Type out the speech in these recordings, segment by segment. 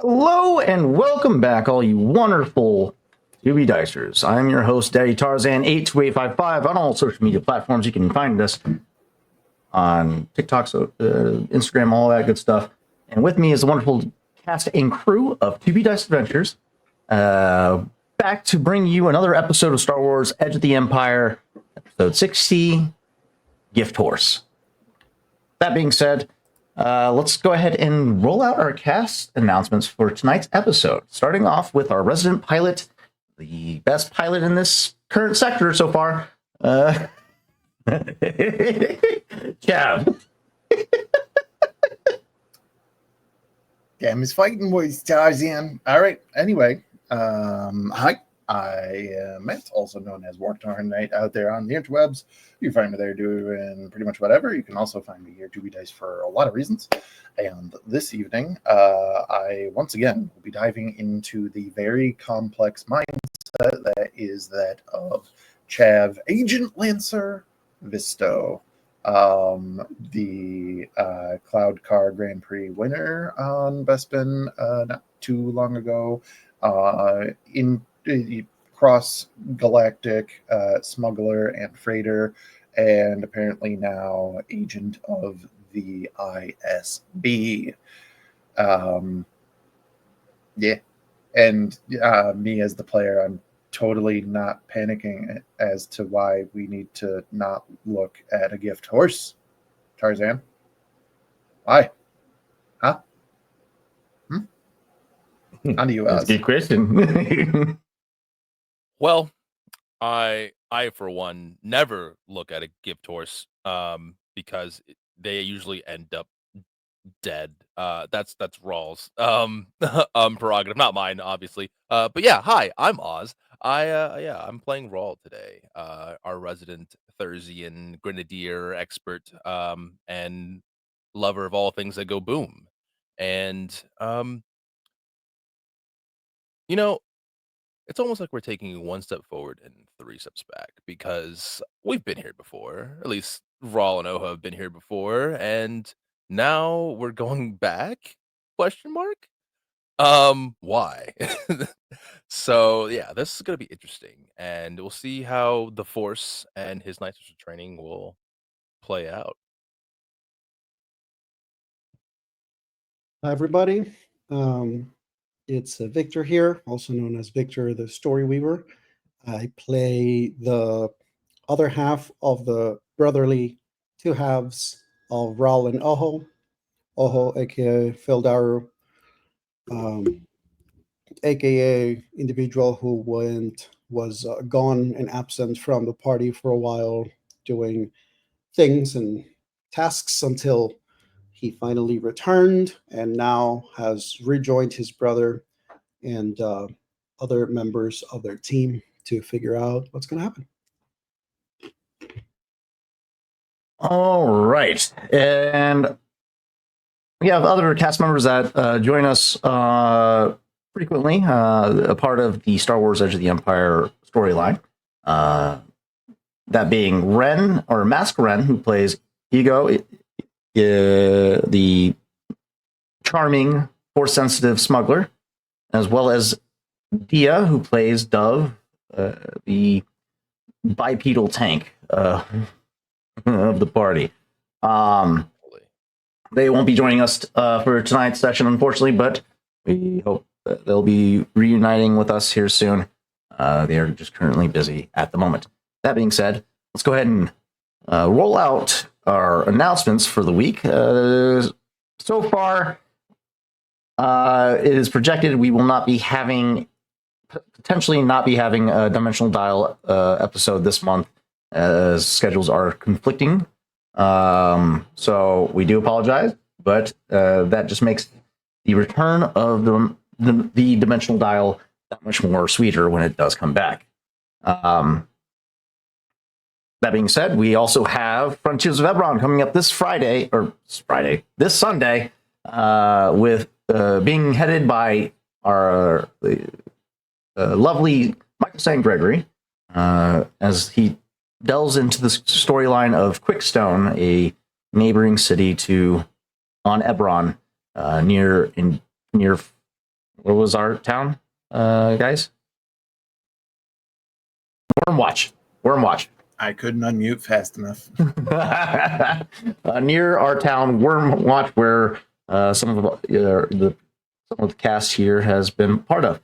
Hello and welcome back, all you wonderful 2B Dicers. I'm your host, Daddy Tarzan82855 on all social media platforms. You can find us on TikTok, Instagram, all that good stuff. And with me is the wonderful cast and crew of 2B Dice Adventures, back to bring you another episode of Star Wars Edge of the Empire, episode 60, Gift Horse. That being said, let's go ahead and roll out our cast announcements for tonight's episode. Starting off with our resident pilot, the best pilot in this current sector so far, Chav. Damn, he's fighting boys, Tarzan. All right. Anyway, hi. I am Matt, also known as Wartarn Knight, out there on the interwebs. You can find me there doing pretty much whatever. You can also find me here, 2B Dice, for a lot of reasons. And this evening, I once again will be diving into the very complex mindset that is that of Chav Agent Lancer Visto, the Cloud Car Grand Prix winner on Bespin not too long ago, in cross-galactic smuggler and freighter, and apparently now agent of the ISB. Yeah, and me as the player, I'm totally not panicking as to why we need to not look at a gift horse. Tarzan? Why? Huh? On to you, That's a good question. Well, I for one never look at a gift horse because they usually end up dead. That's Rawls prerogative, not mine, obviously. But yeah, hi, I'm Oz. I'm playing Rawl today. Our resident Thursian grenadier expert and lover of all things that go boom. And you know, it's almost like we're taking one step forward and three steps back because we've been here before. At least Rawl and Oha have been here before, and now we're going back? Question mark? Why? So yeah, this is gonna be interesting, and we'll see how the Force and his Knights of training will play out. Hi, everybody. It's Victor here, also known as Victor the Story Weaver. I play the other half of the brotherly two halves of Raul and Oho. Oho, aka Feldaru, aka individual who was gone and absent from the party for a while, doing things and tasks until he finally returned and now has rejoined his brother and other members of their team to figure out what's going to happen. All right. And we have other cast members that join us frequently, a part of the Star Wars Edge of the Empire storyline. That being Ren, or Mask Ren, who plays Ego, the charming, force-sensitive smuggler, as well as Dia, who plays Dove, the bipedal tank of the party. They won't be joining us for tonight's session, unfortunately, but we hope that they'll be reuniting with us here soon. They are just currently busy at the moment. That being said, let's go ahead and roll out our announcements for the week. So far, it is projected we will potentially not be having a Dimensional Dial episode this month, as schedules are conflicting. So we do apologize, but that just makes the return of the Dimensional Dial that much more sweeter when it does come back. That being said, we also have Frontiers of Eberron coming up this Sunday, with being headed by our lovely Michael St. Gregory, as he delves into the storyline of Quickstone, a neighboring city on Eberron, near what was our town, guys? Wormwatch. I couldn't unmute fast enough. Near our town, Wormwatch, where some of the cast here has been part of.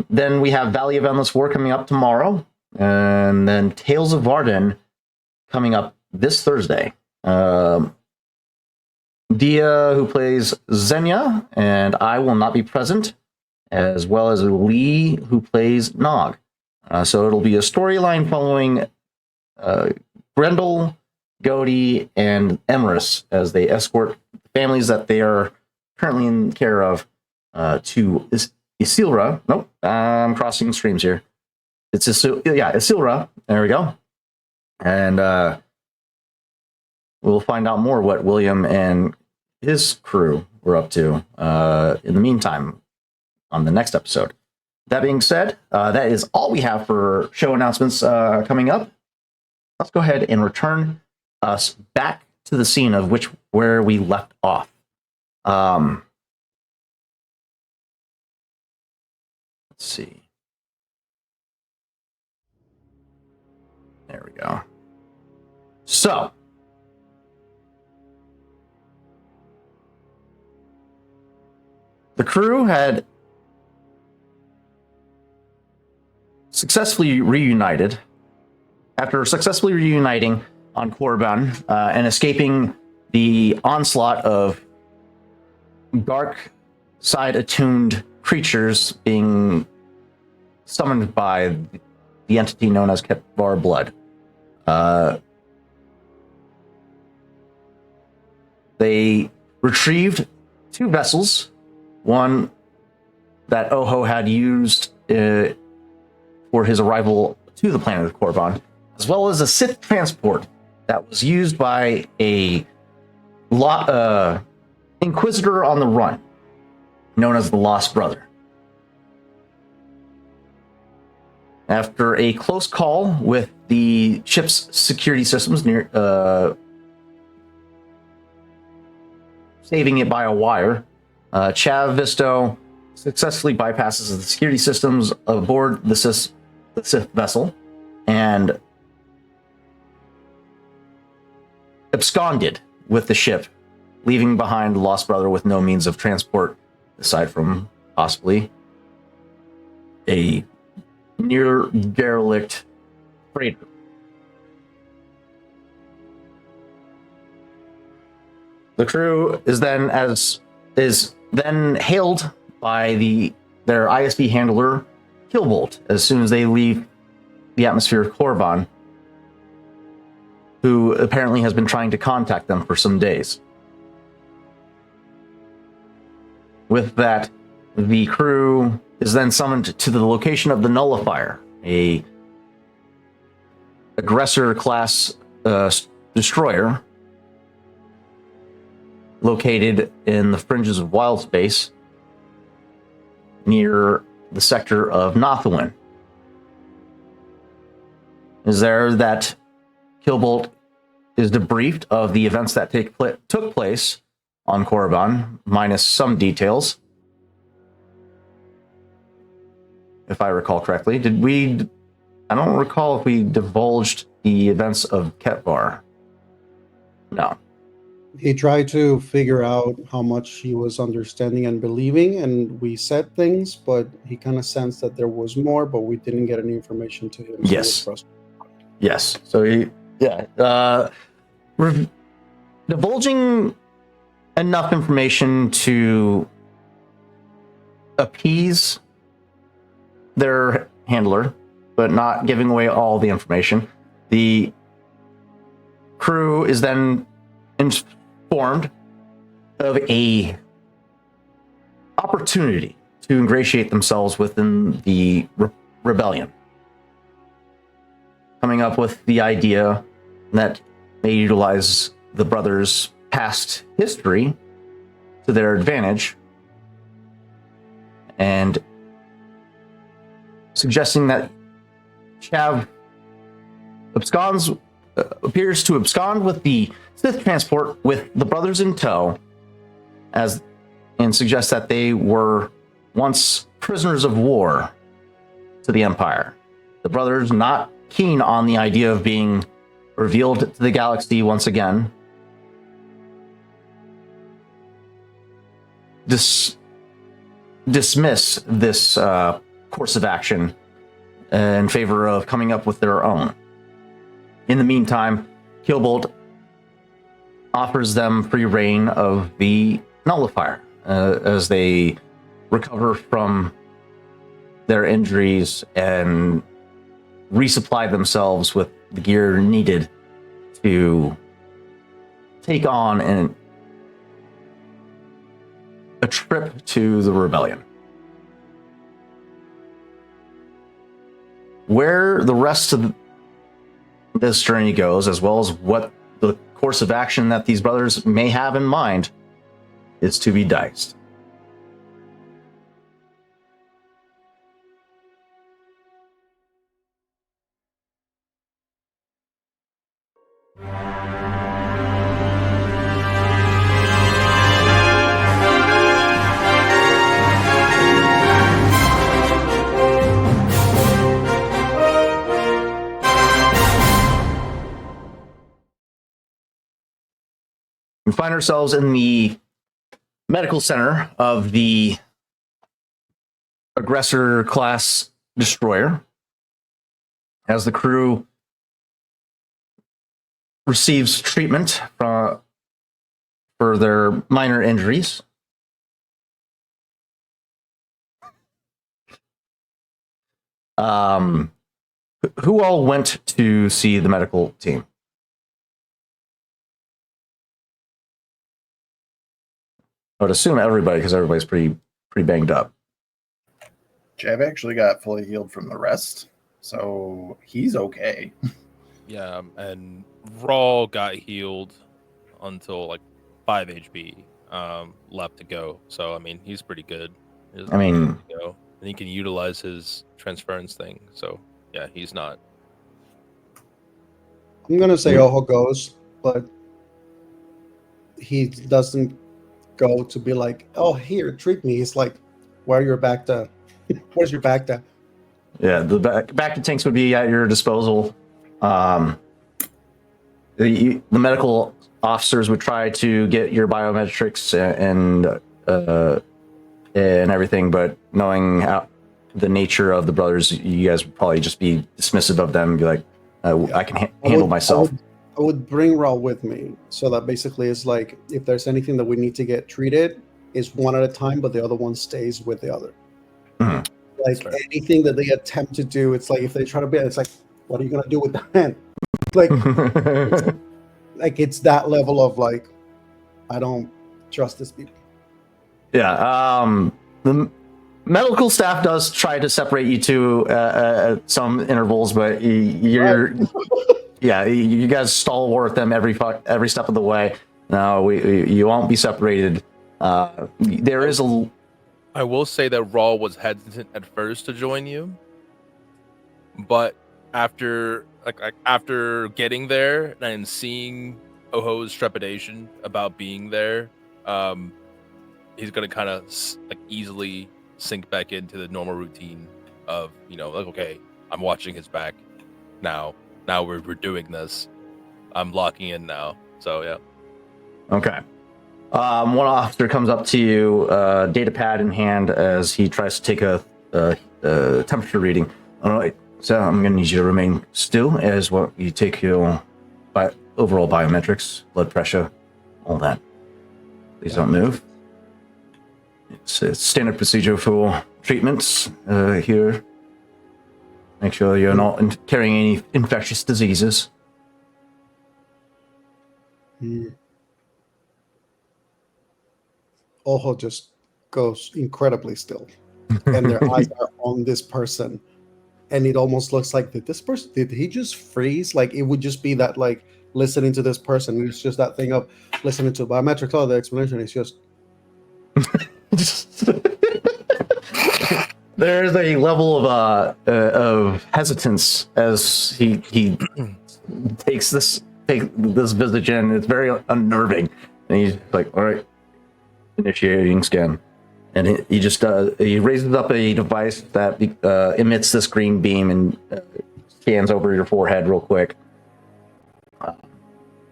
Then we have Valley of Endless War coming up tomorrow, and then Tales of Varden coming up this Thursday. Dia, who plays Xenia, and I will not be present, as well as Lee, who plays Nog. So it'll be a storyline following Grendel, Godi, and Emrys as they escort families that they are currently in care of to Isilra. Nope, I'm crossing streams here. It's Isilra. There we go. And we'll find out more what William and his crew were up to in the meantime on the next episode. That being said, that is all we have for show announcements coming up. Let's go ahead and return us back to the scene of where we left off. Let's see. There we go. So, the crew had successfully reunited. After successfully reuniting on Korriban and escaping the onslaught of dark side attuned creatures being summoned by the entity known as Ketvar Blood. They retrieved 2 vessels, one that Oho had used for his arrival to the planet of Korriban, as well as a Sith transport that was used by a Inquisitor on the run, known as the Lost Brother. After a close call with the ship's security systems near saving it by a wire, Chav Visto successfully bypasses the security systems aboard the Sith vessel and absconded with the ship, leaving behind the Lost Brother with no means of transport aside from possibly a near derelict freighter. The crew is then hailed by their ISB handler Killbolt as soon as they leave the atmosphere of Korriban, who apparently has been trying to contact them for some days. With that, the crew is then summoned to the location of the Nullifier, a aggressor class destroyer located in the fringes of wild space near the sector of Nothawin. Is there that Killbolt is debriefed of the events that took place on Korriban, minus some details. If I recall correctly, I don't recall if we divulged the events of Ketvar. No. He tried to figure out how much he was understanding and believing, and we said things, but he kind of sensed that there was more, but we didn't get any information to him. So Yes. Yes. So divulging enough information to appease their handler, but not giving away all the information. The crew is then informed of a opportunity to ingratiate themselves within the rebellion, coming up with the idea that they utilize the brothers' past history to their advantage, and suggesting that Chav appears to abscond with the Sith transport with the brothers in tow, and suggests that they were once prisoners of war to the Empire. The brothers not keen on the idea of being revealed to the galaxy once again. Dismiss this course of action in favor of coming up with their own. In the meantime, Keelbolt offers them free reign of the Nullifier as they recover from their injuries and resupply themselves with the gear needed to take on a trip to the rebellion. Where the rest of this journey goes, as well as what the course of action that these brothers may have in mind, is to be diced. We find ourselves in the medical center of the aggressor class destroyer as the crew receives treatment for their minor injuries. Who all went to see the medical team? I would assume everybody, because everybody's pretty banged up. Jav actually got fully healed from the rest, so he's okay. Yeah, and Raw got healed until like 5 HP left to go. So I mean, he's pretty good. I mean, to go. And he can utilize his transference thing. So yeah, he's not. I'm gonna say Ojo goes, but he doesn't go to be like, oh, here, treat me. He's like, where's your back to? Where's your back to? Yeah, the back to tanks would be at your disposal. The medical officers would try to get your biometrics and everything, but knowing how the nature of the brothers, you guys would probably just be dismissive of them and be like, I can handle myself. I would bring Raw with me, so that basically is like, if there's anything that we need to get treated, is one at a time, but the other one stays with the other. Mhm. Like anything that they attempt to do, it's like if they try to be, it's like, what are you gonna do with the hand? Like, like it's that level of like, I don't trust this people. Yeah, the medical staff does try to separate you two at some intervals, but you're, yeah, you guys stalwart them every step of the way. No, you won't be separated. There is a. I will say that Raw was hesitant at first to join you, but after after getting there and seeing Ojo's trepidation about being there, he's gonna kind of like easily sink back into the normal routine of, you know, like, okay, I'm watching his back now. Now we're doing this. I'm locking in now. So yeah. Okay. One officer comes up to you, data pad in hand, as he tries to take a temperature reading. All right, so I'm going to need you to remain still as well. You take your overall biometrics, blood pressure, all that. Please don't move. It's a standard procedure for treatments here. Make sure you're not carrying any infectious diseases. Ojo just goes incredibly still, and their eyes are on this person, and it almost looks like, did he just freeze? Like it would just be that, like, listening to this person, it's just that thing of listening to biometrics. Oh, the explanation is just There's a level of hesitance as he takes this visage in. It's very unnerving, and he's like, "All right, initiating scan." and he just he raises up a device that emits this green beam and scans over your forehead real quick. And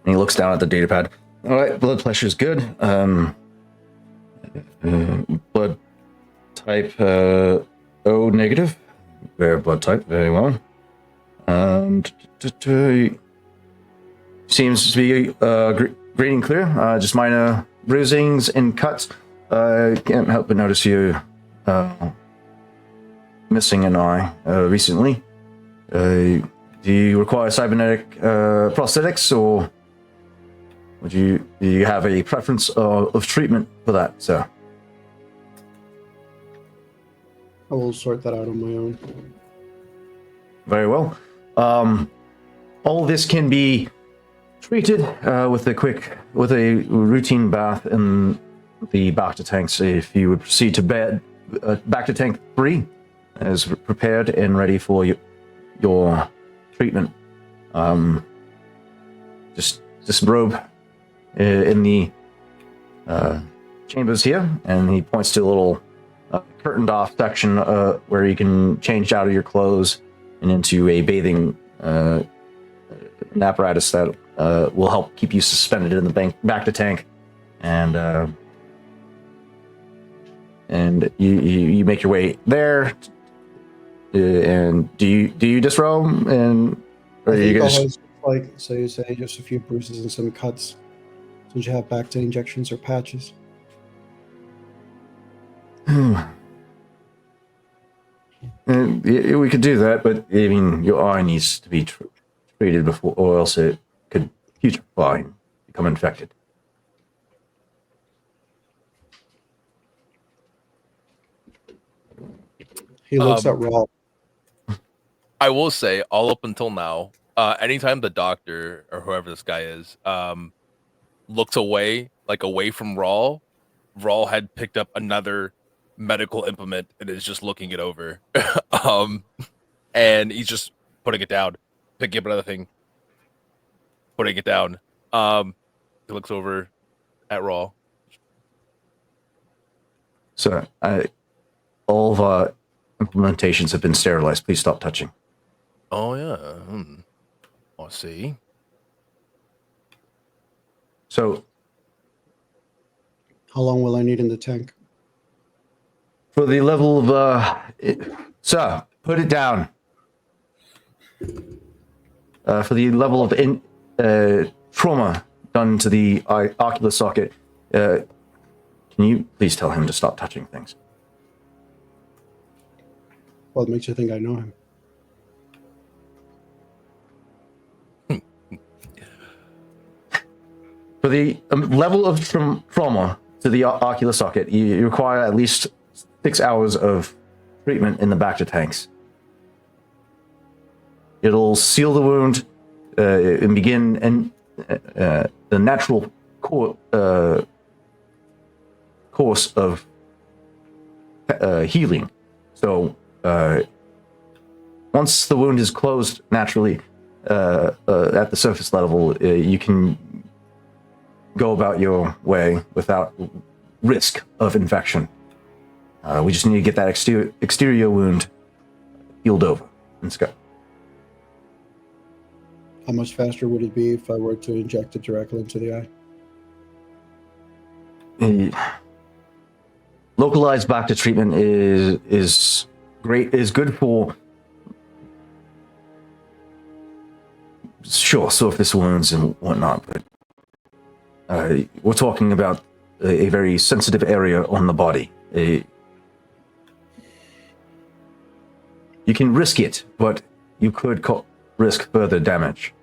he looks down at the data pad. All right, blood pressure is good. Blood type O negative. Rare blood type, very well. Seems to be green and clear. Just minor bruisings and cuts. Can't help but notice you missing an eye recently. Do you require cybernetic prosthetics, or do you have a preference of treatment for that, sir? I will sort that out on my own. Very well. All this can be treated with a routine bath in the Bacta tanks. If you would proceed to bed, Bacta tank 3 is prepared and ready for your treatment. Just disrobe in the chambers here, and he points to a little curtained off section where you can change out of your clothes and into a bathing an apparatus that will help keep you suspended in the Bacta tank, and you make your way there. And do you disrobe, and or you guys like, so you say just a few bruises and some cuts? Did you have Bacta injections or patches? We could do that, but I mean, your eye needs to be treated before, or else it could putrefy and become infected. He looks at Raul. I will say, all up until now, anytime the doctor or whoever this guy is looks away from Raul had picked up another medical implement and is just looking it over. And he's just putting it down, picking up another thing, putting it down. He looks over at Raul. So, all of our implementations have been sterilized. Please stop touching. Oh, yeah. I see. So, How long will I need in the tank? for the level of, sir, put it down. For the level of trauma done to the ocular socket, can you please tell him to stop touching things? What makes you think I know him? For the level of trauma to the ocular socket, you require at least 6 hours of treatment in the Bacta tanks. It'll seal the wound and begin the natural course of healing. So once the wound is closed naturally at the surface level, you can go about your way without risk of infection. We just need to get that exterior wound healed over. Let's go. How much faster would it be if I were to inject it directly into the eye? Localized Bacta treatment is great. Is good for surface wounds and whatnot, but we're talking about a very sensitive area on the body. You can risk it, but you could risk further damage.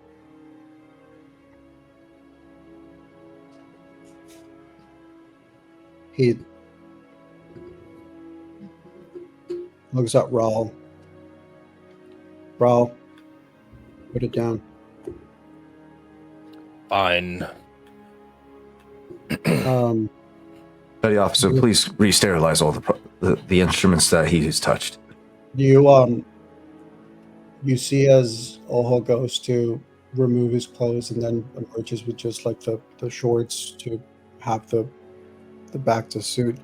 He looks at Raul. Raul, put it down. Fine. Petty officer, please re-sterilize all the instruments that he has touched. You see as Oho goes to remove his clothes and then emerges with just like the shorts to have the Bacta suit.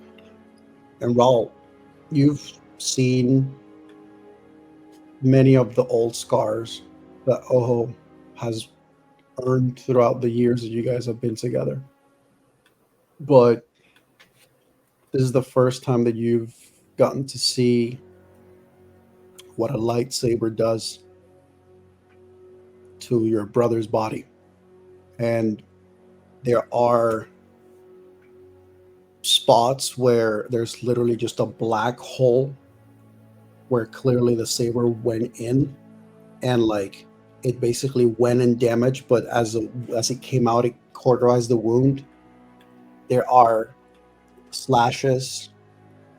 And Raul, you've seen many of the old scars that Oho has earned throughout the years that you guys have been together. But this is the first time that you've gotten to see what a lightsaber does to your brother's body. And there are spots where there's literally just a black hole where clearly the saber went in, and like it basically went in damage, but as it came out, it cauterized the wound. There are slashes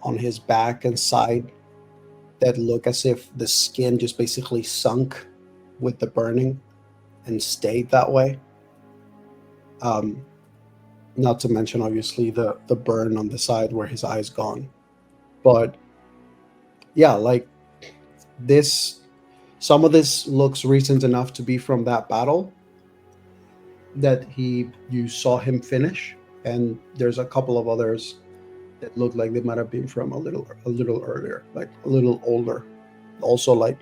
on his back and side that look as if the skin just basically sunk with the burning and stayed that way. Not to mention, obviously, the burn on the side where his eye's gone. But yeah, like this, some of this looks recent enough to be from that battle that you saw him finish, and there's a couple of others that look like they might have been from a little earlier, like a little older, also like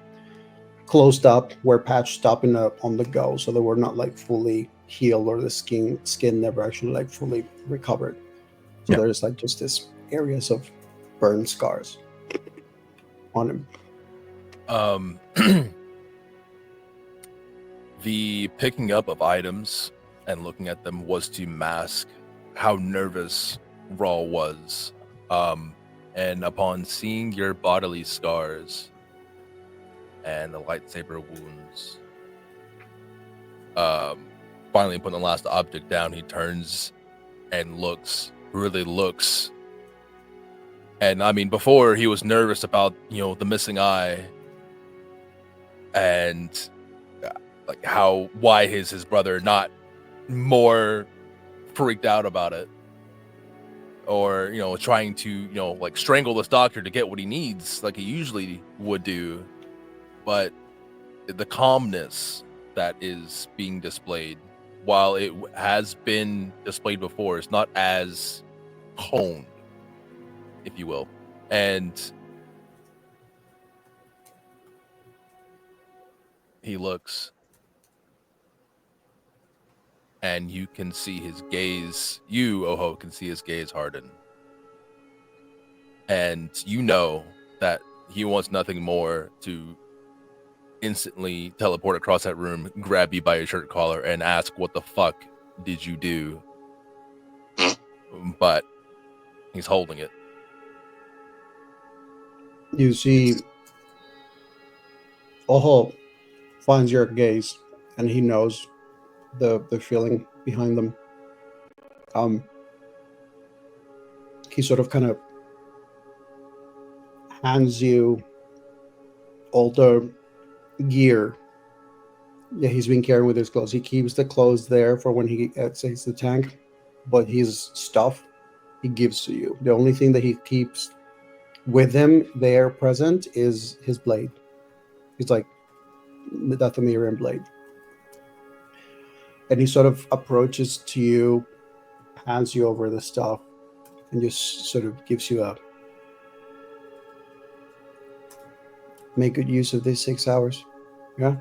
closed up, were patched up on the go, so they were not like fully healed, or the skin never actually like fully recovered. So Yeah. there's like just this areas of burn scars on him. The picking up of items and looking at them was to mask how nervous Raul was. And upon seeing your bodily scars and the lightsaber wounds, finally putting the last object down, he turns and really looks. And I mean, before he was nervous about, the missing eye and like why is his brother not more freaked out about it, or trying to like strangle this doctor to get what he needs like he usually would do. But the calmness that is being displayed, while it has been displayed before, is not as honed, if you will. And he looks, and you can see his gaze. You, Oho, can see his gaze harden. And you know that he wants nothing more to instantly teleport across that room, grab you by your shirt collar, and ask, what the fuck did you do? But he's holding it. You see Oho finds your gaze, and he knows the feeling behind them. He sort of kind of hands you all the gear that he's been carrying with his clothes. He keeps the clothes there for when he takes the tank, but his stuff he gives to you. The only thing that he keeps with him there present is his blade. He's like the Dathomirian blade. And he sort of approaches to you, hands you over the stuff, and just sort of gives you a make good use of these 6 hours. Yeah?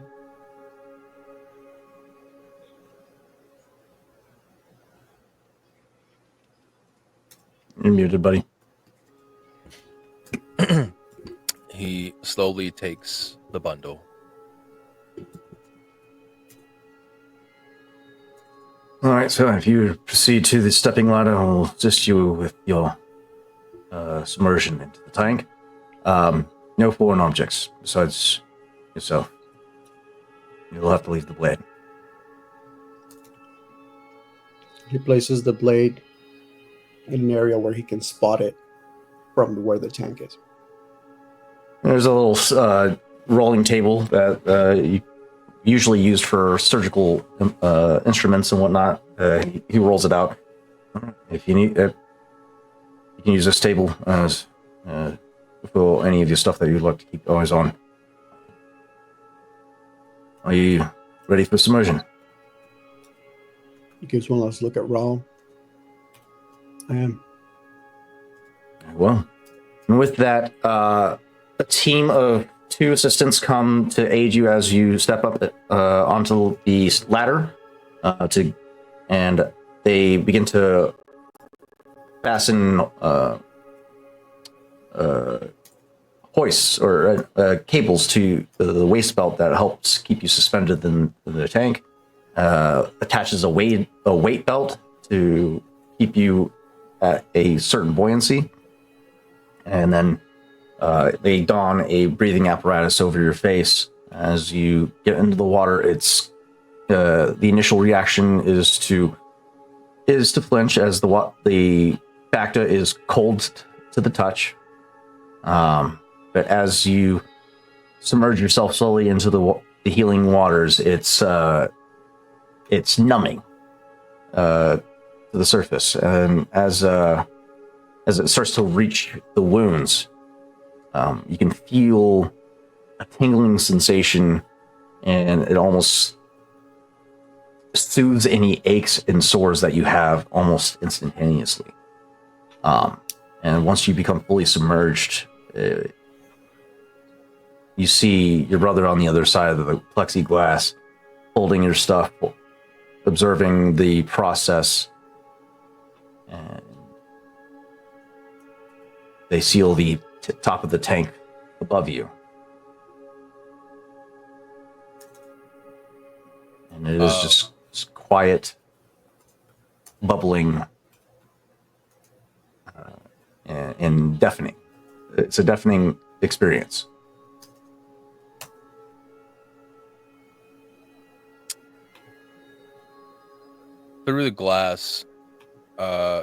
You're muted, buddy. He slowly takes the bundle. All right, so if you proceed to the stepping ladder, I'll assist you with your submersion into the tank. No foreign objects besides yourself. You'll have to leave the blade. He places the blade in an area where he can spot it from where the tank is. There's a little rolling table that you usually used for surgical instruments and whatnot. He rolls it out. If you need it, you can use this table as for any of your stuff that you'd like to keep eyes on. Are you ready for submersion? He gives one last look at Raul. I am. Well, And with that, a team of 2 assistants come to aid you as you step up onto the ladder, and they begin to fasten hoists or cables to the waist belt that helps keep you suspended in the tank. Attaches a weight belt to keep you at a certain buoyancy, and then they don a breathing apparatus over your face as you get into the water. It's the initial reaction is to flinch as the Bacta is cold to the touch. But as you submerge yourself slowly into the healing waters, it's numbing to the surface, and as it starts to reach the wounds, you can feel a tingling sensation, and it almost soothes any aches and sores that you have almost instantaneously. And once you become fully submerged, you see your brother on the other side of the plexiglass, holding your stuff, observing the process, and they seal the top of the tank above you. And it is just quiet, bubbling, and deafening. It's a deafening experience. Through the glass,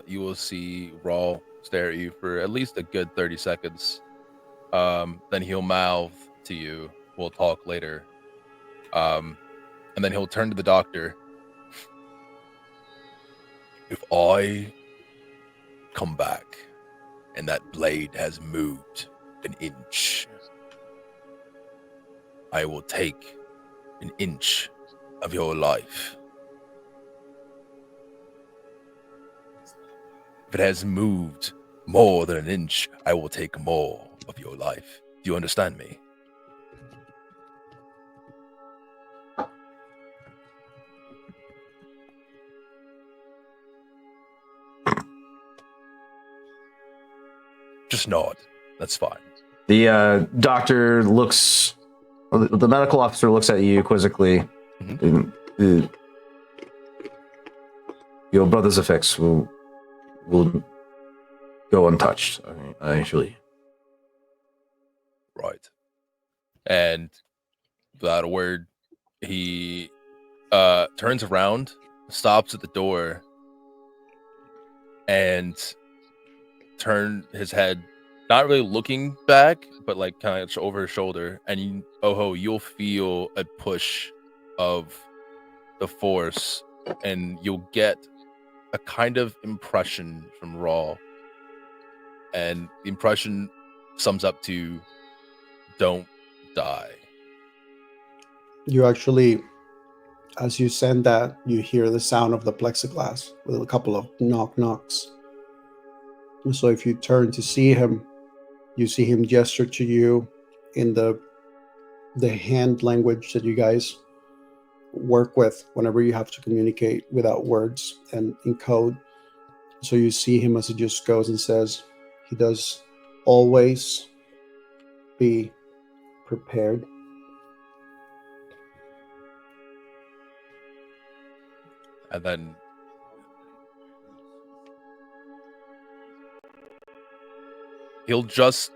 you will see Rawl stare at you for at least a good 30 seconds. Then he'll mouth to you, we'll talk later. And then he'll turn to the doctor. If I come back and that blade has moved an inch, I will take an inch of your life. If it has moved more than an inch, I will take more of your life. Do you understand me? Just nod. That's fine. The doctor looks, the medical officer looks at you quizzically. Mm-hmm. Your brother's effects will go untouched. Actually. Right. And without a word, he turns around, stops at the door, and turn his head, not really looking back, but like kind of over his shoulder, and you'll feel a push of the force, and you'll get a kind of impression from Raw, and the impression sums up to don't die. You actually, as you send that, you hear the sound of the plexiglass with a couple of knocks. So if you turn to see him, you see him gesture to you in the hand language that you guys work with whenever you have to communicate without words and in code. So you see him as he just goes and says, he does always be prepared. And then he'll just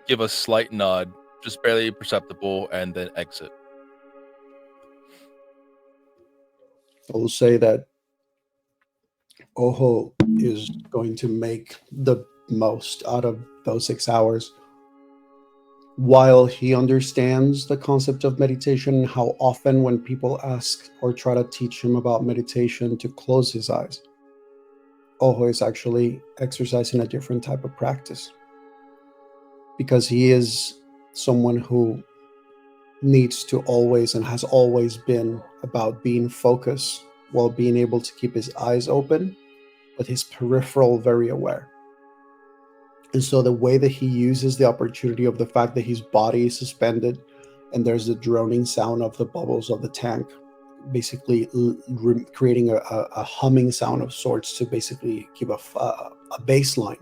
give a slight nod, just barely perceptible, and then exit. I will say that Oho is going to make the most out of those 6 hours. While he understands the concept of meditation, how often when people ask or try to teach him about meditation to close his eyes, Oho is actually exercising a different type of practice. Because he is someone who needs to always and has always been about being focused while being able to keep his eyes open, but his peripheral very aware. And so the way that he uses the opportunity of the fact that his body is suspended and there's the droning sound of the bubbles of the tank, basically creating a humming sound of sorts to basically keep a baseline.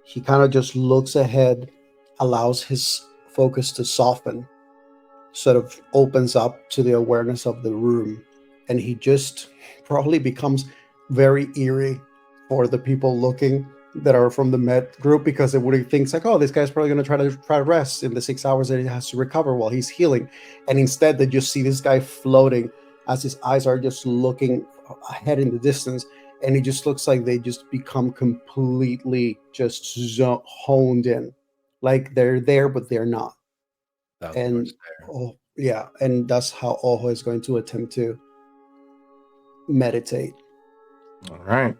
He kind of just looks ahead, allows his focus to soften, sort of opens up to the awareness of the room, and he just probably becomes very eerie for the people looking that are from the med group, because it would think like, oh, this guy's probably going to try to rest in the 6 hours that he has to recover while he's healing. And instead they just see this guy floating as his eyes are just looking ahead in the distance, and it just looks like they just become completely just honed in, like they're there but they're not. And oh yeah, and that's how Ojo is going to attempt to meditate. All right.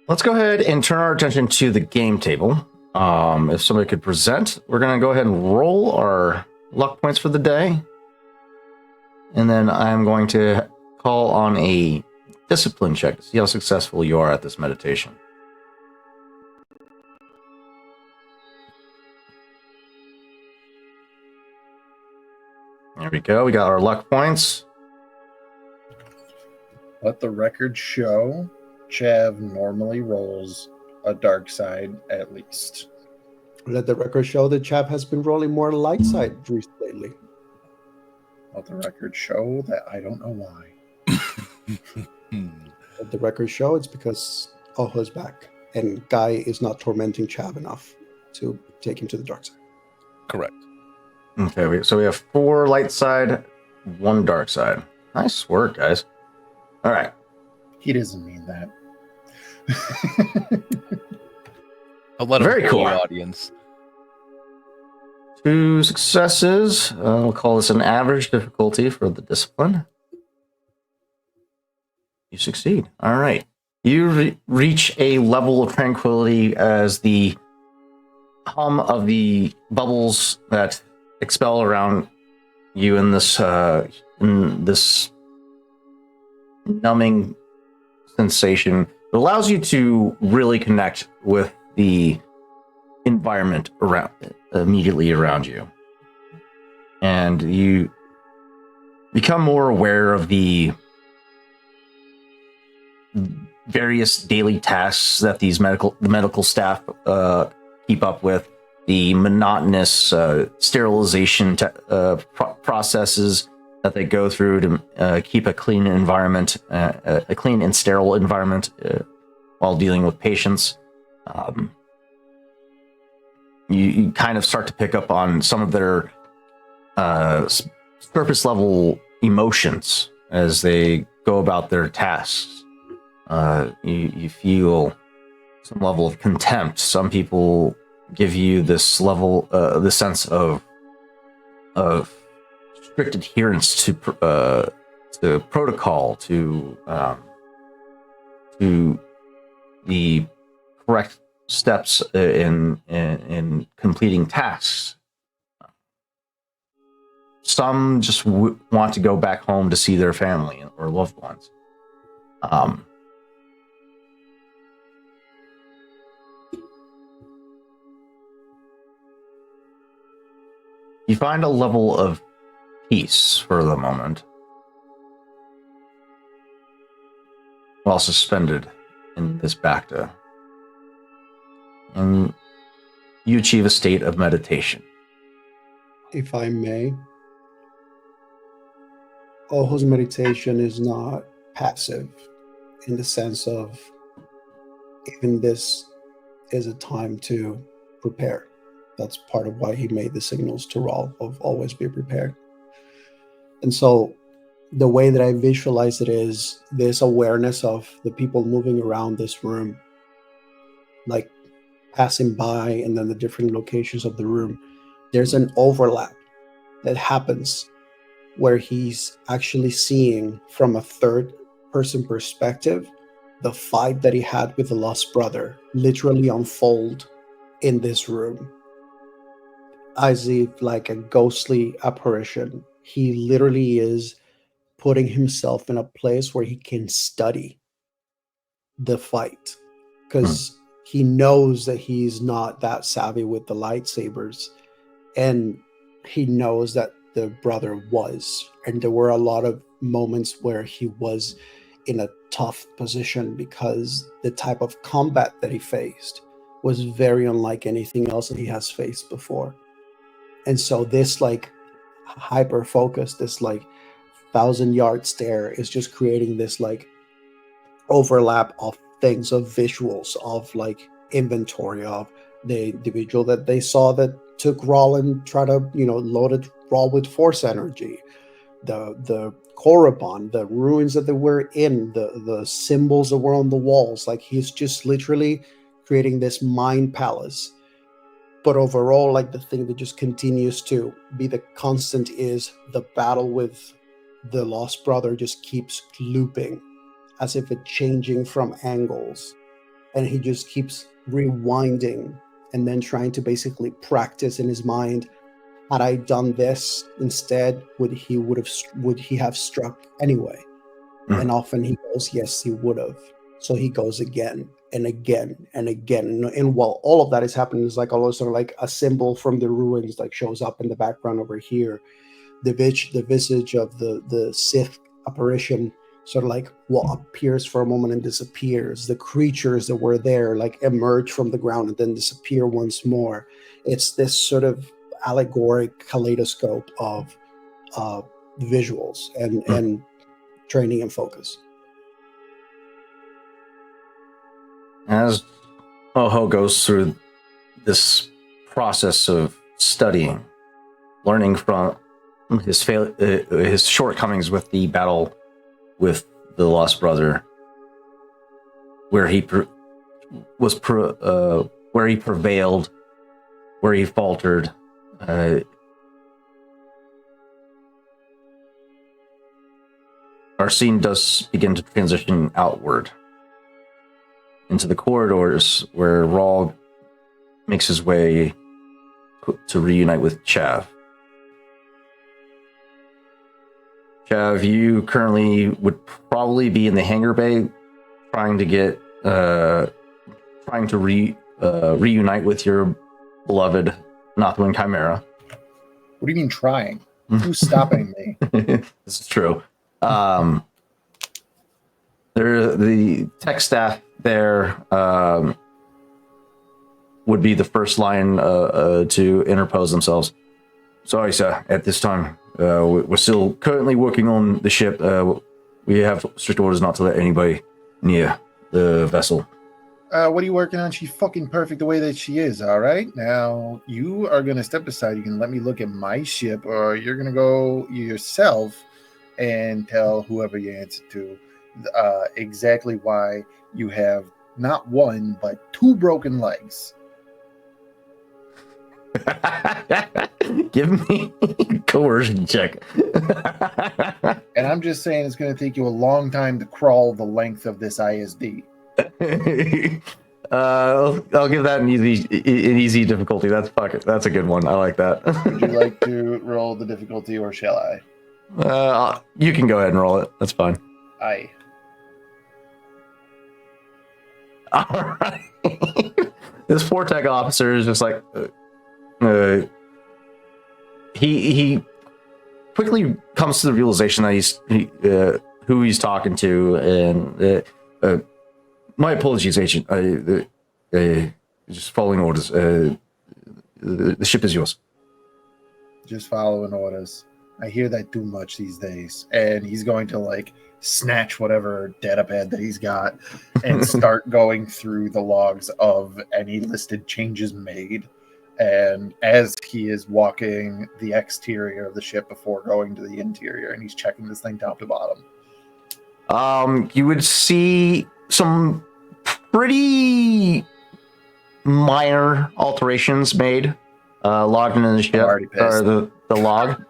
Let's go ahead and turn our attention to the game table. If somebody could present, we're going to go ahead and roll our luck points for the day. And then I'm going to call on a discipline check to see how successful you are at this meditation. There we go. We got our luck points. Let the record show Chav normally rolls a dark side at least. Let the record show that Chav has been rolling more light side lately. Let the record show that I don't know why. Let the record show it's because Ojo is back and Guy is not tormenting Chav enough to take him to the dark side. Correct. Okay, so we have 4 light side, 1 dark side. Nice work, guys. All right. He doesn't mean that. I'll let Very him cool. the audience. 2 successes. We'll call this an average difficulty for the discipline. You succeed. All right. You reach a level of tranquility as the hum of the bubbles that expel around you in this numbing sensation. It allows you to really connect with the environment immediately around you, and you become more aware of the various daily tasks that the medical staff keep up with, the monotonous sterilization processes that they go through to keep a clean environment, a clean and sterile environment while dealing with patients. You kind of start to pick up on some of their surface level emotions as they go about their tasks. You feel some level of contempt. Some people give you this level, the sense of strict adherence to protocol, to the correct steps in completing tasks. Some just want to go back home to see their family or loved ones. You find a level of peace for the moment while suspended in this Bacta. And you achieve a state of meditation. If I may, Ojo's meditation is not passive in the sense of even this is a time to prepare. That's part of why he made the signals to Raul of always be prepared. And so the way that I visualize it is this awareness of the people moving around this room, like passing by, and then the different locations of the room. There's an overlap that happens where he's actually seeing from a third person perspective the fight that he had with the lost brother literally unfold in this room. As if like a ghostly apparition, he literally is putting himself in a place where he can study the fight, because he knows that he's not that savvy with the lightsabers, and he knows that the brother was, and there were a lot of moments where he was in a tough position because the type of combat that he faced was very unlike anything else that he has faced before. And so this like hyper focus, this like 1,000-yard stare is just creating this like overlap of things, of visuals, of like inventory of the individual that they saw that took Rawl and tried to, loaded Rawl with force energy, the Korriban, the ruins that they were in, the symbols that were on the walls. Like he's just literally creating this mind palace. But overall, like the thing that just continues to be the constant is the battle with the lost brother just keeps looping as if it's changing from angles. And he just keeps rewinding and then trying to basically practice in his mind. Had I done this instead, would he have struck anyway? Mm. And often he goes, yes, he would have. So he goes again and again and again. And while all of that is happening, it's like all of a sudden like a symbol from the ruins like shows up in the background over here. The visage of the Sith apparition sort of like what appears for a moment and disappears. The creatures that were there like emerge from the ground and then disappear once more. It's this sort of allegoric kaleidoscope of visuals and training and focus. As Oho goes through this process of studying, learning from his shortcomings with the battle with the lost brother, where he where he prevailed, where he faltered, our scene does begin to transition outward into the corridors where Rawl makes his way to reunite with Chav. Chav, you currently would probably be in the hangar bay trying to reunite with your beloved Nathwin Chimera. What do you mean trying? Who's stopping me? This is true. The tech staff there would be the first line to interpose themselves. Sorry, sir. At this time, we're still currently working on the ship. We have strict orders not to let anybody near the vessel. What are you working on? She's fucking perfect the way that she is, all right? Now, you are going to step aside. You can let me look at my ship, or you're going to go yourself and tell whoever you answer to exactly why you have not one, but 2 broken legs. Give me a coercion check. And I'm just saying it's going to take you a long time to crawl the length of this ISD. I'll give that an easy difficulty. That's a good one. I like that. Would you like to roll the difficulty, or shall I? You can go ahead and roll it. That's fine. Aye. All right. This poor tech officer is just like he quickly comes to the realization that who he's talking to, and my apologies, Agent. Just following orders. The ship is yours. Just following orders. I hear that too much these days. And he's going to like snatch whatever datapad that he's got and start going through the logs of any listed changes made. And as he is walking the exterior of the ship before going to the interior, and he's checking this thing top to bottom. You would see some pretty minor alterations made, logged into the ship, already pissed. or the log.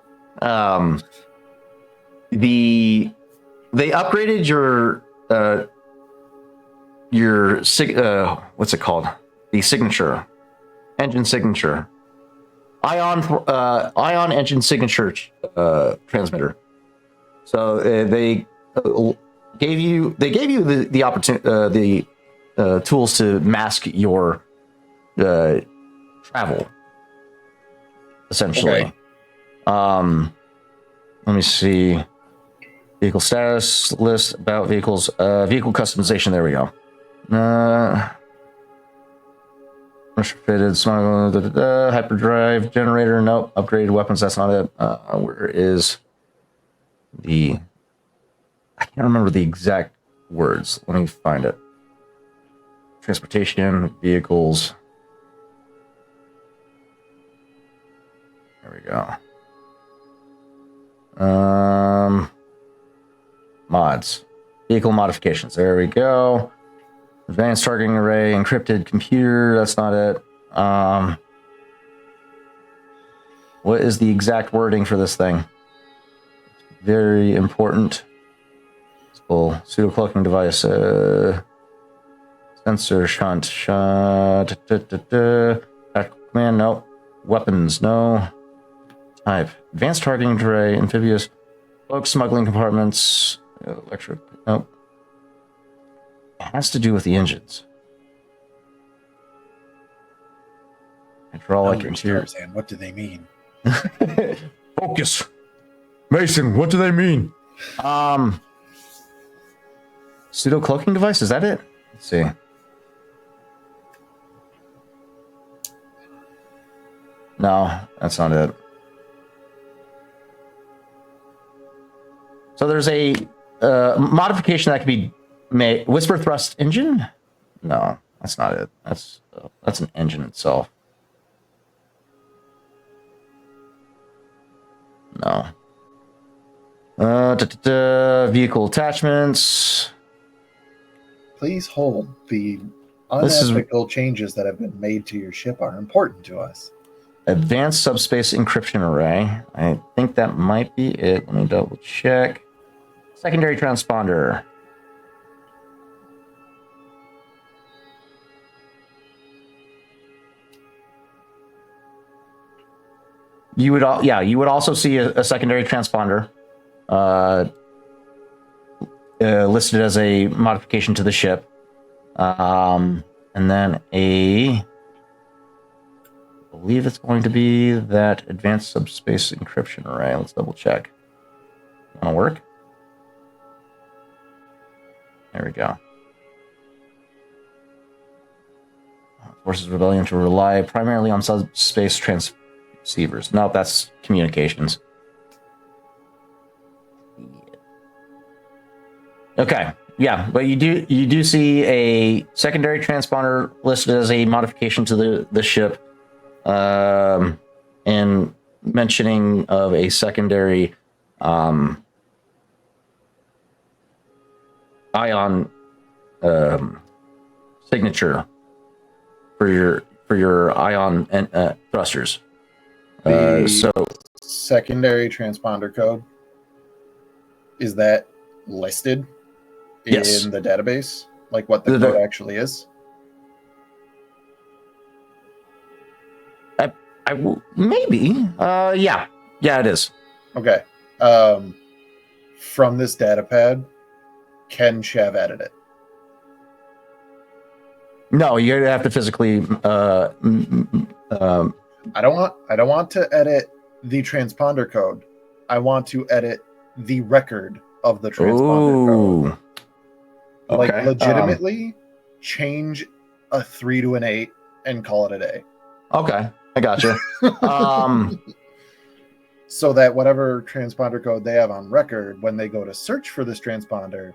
They upgraded your what's it called? The signature, engine signature, ion engine signature transmitter. So they gave you the opportunity, tools to mask your travel, essentially. Okay. Let me see. Vehicle status list about vehicles. Vehicle customization. There we go. Fitted smuggle. Hyperdrive generator. Nope. Upgraded weapons. That's not it. Where is the? I can't remember the exact words. Let me find it. Transportation vehicles. There we go. Mods. Vehicle modifications. There we go. Advanced targeting array, encrypted computer. That's not it. What is the exact wording for this thing? Very important. Pseudo cloaking device. Sensor shunt. Tactical command. No. Weapons. No. Type. Advanced targeting array. Amphibious. Cloak smuggling compartments. Electric. Nope. It has to do with the engines. Hydraulic interior. Tarzan, what do they mean? Focus. Mason, what do they mean? Pseudo cloaking device, is that it? Let's see. No, that's not it. So there's a modification that can be made. Whisper thrust engine? No, that's not it. That's an engine itself. No. Vehicle attachments. Please hold. The This is- unethical changes that have been made to your ship are important to us. Advanced subspace encryption array. I think that might be it. Let me double check. Secondary transponder. You would, you would also see a secondary transponder listed as a modification to the ship, and then I believe it's going to be that advanced subspace encryption array. Let's double check. Want to work? There we go. Forces rebellion to rely primarily on subspace transceivers. No, that's communications. Okay, yeah, but you do see a secondary transponder listed as a modification to the ship, and mentioning of a secondary ion signature for your ion and thrusters. So Secondary transponder code, is that listed in Yes. the database? Like what the code actually is? maybe. Yeah, it is. Okay. From this data pad, can Shav edit it? No, you're gonna have to physically. I don't want to edit the transponder code. I want to edit the record of the transponder code. Ooh. Like Okay. legitimately change a 3 to an 8 and call it a day. Okay, I got you. So that whatever transponder code they have on record, when they go to search for this transponder,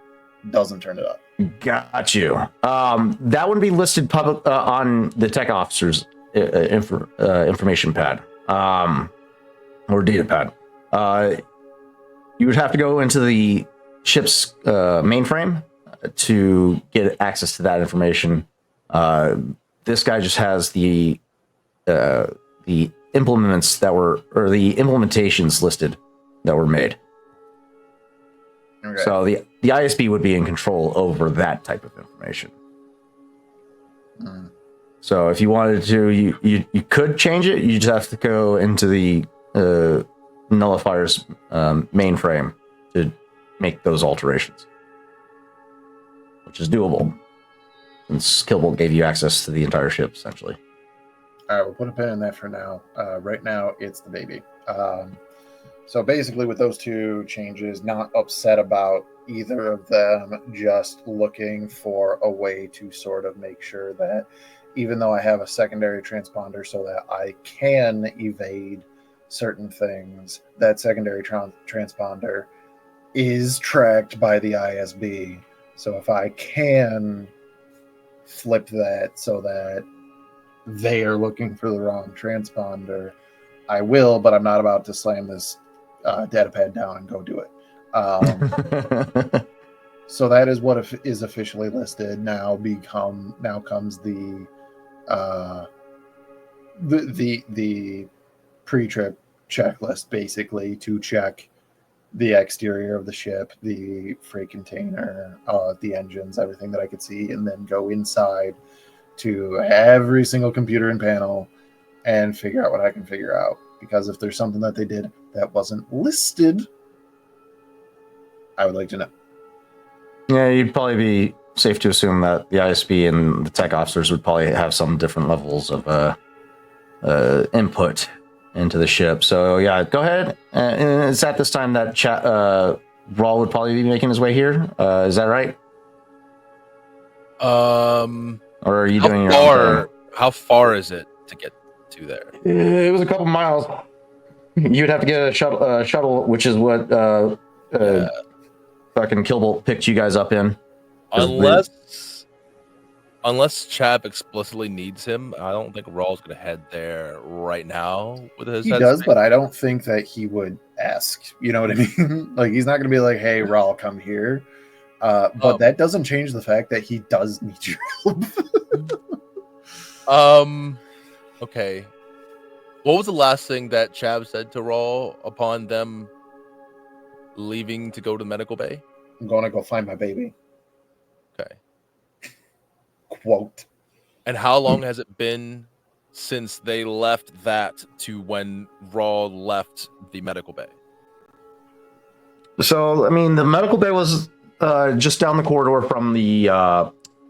doesn't turn it up. Got you. That would be listed public on the tech officer's information pad, or data pad. You would have to go into the ship's mainframe to get access to that information. This guy just has the implements that were, or the implementations listed that were made. Okay. So the ISB would be in control over that type of information. Mm. So if you wanted to, you could change it. You just have to go into the nullifier's mainframe to make those alterations, which is doable. since Killbolt gave you access to the entire ship, essentially. All right, we'll put a pin in that for now. Right now, it's the baby. So basically, with those two changes, not upset about either of them, just looking for a way to sort of make sure that even though I have a secondary transponder so that I can evade certain things, that secondary transponder is tracked by the ISB. So if I can flip that so that they are looking for the wrong transponder, I will, but I'm not about to slam this data pad down and go do it. So that is what is officially listed. Now comes the pre-trip checklist, basically, to check the exterior of the ship, the freight container, the engines, everything that I could see, and then go inside to every single computer and panel and figure out what I can figure out. Because if there's something that they did that wasn't listed, I would like to know. Yeah, you'd probably be safe to assume that the ISB and the tech officers would probably have some different levels of input into the ship. So yeah, go ahead. And it's at this time that Rawl would probably be making his way here. Is that right? Or are you doing your own thing? How far is it to get to there? It was a couple miles. You'd have to get a shuttle, which is what fucking Killbolt picked you guys up in. Unless Chav explicitly needs him, I don't think Rawl's gonna head there right now with his. He does, but I don't think that he would ask. You know what I mean? Like, he's not gonna be like, "Hey, Rawl, come here." But that doesn't change the fact that he does need your help. Okay. What was the last thing that Chav said to Rawl upon them leaving to go to the medical bay? I'm going to go find my baby. Okay. Quote. And how long has it been since they left that to when Rawl left the medical bay? So, I mean, the medical bay was just down the corridor from the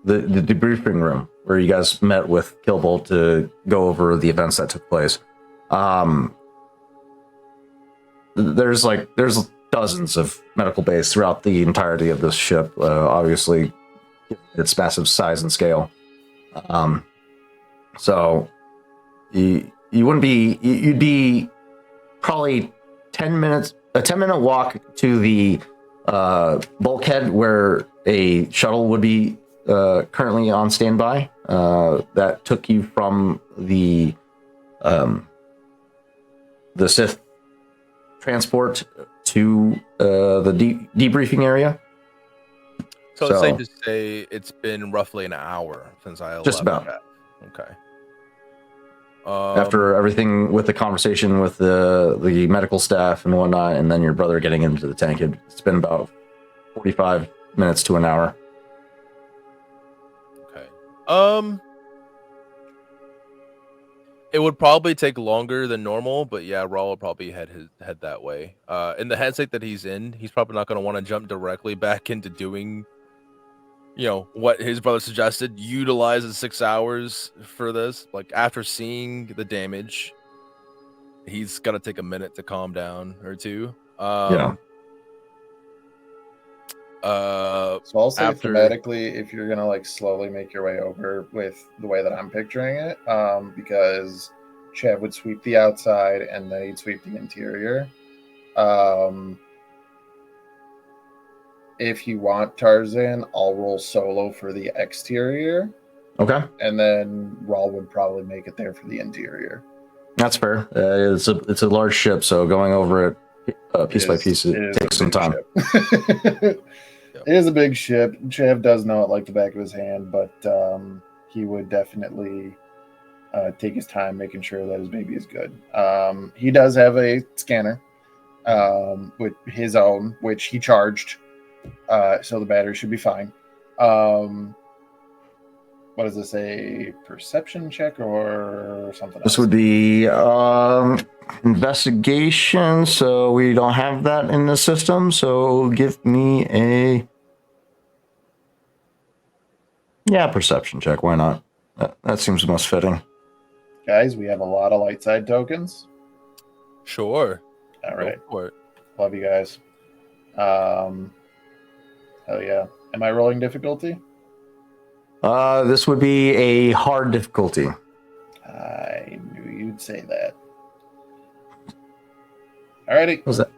debriefing room where you guys met with Killbolt to go over the events that took place. There's dozens of medical bays throughout the entirety of this ship, obviously its massive size and scale. So you wouldn't be, you'd be probably a 10-minute walk to the bulkhead where a shuttle would be currently on standby. That took you from the Sith transport to the debriefing area. So it's safe to say it's been roughly an hour since I just left. About. Okay. After everything with the conversation with the medical staff and whatnot, and then your brother getting into the tank, it's been about 45 minutes to an hour. Okay. It would probably take longer than normal, but yeah, Rawl will probably head that way. In the head state that he's in, he's probably not going to want to jump directly back into doing, what his brother suggested, utilize the 6 hours for this. Like, after seeing the damage, he's got to take a minute to calm down or two. Yeah. So I'll say thematically, if you're gonna slowly make your way over with the way that I'm picturing it, because Chav would sweep the outside and then he'd sweep the interior. If you want Tarzan, I'll roll solo for the exterior. Okay. And then Rawl would probably make it there for the interior. That's fair. It's a large ship, so going over it piece by piece it takes some time. It is a big ship. Chav does know it like the back of his hand, but he would definitely take his time making sure that his baby is good. He does have a scanner with his own, which he charged, so the battery should be fine. What does this say? Perception check or something else? This would be investigation, so we don't have that in the system. So give me a Yeah, perception check. Why not? That seems most fitting. Guys, we have a lot of light side tokens. Sure. All Go right. for it. Love you guys. Hell yeah. Am I rolling difficulty? This would be a hard difficulty. I knew you'd say that. Alrighty. What was that?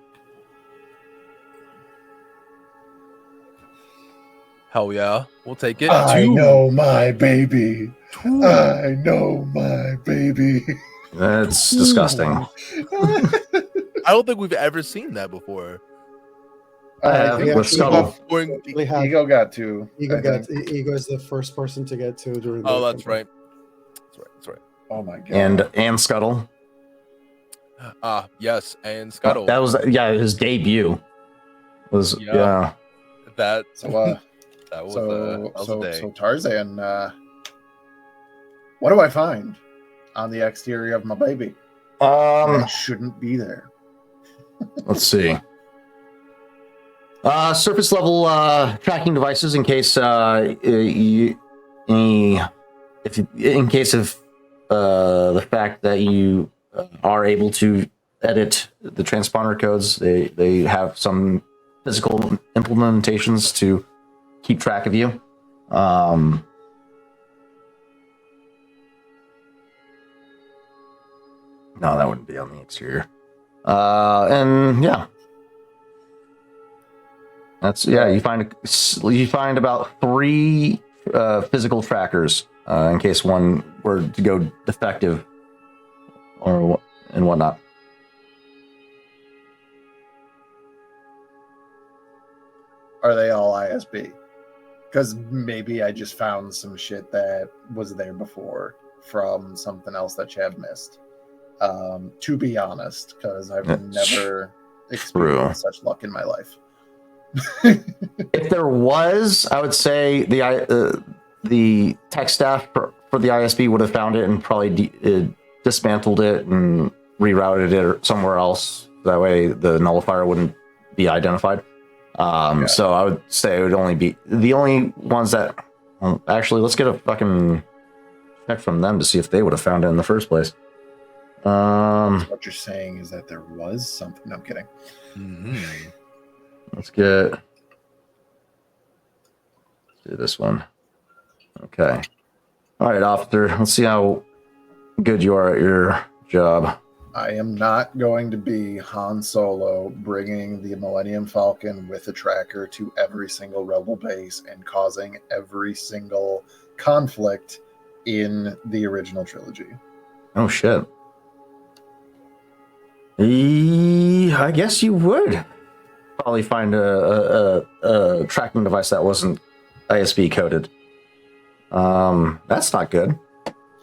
Hell yeah. We'll take it. I Two. know my baby. Two. I know my baby. That's disgusting. I don't think we've ever seen that before. I think with Scuttle. Going- We have Ego got two. Ego I got think. Ego is the first person to get to during. Oh, the that's right. That's right. Oh my god. And Scuttle. Yes, and Scuttle. That was his debut. Was Yeah. yeah. that So that was, so a so day. so Tarzan, what do I find on the exterior of my baby? That shouldn't be there. Let's see. Surface level tracking devices in case in case of the fact that you are able to edit the transponder codes. They have some physical implementations to keep track of you. No, that wouldn't be on the exterior. And yeah. You find about 3 physical trackers in case one were to go defective or and whatnot. Are they all ISB? Because maybe I just found some shit that was there before from something else that Chad missed. To be honest, because I've That's never experienced such luck in my life. If there was, I would say the tech staff for the ISB would have found it and probably dismantled it and rerouted it somewhere else. That way the nullifier wouldn't be identified. So I would say it would only be the only ones that actually, let's get a fucking check from them to see if they would have found it in the first place. What you're saying is that there was something. No, I'm kidding. Mhm. Let's do this one. Okay. All right, officer. Let's see how good you are at your job. I am not going to be Han Solo bringing the Millennium Falcon with a tracker to every single rebel base and causing every single conflict in the original trilogy. Oh shit. I guess you would probably find a tracking device that wasn't ISB coded. That's not good.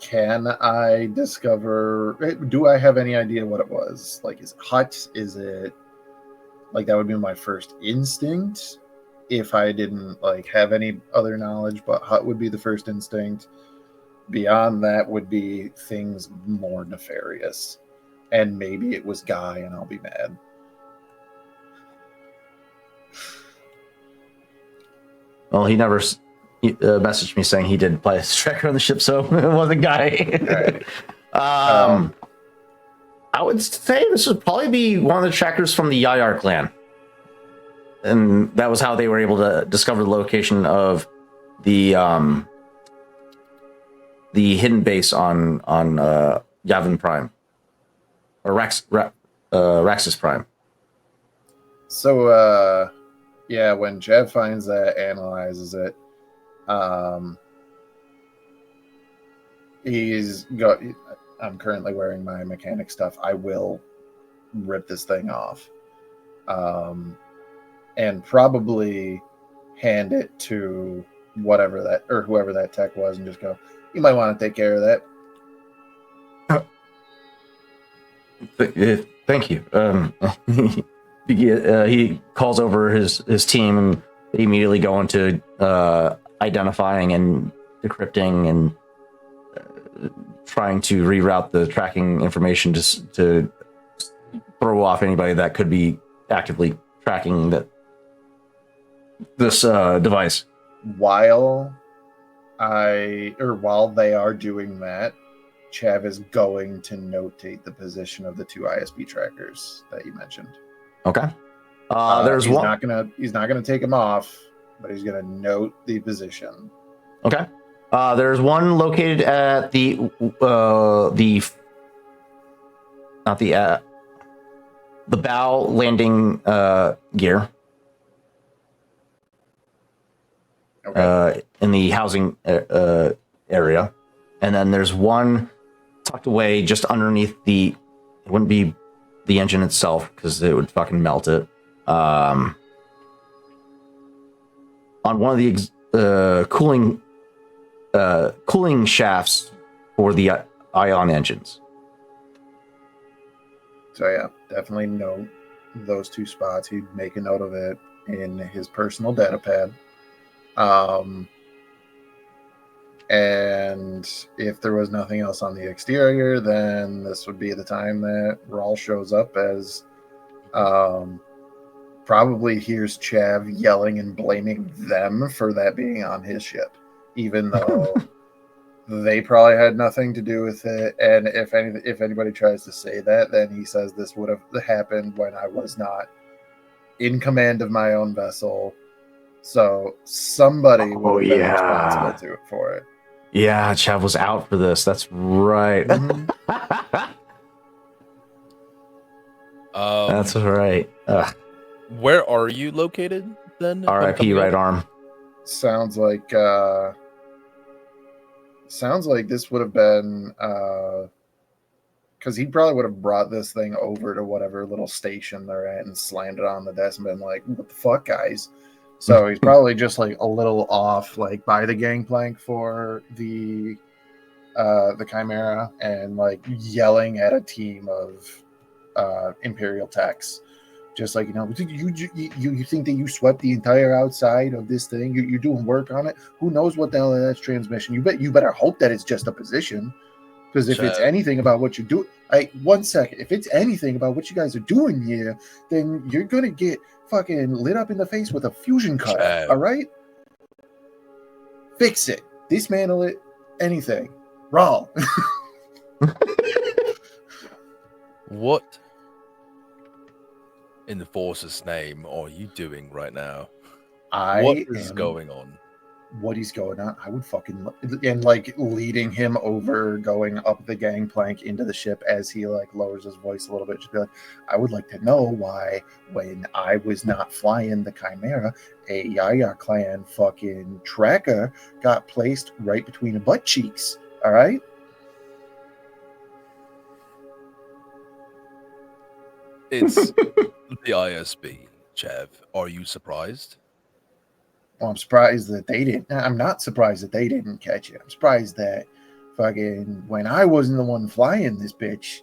Can I discover? Do I have any idea what it was? Like, is it Hut? Is it like that would be my first instinct if I didn't like have any other knowledge? But Hut would be the first instinct. Beyond that would be things more nefarious, and maybe it was Guy, and I'll be mad. Well, he never messaged me saying he did play a tracker on the ship, so it wasn't Guy. Right. I would say this would probably be one of the trackers from the Yayar clan. And that was how they were able to discover the location of the hidden base on Yavin Prime. Or Raxus Prime. So, yeah, when Jeff finds that, analyzes it, I'm currently wearing my mechanic stuff. I will rip this thing off, and probably hand it to whoever that tech was, and just go, "You might want to take care of that." Thank you. He calls over his team, and they immediately go into identifying and decrypting and trying to reroute the tracking information to throw off anybody that could be actively tracking this device. While while they are doing that, Chav is going to notate the position of the two ISP trackers that you mentioned. Okay. There's he's one. He's not gonna take them off, but he's gonna note the position. Okay. There's one located at the bow landing gear. Okay. In the housing area, and then there's one tucked away just underneath it wouldn't be the engine itself because it would fucking melt it. On one of the cooling shafts for the ion engines. So yeah, definitely note those two spots. He'd make a note of it in his personal data pad. And if there was nothing else on the exterior, then this would be the time that Rawl shows up as probably hears Chav yelling and blaming them for that being on his ship, even though they probably had nothing to do with it. And if anybody tries to say that, then he says this would have happened when I was not in command of my own vessel. So somebody would have been responsible for it. Yeah, Chav was out for this. That's right. That's right. Where are you located then? RIP right arm. Sounds like this would have been because he probably would have brought this thing over to whatever little station they're at and slammed it on the desk and been like, "What the fuck, guys?" So he's probably just like a little off, like by the gangplank for the Chimera, and like yelling at a team of Imperial techs, just like, you think that you swept the entire outside of this thing? You're doing work on it. Who knows what the hell that's transmission? You better hope that it's just a position, because if it's anything about what you do, if it's anything about what you guys are doing here, then you're gonna get fucking lit up in the face with a fusion cutter. All right, fix it, dismantle it, anything. Rawl. What in the Force's name are you doing right now? What is going on? What is going on? I would fucking and like leading him over, going up the gangplank into the ship as he like lowers his voice a little bit. Just be like, I would like to know why, when I was not flying the Chimera, a Yaya clan fucking tracker got placed right between the butt cheeks. All right. It's the ISB, Chav. Are you surprised? Well, I'm surprised that they didn't. I'm not surprised that they didn't catch it. I'm surprised that fucking when I wasn't the one flying this bitch.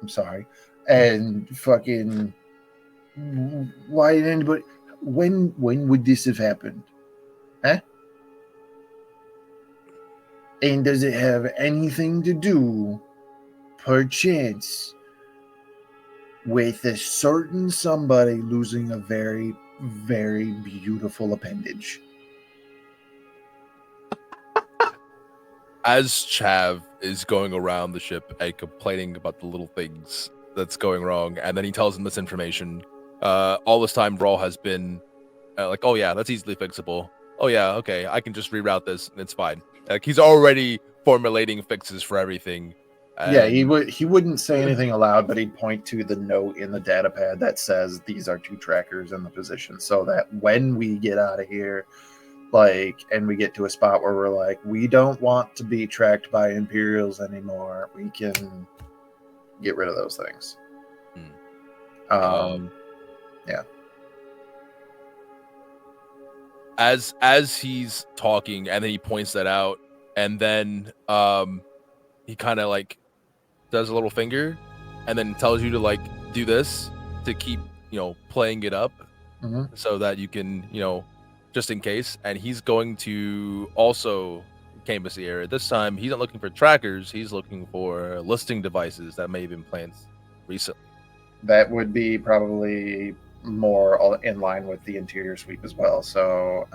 I'm sorry. And fucking why did anybody? When would this have happened? Huh? And does it have anything to do, perchance, with a certain somebody losing a very, very beautiful appendage? As Chav is going around the ship and complaining about the little things that's going wrong, and then he tells him this information, all this time Rawl has been like, oh yeah, that's easily fixable. Oh yeah, okay, I can just reroute this and it's fine. Like, he's already formulating fixes for everything. Yeah, he wouldn't say anything aloud, but he'd point to the note in the data pad that says these are two trackers in the position, so that when we get out of here, like, and we get to a spot where we're like, we don't want to be tracked by Imperials anymore, we can get rid of those things. Yeah. As he's talking, and then he points that out, and then he kind of like does a little finger, and then tells you to like do this to keep playing it up, so that you can just in case. And he's going to also canvass the area. This time he's not looking for trackers, he's looking for listing devices that may have been planted recently. That would be probably more in line with the interior sweep as well. So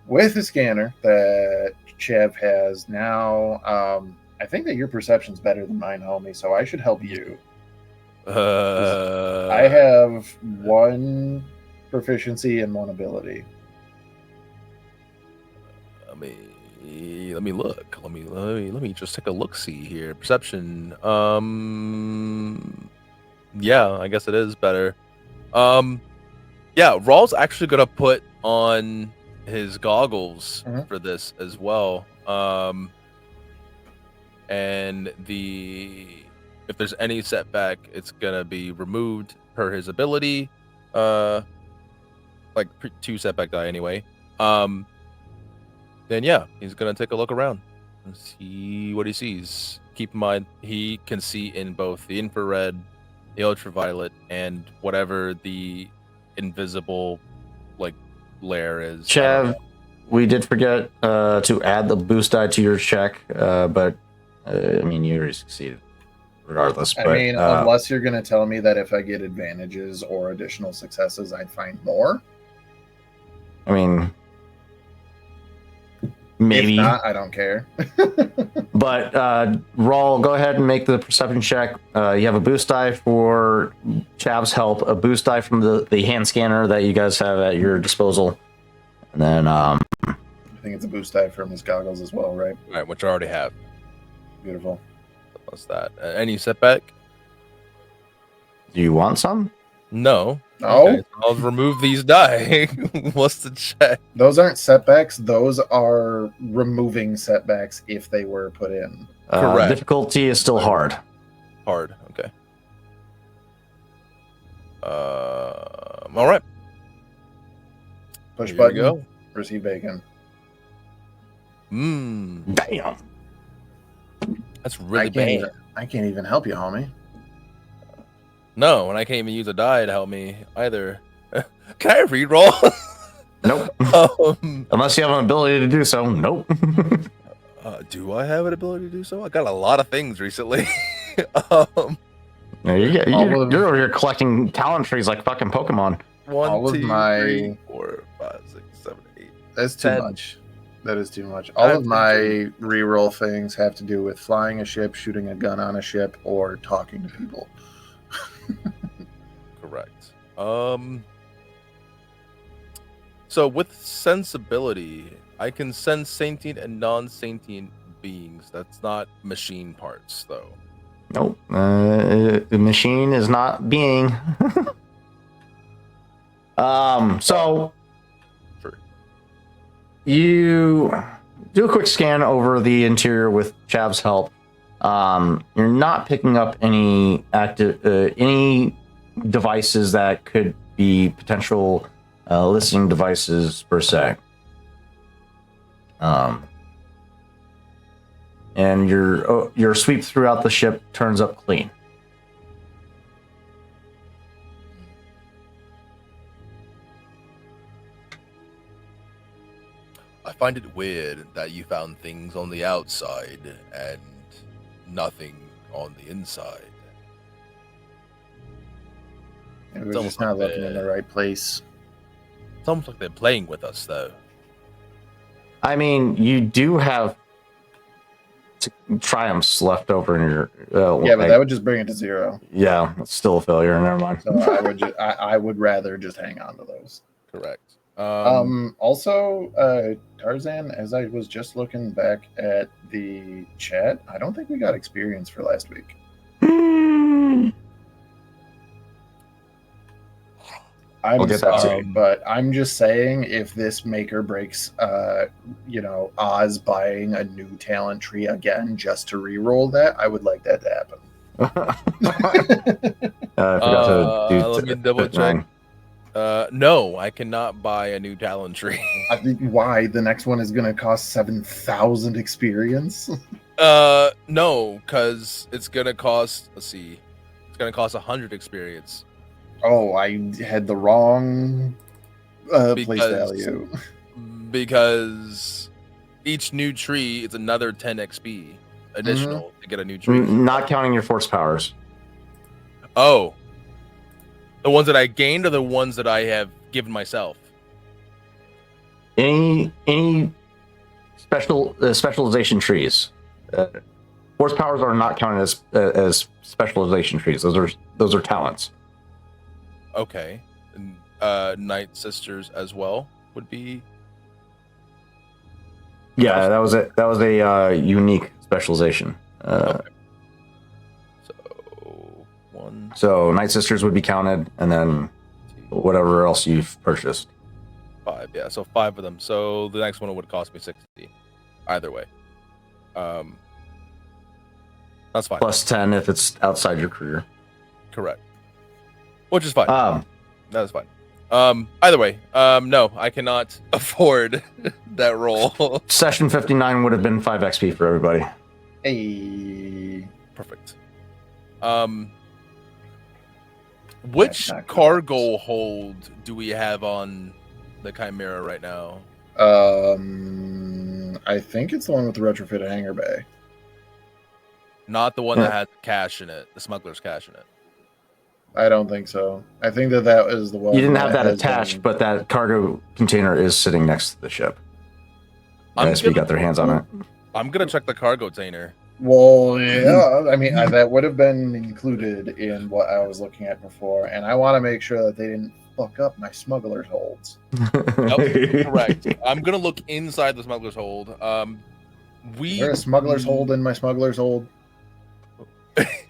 with the scanner that Chev has now, I think that your perception's better than mine, homie. So I should help you. I have 1 proficiency and 1 ability. Let me look. Let me just take a look. See here, perception. Yeah, I guess it is better. Yeah, Raw's actually gonna put on his goggles for this as well. And if there's any setback, it's gonna be removed per his ability. Like 2 setback die anyway. Then yeah, he's gonna take a look around and see what he sees. Keep in mind, he can see in both the infrared, the ultraviolet, and whatever the invisible like layer is. Chev, we did forget to add the boost die to your check, but I mean, you already succeeded regardless. I But, mean, unless you're going to tell me that if I get advantages or additional successes, I'd find more. I mean, maybe. If not, I don't care. But Rawl, go ahead and make the perception check. You have a boost die for Chav's help, a boost die from the hand scanner that you guys have at your disposal, and then I think it's a boost die from his goggles as well, right? Right, which I already have. Beautiful. What's that? Any setback? do you want some? No. No, Okay, so I'll remove these die. What's the check? those aren't setbacks. Those are removing setbacks if they were put in. Correct. Difficulty is still hard. Hard. Okay. All right. Push Here we button. go. Receive bacon. Damn. That's really I can't bad. even. I can't even help you, homie. No, and I can't even use a die to help me either. Can I reroll? Nope. Unless you have an ability to do so. Nope. Do I have an ability to do so? I got a lot of things recently. No, you're over here collecting talent trees like fucking Pokemon. One, All of 2, my- 3, 4, 5, 6, 7, 8. That's too 10. much. That is too much. All I've of been my to- reroll things have to do with flying a ship, shooting a gun on a ship, or talking to people. Correct. So with sensibility, I can sense sentient and non-sentient beings. That's not machine parts, though. Nope. The machine is not being. So Sure. you do a quick scan over the interior with Chav's help. You're not picking up any any devices that could be potential listening devices per se. And your sweep throughout the ship turns up clean. I find it weird that you found things on the outside and nothing on the inside. We're It's just almost not like looking in the- the right place. It's almost like they're playing with us, though. I mean, you do have triumphs left over in your. Yeah, but that would just bring it to 0. Yeah, it's still a failure. Never mind. So I would I would rather just hang on to those. Correct. Also, Tarzan, as I was just looking back at the chat, I don't think we got experience for last week. I'm We'll get that sorry, to you. but I'm just saying if this make or breaks, Oz buying a new talent tree again just to re-roll that, I would like that to happen. I forgot to do. Let me double check. No, I cannot buy a new talent tree. I think why the next one is going to cost 7,000 experience. No, because it's gonna cost. Let's see, it's gonna cost 100 experience. Oh, I had the wrong place Because- value. Because each new tree is another 10 XP additional to get a new tree. Not counting your force powers. Oh, the ones that I gained are the ones that I have given myself. any specialization trees. Horsepowers are not counted as specialization trees. Those are talents. Okay. And, Night Sisters as well would be. Yeah, that was a unique specialization. Okay. So 1, So Night Sisters would be counted, and then 2, whatever else you've purchased. 5. Yeah, so 5 of them. So the next one would cost me 60. Either way. That's fine. Plus 10 if it's outside your career. Correct. Which is fine. Um, That is fine. Either way, no, I cannot afford that roll. Session 59 would have been 5 XP for everybody. Hey, Perfect. Which not cargo hold do we have on the Chimera right now? I think it's the one with the retrofitted hangar bay. Not the one that had cash in it, the smuggler's cash in it. I don't think so. I think that is the one. You didn't have that has attached, been- but that cargo container is sitting next to the ship. I'm ISB gonna- got their hands on it. I'm gonna check the cargo container. Well, yeah. I mean, that would have been included in what I was looking at before, and I want to make sure that they didn't fuck up my smuggler's holds. Correct. I'm gonna look inside the smuggler's hold. Is there a smuggler's hold in my smuggler's hold?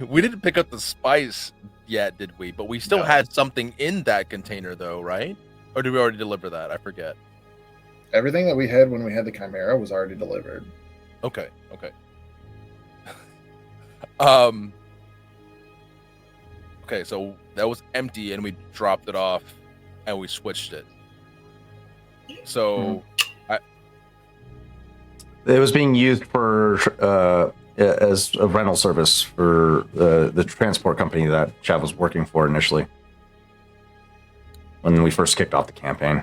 We didn't pick up the spice yet, did we? But we still No. had something in that container, though, right? Or did we already deliver that? I forget. Everything that we had when we had the Chimera was already delivered. Okay. Okay, so that was empty, and we dropped it off, and we switched it. So It was being used for as a rental service for the transport company that Chav was working for initially when we first kicked off the campaign.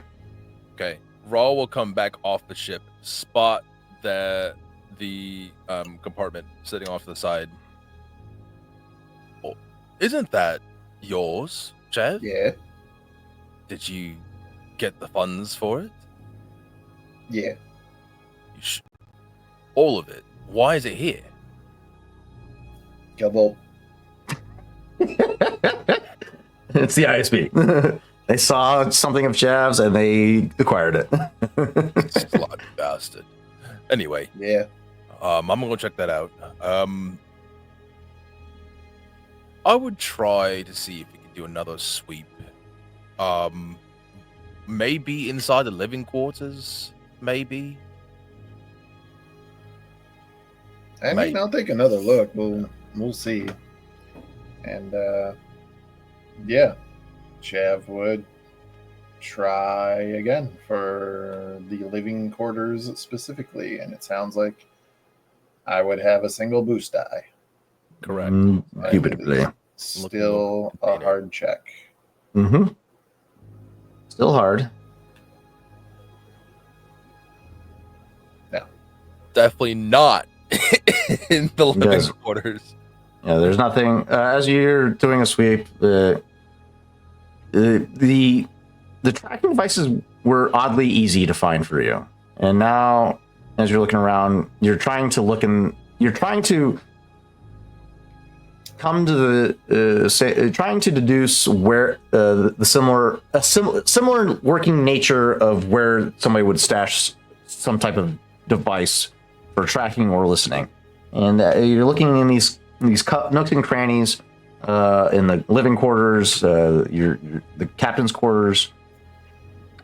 okay, Raw will come back off the ship, spot the compartment sitting off to the side. Oh, isn't that yours, Chev? Yeah, Did you get the funds for it? yeah. All of it. Why is it here? Well, It's the ISB. They saw something of Chav's and they acquired it. Slot bastard. Anyway, yeah. I'm gonna go check that out. I would try to see if we can do another sweep. Maybe inside the living quarters. Maybe. I mean, I'll take another look. We'll see. And yeah, Chav would try again for the living quarters specifically, and it sounds like I would have a single boost die. Correct. Indubitably. Still a hard check. Mm-hmm. Still hard. Definitely not in the living Guys. quarters. Yeah, there's nothing. As you're doing a sweep, the tracking devices were oddly easy to find for you, and now as you're looking around, you're trying to come to trying to deduce where the similar working nature of where somebody would stash some type of device for tracking or listening, and you're looking in these nooks and crannies in the living quarters, the captain's quarters,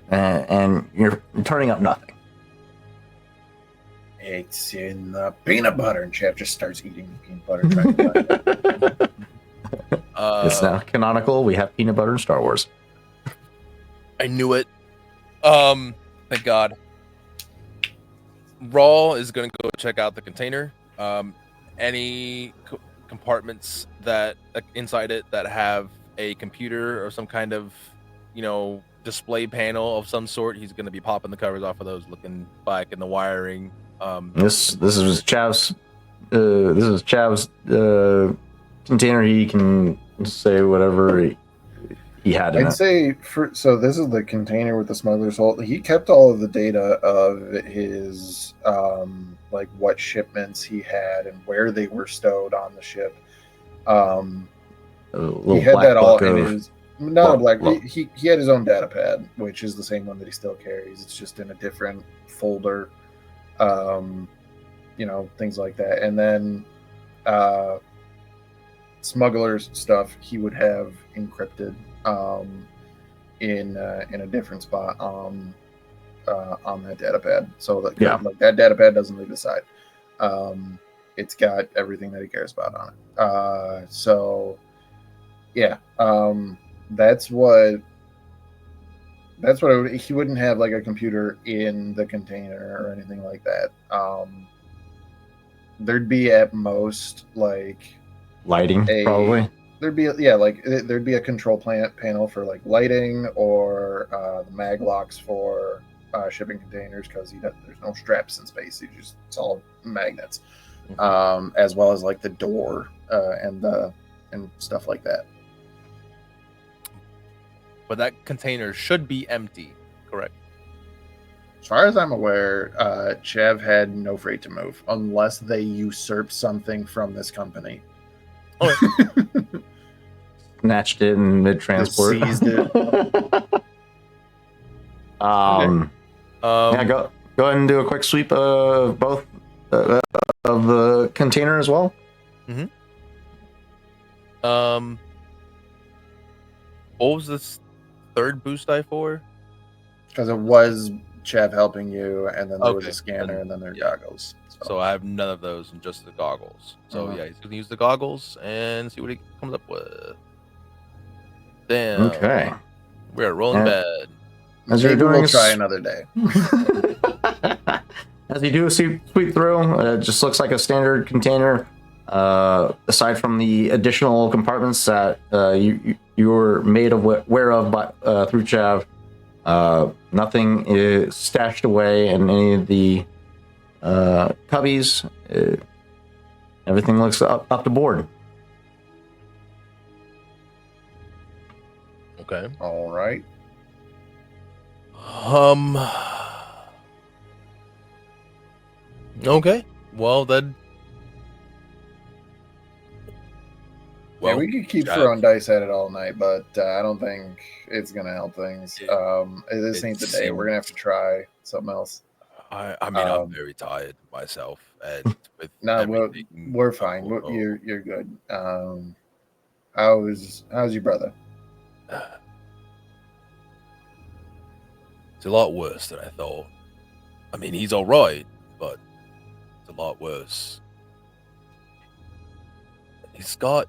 and you're turning up nothing. It's in the peanut butter, and Chav just starts eating the peanut butter. Trying to find it. It's now canonical. We have peanut butter in Star Wars. I knew it. Thank God. Raw is going to go check out the container. Any compartments that inside it that have a computer or some kind of, display panel of some sort, he's going to be popping the covers off of those, looking back in the wiring. This is Chav's. This is Chav's container. He can say whatever he had in I'd it. say so this is the container with the smuggler's hold. He kept all of the data of his like what shipments he had and where they were stowed on the ship. Um, A he little had black that all book in of his not a black. well, He had his own data pad, which is the same one that he still carries. It's just in a different folder. You know, things like that, and then smugglers stuff he would have encrypted in a different spot on that data pad, so that Yeah. like that data pad doesn't leave his side. It's got everything that he cares about on it. So yeah, that's what he wouldn't have like a computer in the container or anything like that. There'd be at most like lighting, probably. there'd be there'd be a control panel for like lighting or the mag locks for shipping containers because there's no straps in space. It's all magnets, as well as like the door and stuff like that. But that container should be empty, correct? As far as I'm aware, Chev had no freight to move unless they usurp something from this company. Snatched it in mid transport. Seized it. Yeah, go ahead and do a quick sweep of both of the container as well. What was this third boost die for? Because it was Chev helping you, and then there was Okay, a scanner, then- and then there are yeah. goggles. So I have none of those and just the goggles. So Uh-huh. yeah, he's gonna use the goggles and see what he comes up with. Damn. Okay. We're rolling Yeah. bad. As you're Maybe doing we'll a try s- another day. As you do a sweep through, it just looks like a standard container. Aside from the additional compartments that you were made aware of by, through Chav, nothing is stashed away in any of the cubbies. Everything looks up to board. Okay. All right. Okay. Well then. Yeah, we could keep Chav, throwing dice at it all night, but I don't think it's gonna help things. This ain't the day. We're gonna have to try something else. I mean, I'm very tired myself, and with No, everything we're fine. going on, You're good. How's your brother? it's a lot worse than I thought. I mean, he's all right, but it's a lot worse. He's got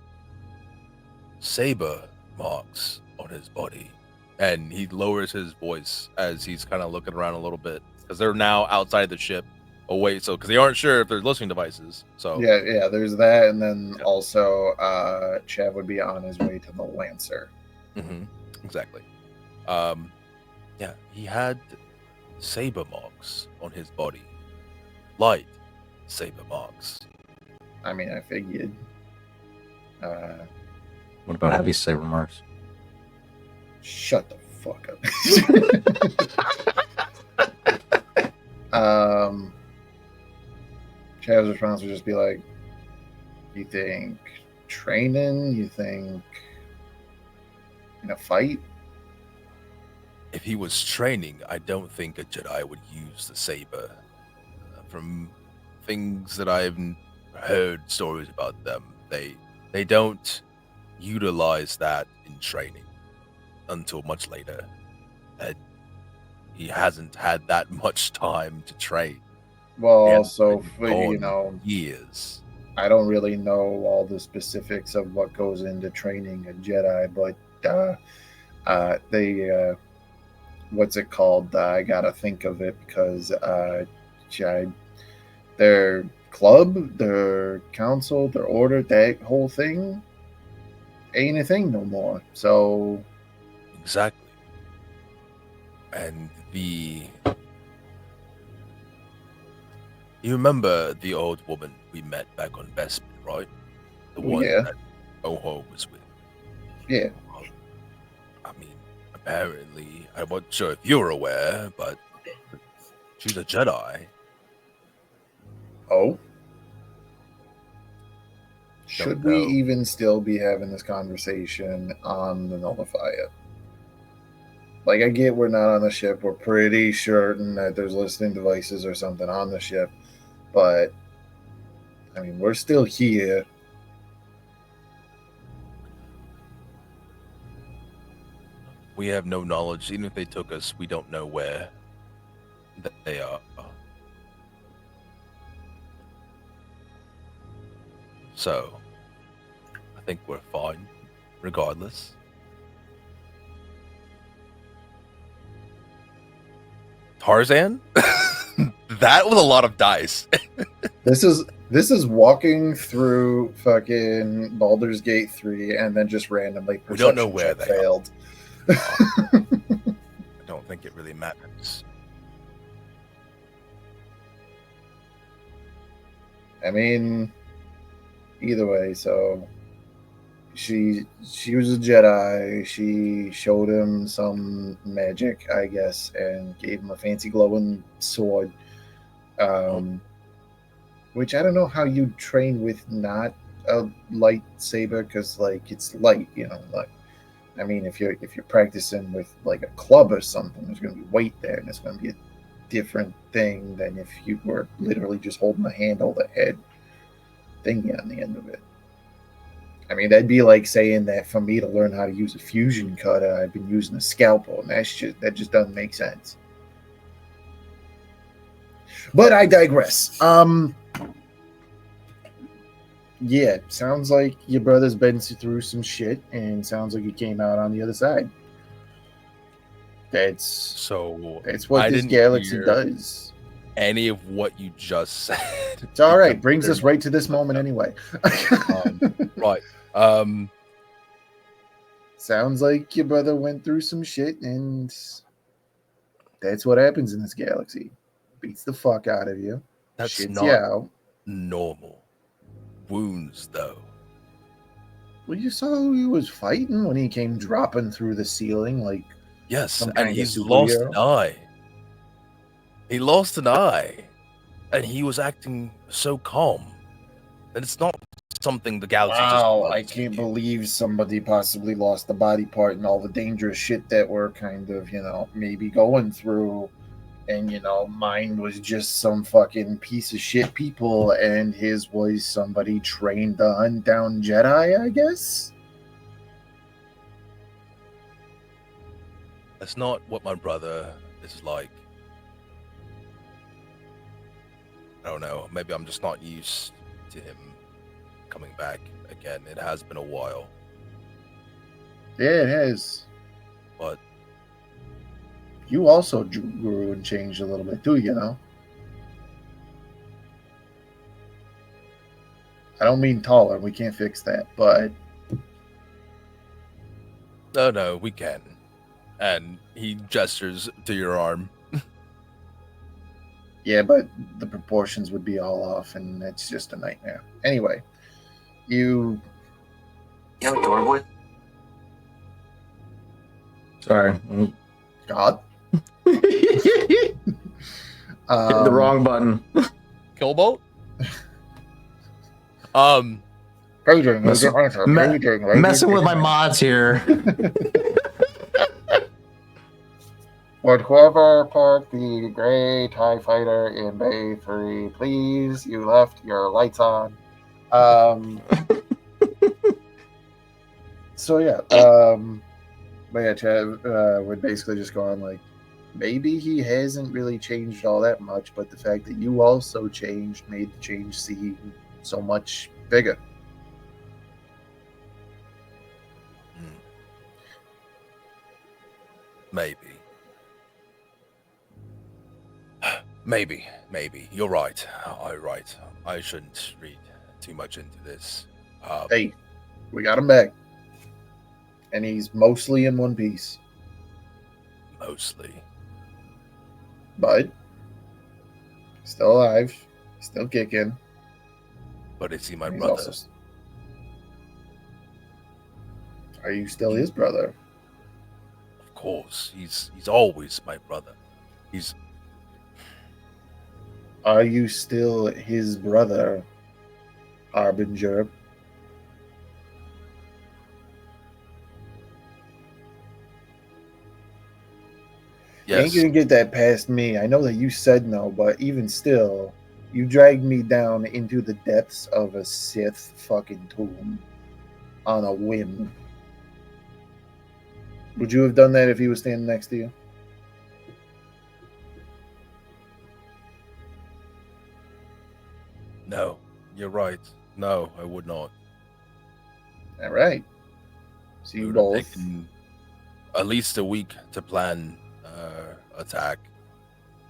saber marks on his body, and he lowers his voice as he's kind of looking around a little bit because they're now outside the ship away. So because they aren't sure if there's listening devices. So Yeah. There's that, and then also Chav would be on his way to the Lancer. Exactly. Yeah, he had saber marks on his body, light saber marks. I mean, I figured. What about heavy saber marks? Shut the fuck up. Chav's response would just be like, "You think training? You think in a fight?" If he was training, I don't think a Jedi would use the saber. From things that I've heard stories about them, they don't utilize that in training until much later. And he hasn't had that much time to train. Well, He also, hasn't been gone years. I don't really know all the specifics of what goes into training a Jedi, but they what's it called? I gotta think of it because their club, their council, their order, that whole thing ain't a thing no more. So Exactly. And you remember the old woman we met back on Bespin, right? The one Yeah. that Oho was with. Yeah. I'm apparently, I wasn't sure if you were aware, but she's a Jedi. Oh? Should we know. even still be having this conversation on the Nullifier? Like, I get we're not on the ship. We're pretty certain that there's listening devices or something on the ship. But, I mean, we're still here. We have no knowledge. Even if they took us, we don't know where they are. So, I think we're fine, regardless. Tarzan? That was a lot of dice. This is walking through fucking Baldur's Gate 3 and then just randomly We don't know perception where check they are. failed. I don't think it really matters. I mean, either way, so she was a Jedi. She showed him some magic, I guess, and gave him a fancy glowing sword. Which I don't know how you train with not a lightsaber, because like it's light, like I mean, if you're practicing with like a club or something, there's going to be weight there, and it's going to be a different thing than if you were literally just holding a handle that had thingy on the end of it. I mean, that'd be like saying that for me to learn how to use a fusion cutter, I've been using a scalpel, and that just doesn't make sense. But I digress. Yeah, sounds like your brother's been through some shit, and sounds like he came out on the other side. That's So what I this didn't galaxy hear does. any of what you just said. It's all right. Brings us right to this moment anyway. Right. Sounds like your brother went through some shit, and that's what happens in this galaxy. Beats the fuck out of you. That's shits not you out. normal. Wounds, though. Well, you saw who he was fighting when he came dropping through the ceiling like Yes, some and kind of he's lost superhero. an eye. He lost an eye, and he was acting so calm. And it's not something the galaxy just Wow, loves I to can't see. believe somebody possibly lost a body part and all the dangerous shit that we're kind of, maybe going through. And, mine was just some fucking piece of shit people, and his was somebody trained to hunt down Jedi, I guess? That's not what my brother is like. I don't know. Maybe I'm just not used to him coming back again. It has been a while, Yeah, it has. but You also grew and changed a little bit too, I don't mean taller. We can't fix that, but no, we can. And he gestures to your arm. yeah, but the proportions would be all off, and it's just a nightmare. Anyway, you You have a door boy? Sorry. God. Hit the wrong button. Killboat? Paging, Messing- Messing with my mods here. Would whoever put the gray TIE fighter in Bay 3, please? You left your lights on. So yeah, but yeah, Chad would basically just go on like, maybe he hasn't really changed all that much, but the fact that you also changed made the change seem so much bigger. Maybe. You're right. I shouldn't read too much into this. Hey, we got him back, and he's mostly in one piece, Mostly. but still alive, still kicking. But is he my and he's brother? also- Are you still his brother? Of course. He's always my brother. He's Are you still his brother, Harbinger? You ain't yes. gonna get that past me. I know that you said no, but even still, you dragged me down into the depths of a Sith fucking tomb on a whim. Would you have done that if he was standing next to you? No, you're right. No, I would not. All right. So We you would have both. taken at least a week to plan attack.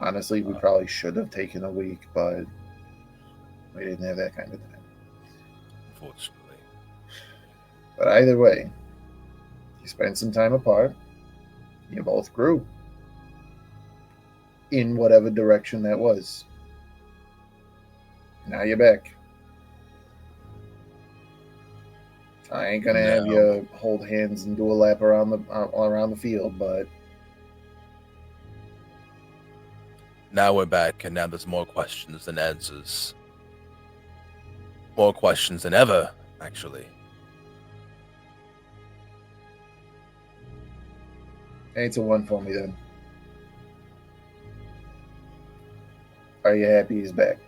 Honestly, we probably should have taken a week, but we didn't have that kind of time. Unfortunately, But either way, you spent some time apart. You both grew in whatever direction that was. Now you're back. I ain't gonna have No. you hold hands and do a lap around the field, but now we're back, and now there's more questions than answers. More questions than ever, actually. 8-1 for me then. Are you happy he's back?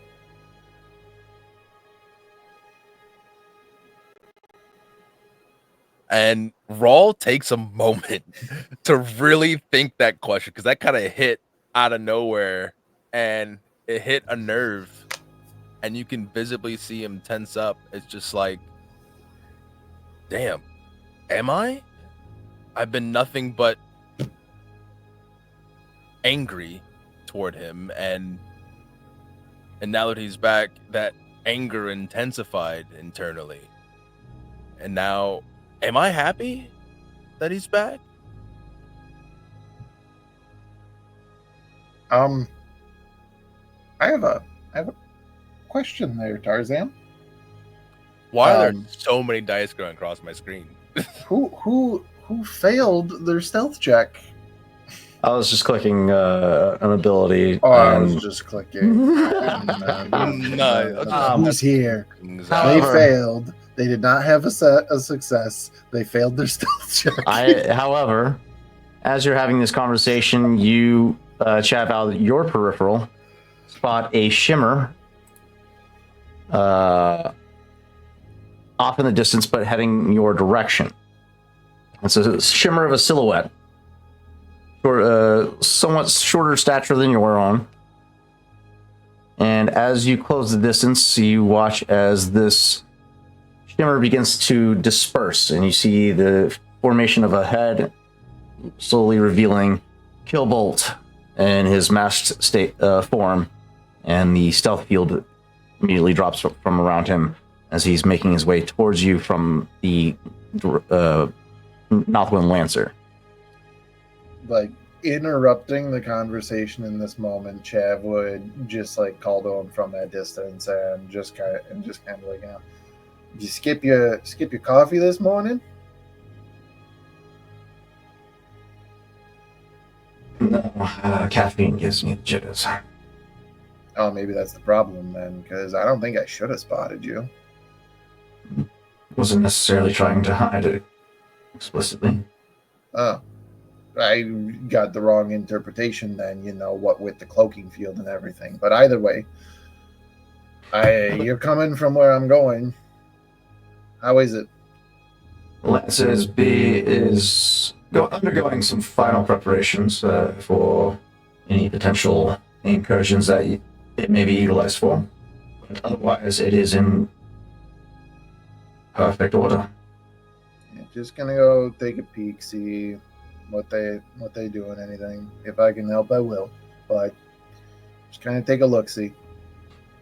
And Rawl takes a moment to really think that question, because that kind of hit out of nowhere, and it hit a nerve, and you can visibly see him tense up. It's just like, damn, am I? I've been nothing but angry toward him, and now that he's back, that anger intensified internally. And now, am I happy that he's back? I have a question there, Tarzan. Why are there Um, so many dice going across my screen? Who failed their stealth check? I was just clicking an ability. Oh, I was and just clicking. Who's here? They However- failed. They did not have a success. They failed their stealth check. However, as you're having this conversation, you, Chav, out of your peripheral, spot a shimmer off in the distance, but heading your direction. It's a shimmer of a silhouette, somewhat shorter stature than your own. And as you close the distance, you watch as this shimmer begins to disperse, and you see the formation of a head slowly revealing Killbolt in his masked state form, and the stealth field immediately drops from around him as he's making his way towards you from the Northwind Lancer. Like interrupting the conversation in this moment, Chav would just like call to him from that distance and just kind of like, did you skip your coffee this morning? No, caffeine gives me the jitters. Oh, maybe that's the problem then, because I don't think I should have spotted you. Wasn't necessarily trying to hide it explicitly. Oh, I got the wrong interpretation then, what with the cloaking field and everything. But either way, you're coming from where I'm going. How is it? Lancer's B is undergoing some final preparations for any potential incursions that it may be utilized for. But otherwise, it is in perfect order. Yeah, just gonna go take a peek, see what they do and anything. If I can help, I will. But just kind of take a look, see.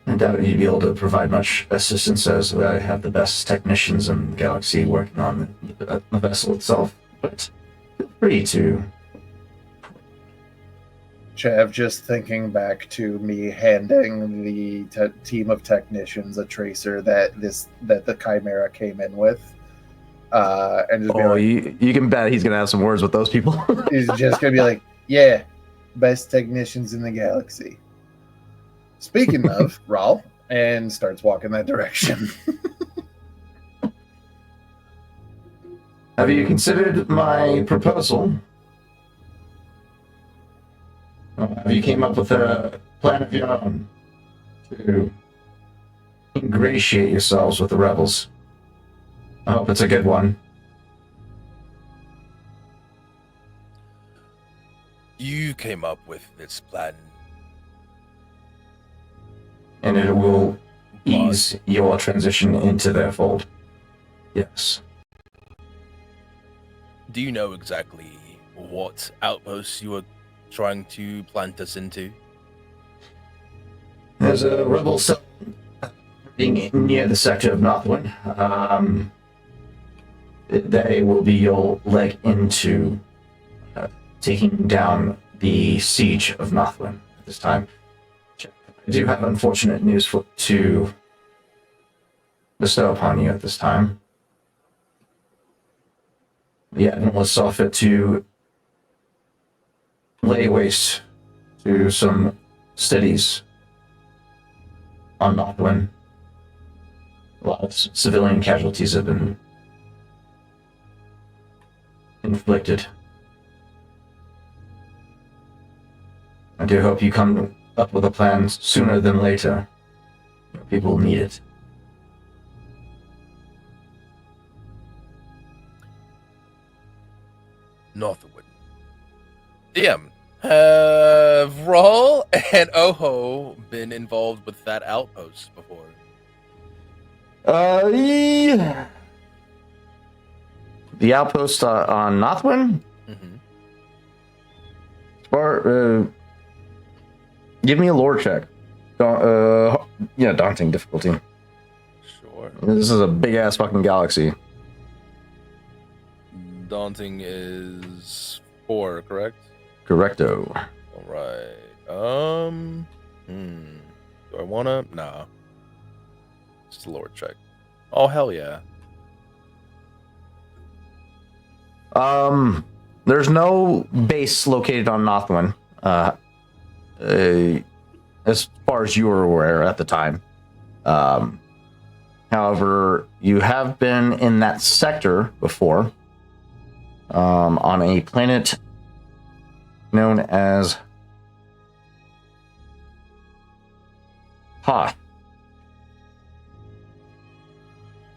I doubt you'd be able to provide much assistance, as I have the best technicians in the galaxy working on the vessel itself. But feel free to. Chav, just thinking back to me handing the team of technicians a tracer that the Chimera came in with. and just be Oh, like, you can bet he's gonna have some words with those people. he's just gonna be like, yeah, best technicians in the galaxy. Speaking of, Raul, and starts walking that direction. Have you considered my proposal? Have you came up with a plan of your own to ingratiate yourselves with the rebels? I hope it's a good one. You came up with this plan. And it will ease your transition into their fold. Yes. Do you know exactly what outposts you are trying to plant us into? There's a rebel cell being near the sector of Northwind. They will be your leg into taking down the siege of Northwind at this time. I do have unfortunate news to bestow upon you at this time. The Admiral saw fit to lay waste to some cities on Northwind. A lot of civilian casualties have been inflicted. I do hope you come up with a plan sooner than later. People need it. Northwood. DM, have Raul and Oho been involved with that outpost before? Yeah. The outpost on Northwind? Mm-hmm. Give me a lore check. Daunting difficulty. Sure. This is a big ass fucking galaxy. Daunting is 4, correct? Correcto. All right. Do I wanna? Nah. Just a lore check. Oh hell yeah. There's no base located on Northwind. As far as you were aware at the time. However, you have been in that sector before. On a planet known as Hoth.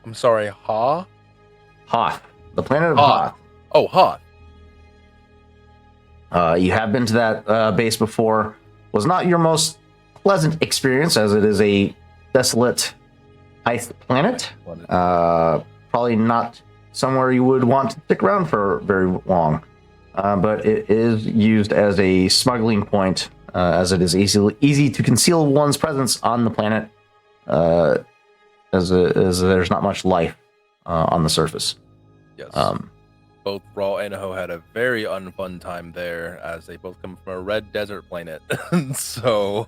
I'm sorry, Hoth? Hoth. The planet of Hoth. Oh, Hoth. You have been to that base before. Was not your most pleasant experience, as it is a desolate ice planet. Probably not somewhere you would want to stick around for very long. But it is used as a smuggling point, as it is easy to conceal one's presence on the planet, as there's not much life on the surface. Yes. Both Raw and Ho had a very unfun time there, as they both come from a red desert planet. So,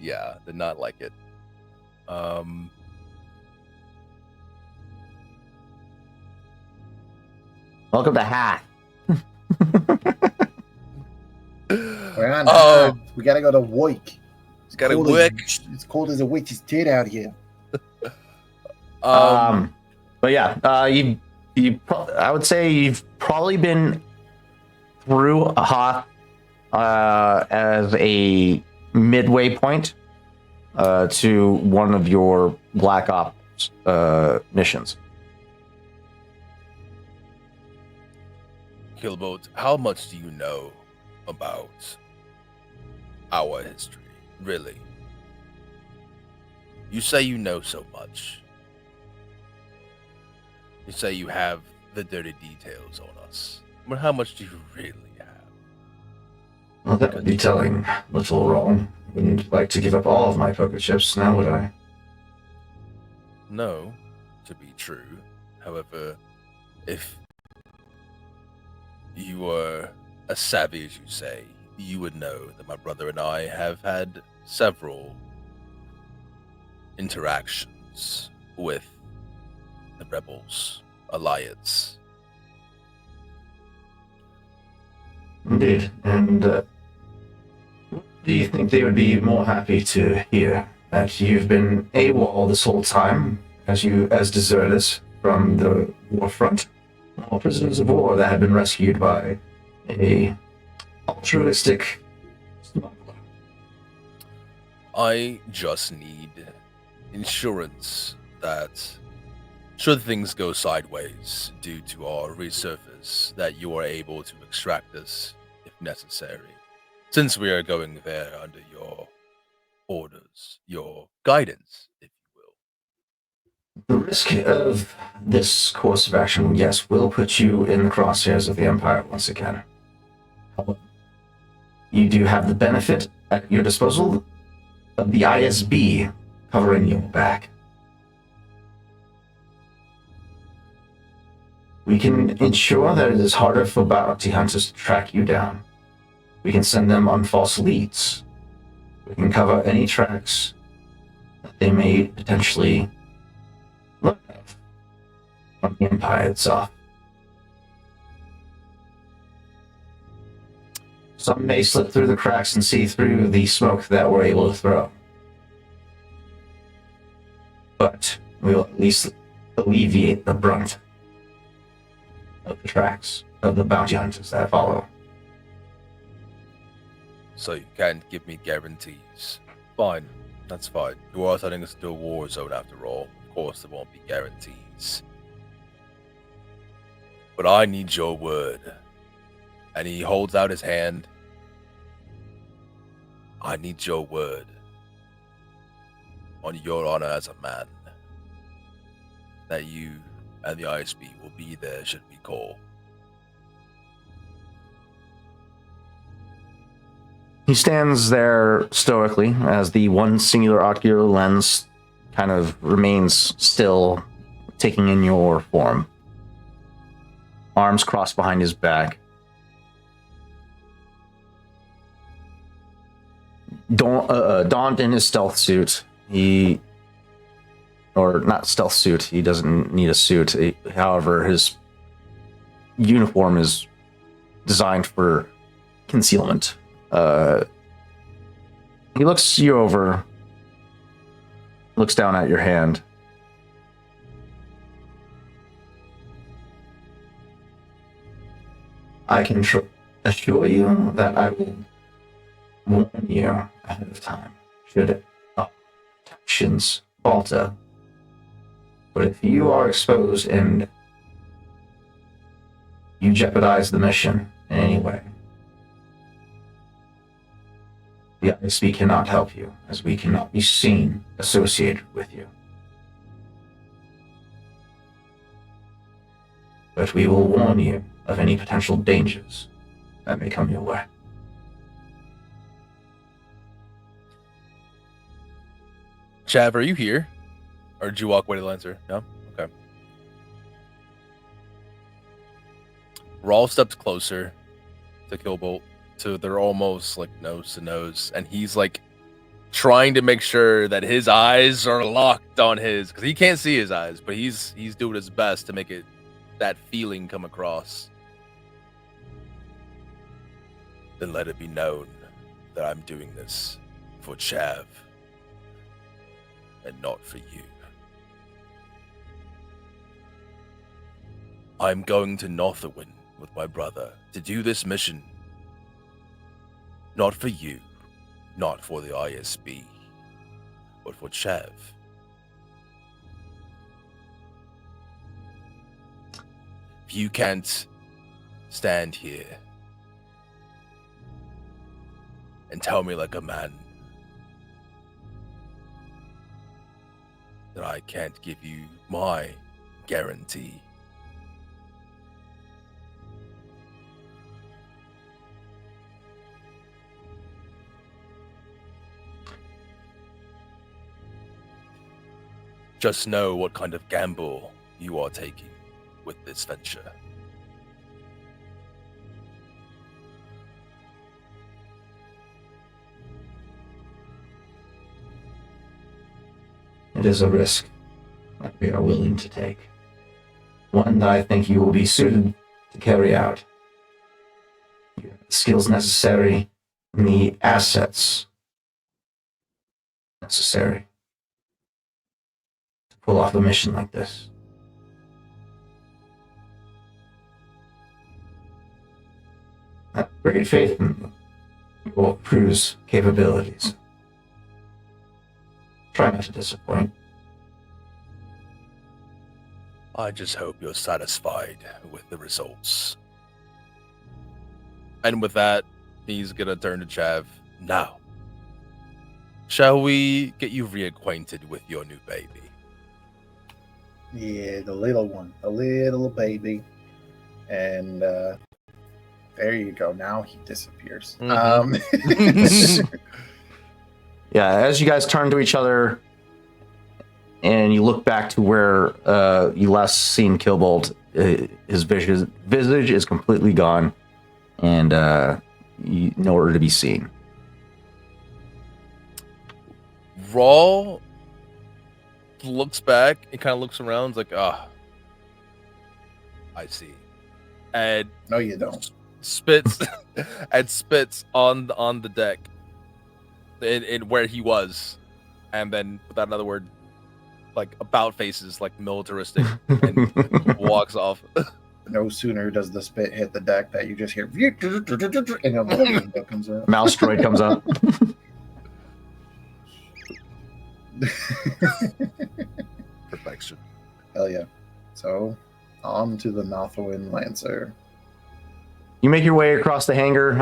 yeah, did not like it. Welcome to Hoth. We're on Hoth. We gotta go to Woik. It's Gotta cold Woik. It's cold as a witch's tit out here. But yeah, I would say you've probably been through Hoth as a midway point to one of your Black Ops missions. Killboat, how much do you know about our history, really? You say you know so much. You say you have the dirty details on us. But how much do you really have? Well, that would be telling little wrong. Wouldn't like to give up all of my poker chips, now would I? No, to be true. However, if you are as savvy as you say, you would know that my brother and I have had several interactions with the rebels alliance. Indeed. And do you think they would be more happy to hear that you've been AWOL this whole time, as deserters from the war front, or prisoners of war that have been rescued by a altruistic smuggler? I just need insurance that, should things go sideways due to our resurface, that you are able to extract us if necessary, since we are going there under your orders, your guidance, if you will. The risk of this course of action, yes, will put you in the crosshairs of the Empire once again. However, you do have the benefit at your disposal of the ISB covering your back. We can ensure that it is harder for bounty hunters to track you down. We can send them on false leads. We can cover any tracks that they may potentially learn of from the Empire itself. Some may slip through the cracks and see through the smoke that we're able to throw. But we'll at least alleviate the brunt of the tracks of the bounty hunters that follow. So you can't give me guarantees. Fine, that's fine. You are sending us to a war zone after all. Of course there won't be guarantees. But I need your word. And he holds out his hand. I need your word. On your honor as a man. That you and the ISB will be there should we call. He stands there stoically as the one singular ocular lens kind of remains still, taking in your form. Arms crossed behind his back. Donned in his stealth suit. Not stealth suit, he doesn't need a suit. However, his uniform is designed for concealment. He looks you over, looks down at your hand. I can assure you that I will warn you ahead of time should actions falter. But if you are exposed and you jeopardize the mission in any way, the ISB cannot help you, as we cannot be seen associated with you. But we will warn you of any potential dangers that may come your way. Chav, are you here? Or did you walk away to Lancer? No? Okay. Rolf steps closer to Killbolt. So they're almost like nose to nose. And he's like trying to make sure that his eyes are locked on his. Because he can't see his eyes. But he's doing his best to make it that feeling come across. Then let it be known that I'm doing this for Chav. And not for you. I'm going to Northwin with my brother to do this mission. Not for you, not for the ISB, but for Chav. If you can't stand here and tell me like a man that I can't give you my guarantee. Just know what kind of gamble you are taking with this venture. It is a risk that we are willing to take. one that I think you will be suited to carry out. You have the skills necessary and the assets necessary to pull off a mission like this. I have great faith in your crew's capabilities. Try not to disappoint. I just hope you're satisfied with the results. And with that, he's gonna turn to Chav. Now, shall we get you reacquainted with your new baby? Yeah, the little one, the little baby. And there you go. Now he disappears. Yeah, as you guys turn to each other and you look back to where you last seen Kilbolt, his visage is completely gone and nowhere to be seen. Raw looks back and kind of looks around, is like, I see. And No, you don't. spits and spits on the deck in where he was, and then without another word, like about faces, like militaristic, and walks off. No sooner does the spit hit the deck that you just hear, and a little window comes out. Mouse droid comes up. Perfection. Hell yeah. So, on to the Nothwin Lancer. You make your way across the hangar.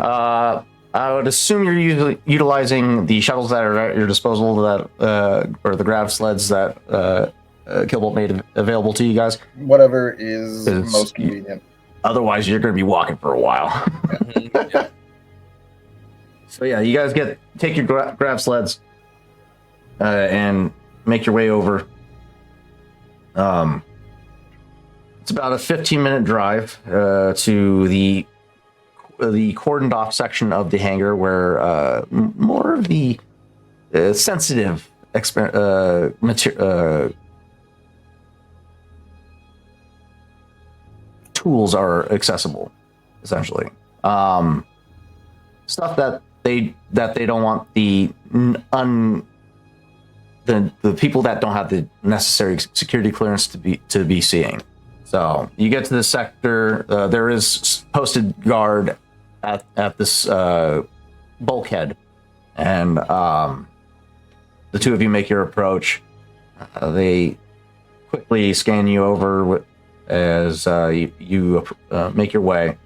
I would assume you're utilizing the shuttles that are at your disposal, that or the grav sleds that Kilbolt made available to you guys. Whatever is It's- most convenient. Otherwise, you're going to be walking for a while. Yeah. So yeah, you guys take your grav sleds and make your way over. It's about a 15-minute drive to the cordoned off section of the hangar where more of the sensitive tools are accessible, essentially. Stuff that they don't want the people that don't have the necessary security clearance to be seeing. So you get to this sector. There is posted guard at this bulkhead, and the two of you make your approach. They quickly scan you over as you make your way.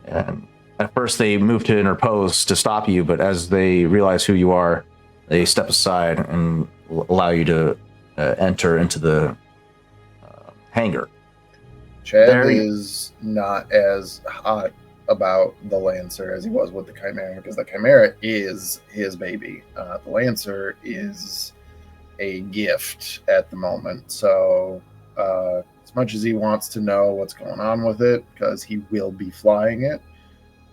And at first, they move to interpose to stop you, but as they realize who you are, they step aside and allow you to enter into the hangar. Chad is not as hot about the Lancer as he was with the Chimera, because the Chimera is his baby. The Lancer is a gift at the moment. So as much as he wants to know what's going on with it, because he will be flying it,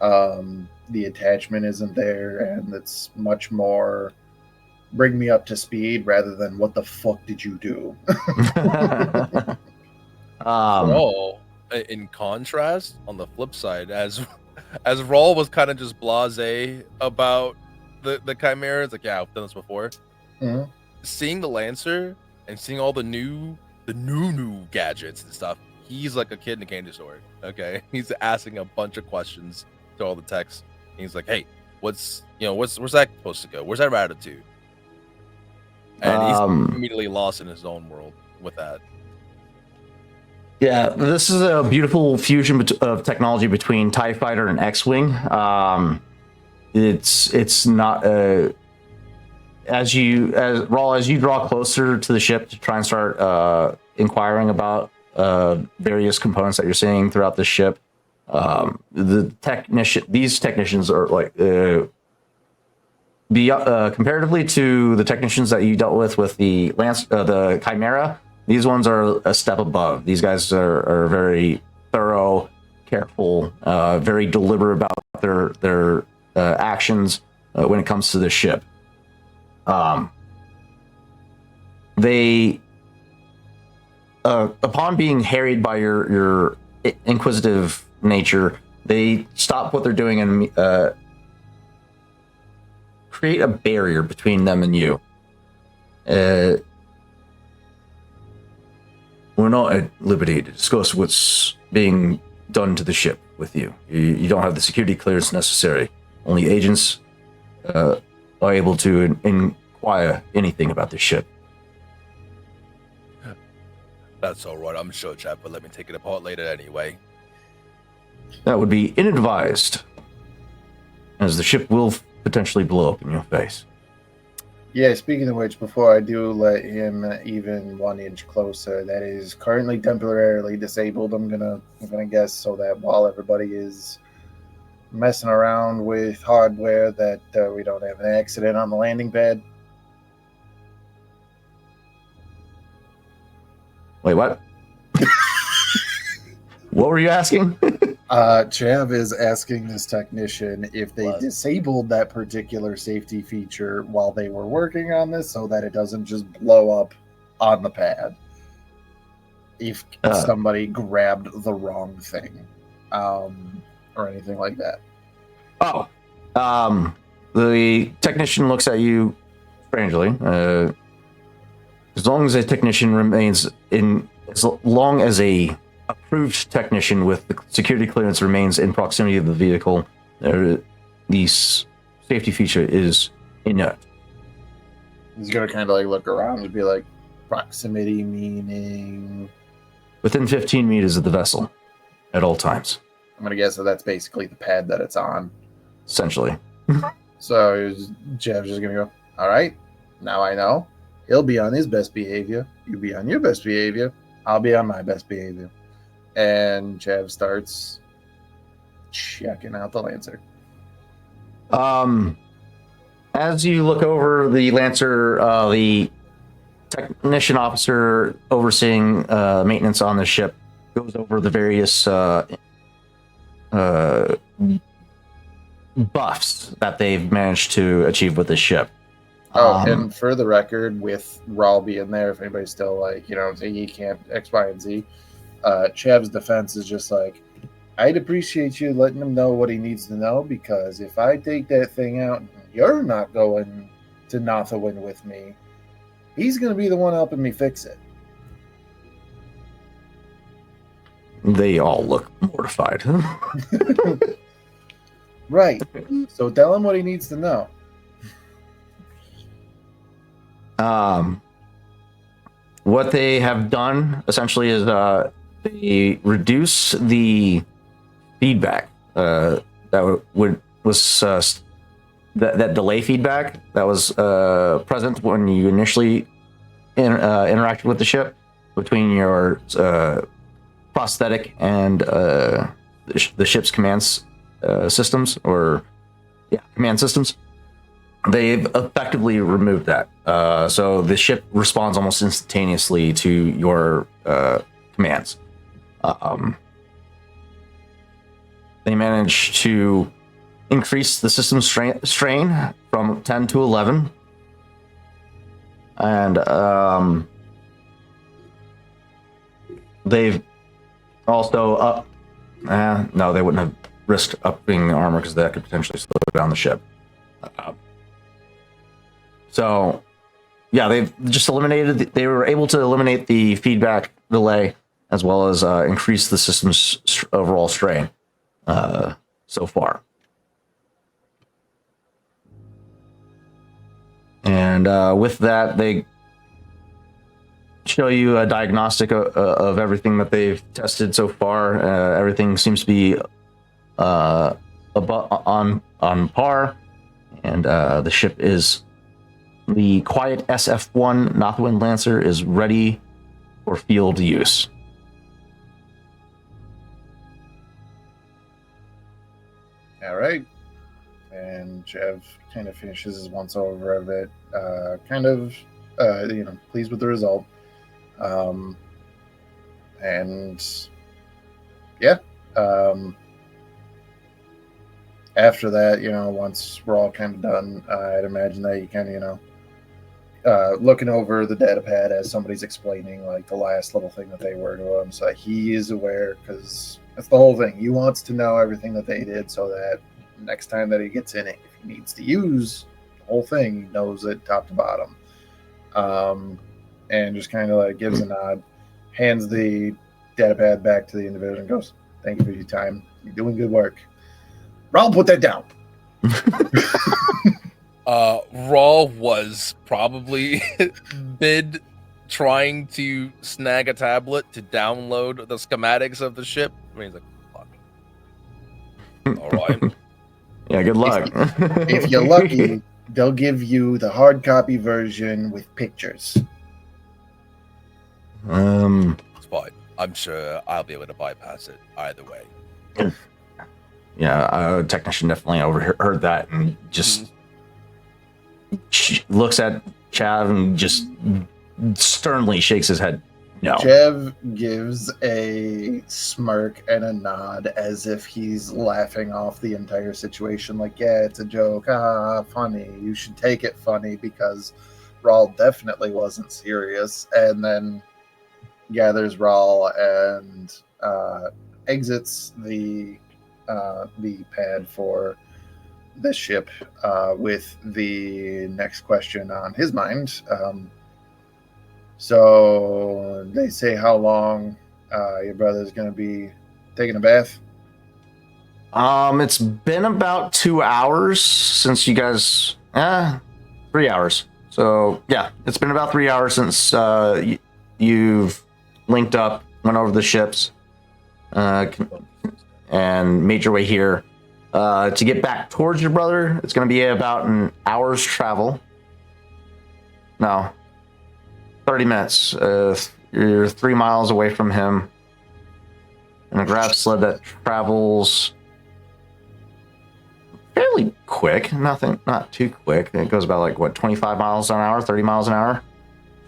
the attachment isn't there, and it's much more bring me up to speed rather than what the fuck did you do? Rawl, in contrast, on the flip side, as Rawl was kind of just blasé about the Chimera, it's like, yeah, I've done this before. Mhm. Seeing the Lancer and seeing all the new gadgets and stuff, he's like a kid in a candy store. Okay, he's asking a bunch of questions to all the techs. He's like, hey, where's that supposed to go? Where's that attitude? And he's immediately lost in his own world with that. Yeah, this is a beautiful fusion of technology between TIE Fighter and X-Wing. It's not as you draw closer to the ship to try and start inquiring about various components that you're seeing throughout the ship. These technicians are like comparatively to the technicians that you dealt with the the Chimera. These ones are a step above. These guys are very thorough, careful, very deliberate about their actions when it comes to the ship. They upon being harried by your inquisitive nature, they stop what they're doing and create a barrier between them and you. We're not at liberty to discuss what's being done to the ship with you. You don't have the security clearance necessary. Only agents are able to inquire anything about the ship. That's all right. I'm sure Chav will let me take it apart later anyway. That would be inadvised, as the ship will potentially blow up in your face. Yeah, speaking of which, before I do let him even 1 inch closer, that is currently temporarily disabled. I'm gonna guess so that while everybody is messing around with hardware, that we don't have an accident on the landing pad. Wait, what? What were you asking? Chav is asking this technician if they What? disabled that particular safety feature while they were working on this so that it doesn't just blow up on the pad if somebody grabbed the wrong thing, or anything like that. Oh, the technician looks at you strangely. As long as a technician remains as long as a approved technician with the security clearance remains in proximity of the vehicle, the safety feature is inert. He's gonna kind of like look around and be like, proximity meaning. Within 15 meters of the vessel at all times, I'm gonna guess that that's basically the pad that it's on. essentially. So Jeff's just gonna go, all right, now I know. He'll be on his best behavior. You be on your best behavior. I'll be on my best behavior. And Chev starts checking out the Lancer. As you look over the Lancer, the technician officer overseeing maintenance on the ship goes over the various buffs that they've managed to achieve with the ship. And for the record, with Raul being there, if anybody's still like, saying he can't X, Y, and Z, Chev's defense is just like, I'd appreciate you letting him know what he needs to know, because if I take that thing out and you're not going to Nothawin with me, he's going to be the one helping me fix it. They all look mortified. Right. So tell him what he needs to know. What they have done essentially is they reduce the feedback that delay feedback that was present when you initially interacted with the ship between your prosthetic and the ship's commands systems, or command systems. They've effectively removed that. So the ship responds almost instantaneously to your commands. They managed to increase the system strain from 10 to 11. And they've also no, they wouldn't have risked upping the armor because that could potentially slow down the ship. So, yeah, they've just eliminated. They were able to eliminate the feedback delay as well as increase the system's overall strain so far. And with that, they show you a diagnostic of everything that they've tested so far. Everything seems to be on par, and the ship is. The quiet SF-1 Nothawin Lancer is ready for field use. All right. And Chev kind of finishes his once over of it, pleased with the result. After that, once we're all kind of done, I'd imagine that you kind of, looking over the data pad as somebody's explaining like the last little thing that they were to him. So he is aware because that's the whole thing. He wants to know everything that they did so that next time that he gets in it, if he needs to use the whole thing, he knows it top to bottom. And just kind of like gives a nod, hands the data pad back to the individual and goes, "Thank you for your time. You're doing good work." Raul, put that down. Raw was probably mid trying to snag a tablet to download the schematics of the ship. I mean, he's like, fuck. All right. Yeah, good luck. If you're lucky, they'll give you the hard copy version with pictures. It's fine. I'm sure I'll be able to bypass it either way. Yeah, technician definitely overheard that and just looks at Chav and just sternly shakes his head. No. Chev gives a smirk and a nod as if he's laughing off the entire situation. Like, yeah, it's a joke. Funny. You should take it funny because Raul definitely wasn't serious. And then gathers Raul and exits the pad for this ship with the next question on his mind. So they say how long your brother's going to be taking a bath? It's been about 2 hours since you guys, 3 hours. So yeah, it's been about 3 hours since you've linked up, went over the ships, and made your way here. To get back towards your brother, it's going to be about an hour's travel. No, 30 minutes. You're 3 miles away from him. And a grab sled that travels fairly quick. Not too quick. It goes about like, what, 25 miles an hour, 30 miles an hour?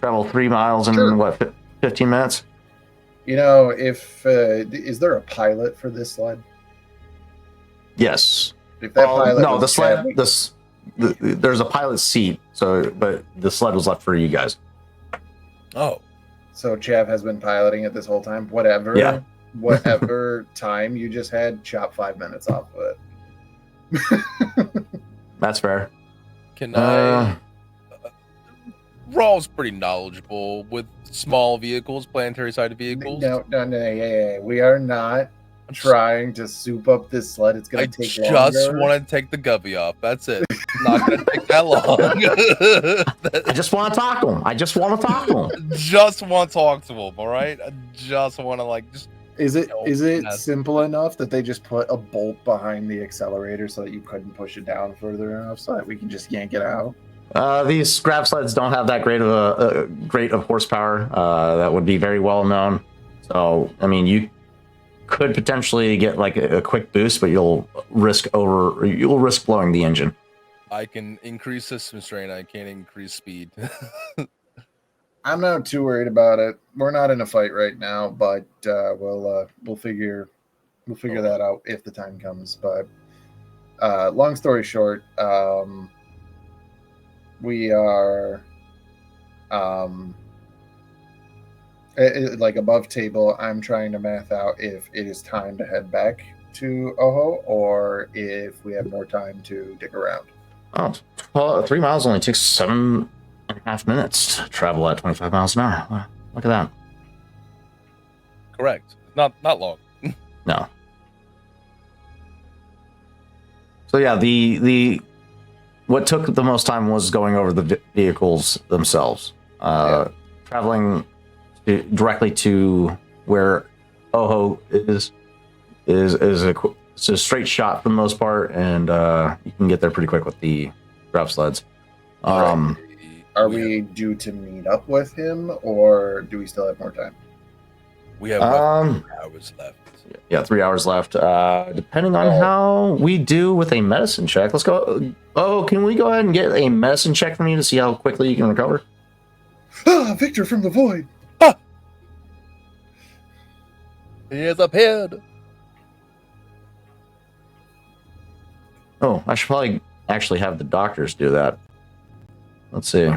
Travel 3 miles in, Sure. what, 15 minutes? You know, if is there a pilot for this sled? Yes. If that pilot no, was the sled, Chadwick- there's a pilot seat, so but the sled was left for you guys. Oh, So Chav has been piloting it this whole time. Whatever. Yeah. Whatever time you just had, chop 5 minutes off of it. That's fair. can Uh, I? Raw's pretty knowledgeable with small vehicles, planetary side vehicles. No, yeah. We are not I'm just- trying to soup up this sled. It's I going to take just longer. want to take the gubby off. That's it. Not gonna take that long. I just want to talk to him. Just want to talk to him. All right. I just want to just. Is it No, yes. simple enough that they just put a bolt behind the accelerator so that you couldn't push it down further enough so that we can just yank it out? these grab sleds don't have that great of horsepower. That would be very well known. So I mean, you could potentially get like a quick boost, but you'll risk blowing the engine. I can increase system strain. I can't increase speed. I'm not too worried about it. We're not in a fight right now, but we'll figure that out if the time comes. But long story short, we are like above table. I'm trying to math out if it is time to head back to Oho or if we have more time to dig around. Oh, 3 miles only takes 7.5 minutes to travel at 25 miles an hour. Look at that. Correct. Not long. No. So yeah, the what took the most time was going over the vehicles themselves. Traveling directly to where Oho is it's a straight shot for the most part, and you can get there pretty quick with the grab sleds. Are we due to meet up with him, or do we still have more time? We have roughly 3 hours left. Yeah, 3 hours left. Depending on how we do with a medicine check, let's go. Oh, can we go ahead and get a medicine check from you to see how quickly you can recover? Victor from the void. He has appeared. Oh, I should probably actually have the doctors do that. Let's see.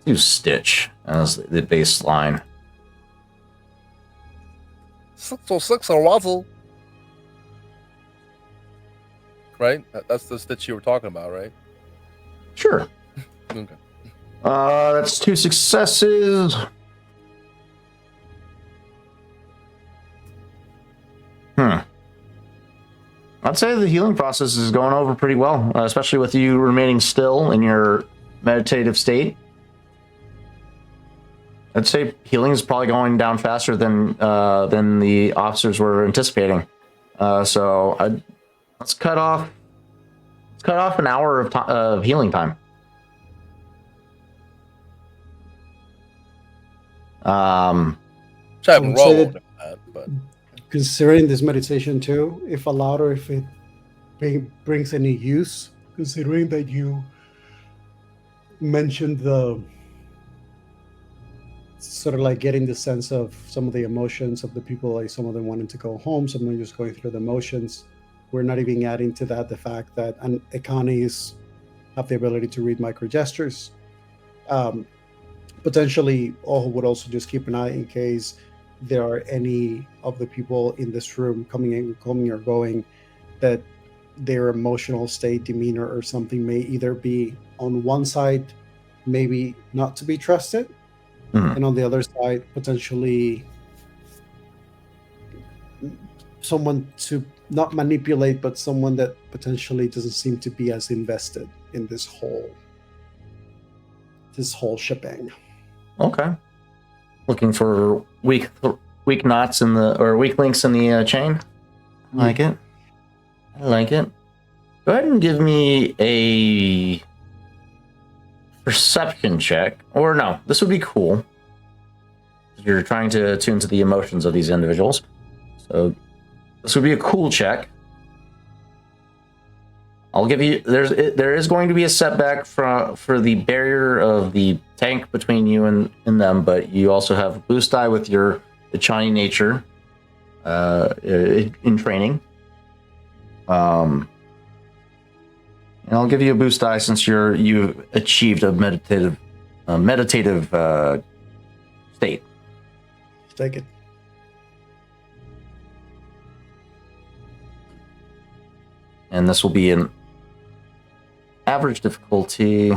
do Stitch as the baseline. 606 or Wazzle. Right? That's the Stitch you were talking about, right? Sure. Okay. That's 2 successes. I'd say the healing process is going over pretty well, especially with you remaining still in your meditative state. I'd say healing is probably going down faster than the officers were anticipating. Let's cut off an hour of healing time. Which I I haven't would say rolled that- that, but Considering this meditation too, if allowed or if it brings any use, considering that you mentioned the sort of like getting the sense of some of the emotions of the people, like some of them wanting to go home, some of them just going through the motions. We're not even adding to that the fact that economies have the ability to read micro gestures. Potentially, Oho would also just keep an eye in case there are any of the people in this room coming or going that their emotional state, demeanor, or something may either be on one side, maybe not to be trusted, and on the other side, potentially someone to not manipulate, but someone that potentially doesn't seem to be as invested in this whole shebang. Okay. Looking for weak knots in the or weak links in the chain. I like it. I like it. Go ahead and give me a perception check. Or no, this would be cool. You're trying to attune to the emotions of these individuals. So this would be a cool check. I'll give you. There is going to be a setback for the barrier of the tank between you and them, but you also have a boost die with your Ichani nature in training. And I'll give you a boost die since you've achieved a meditative state. Take it. And this will be an average difficulty.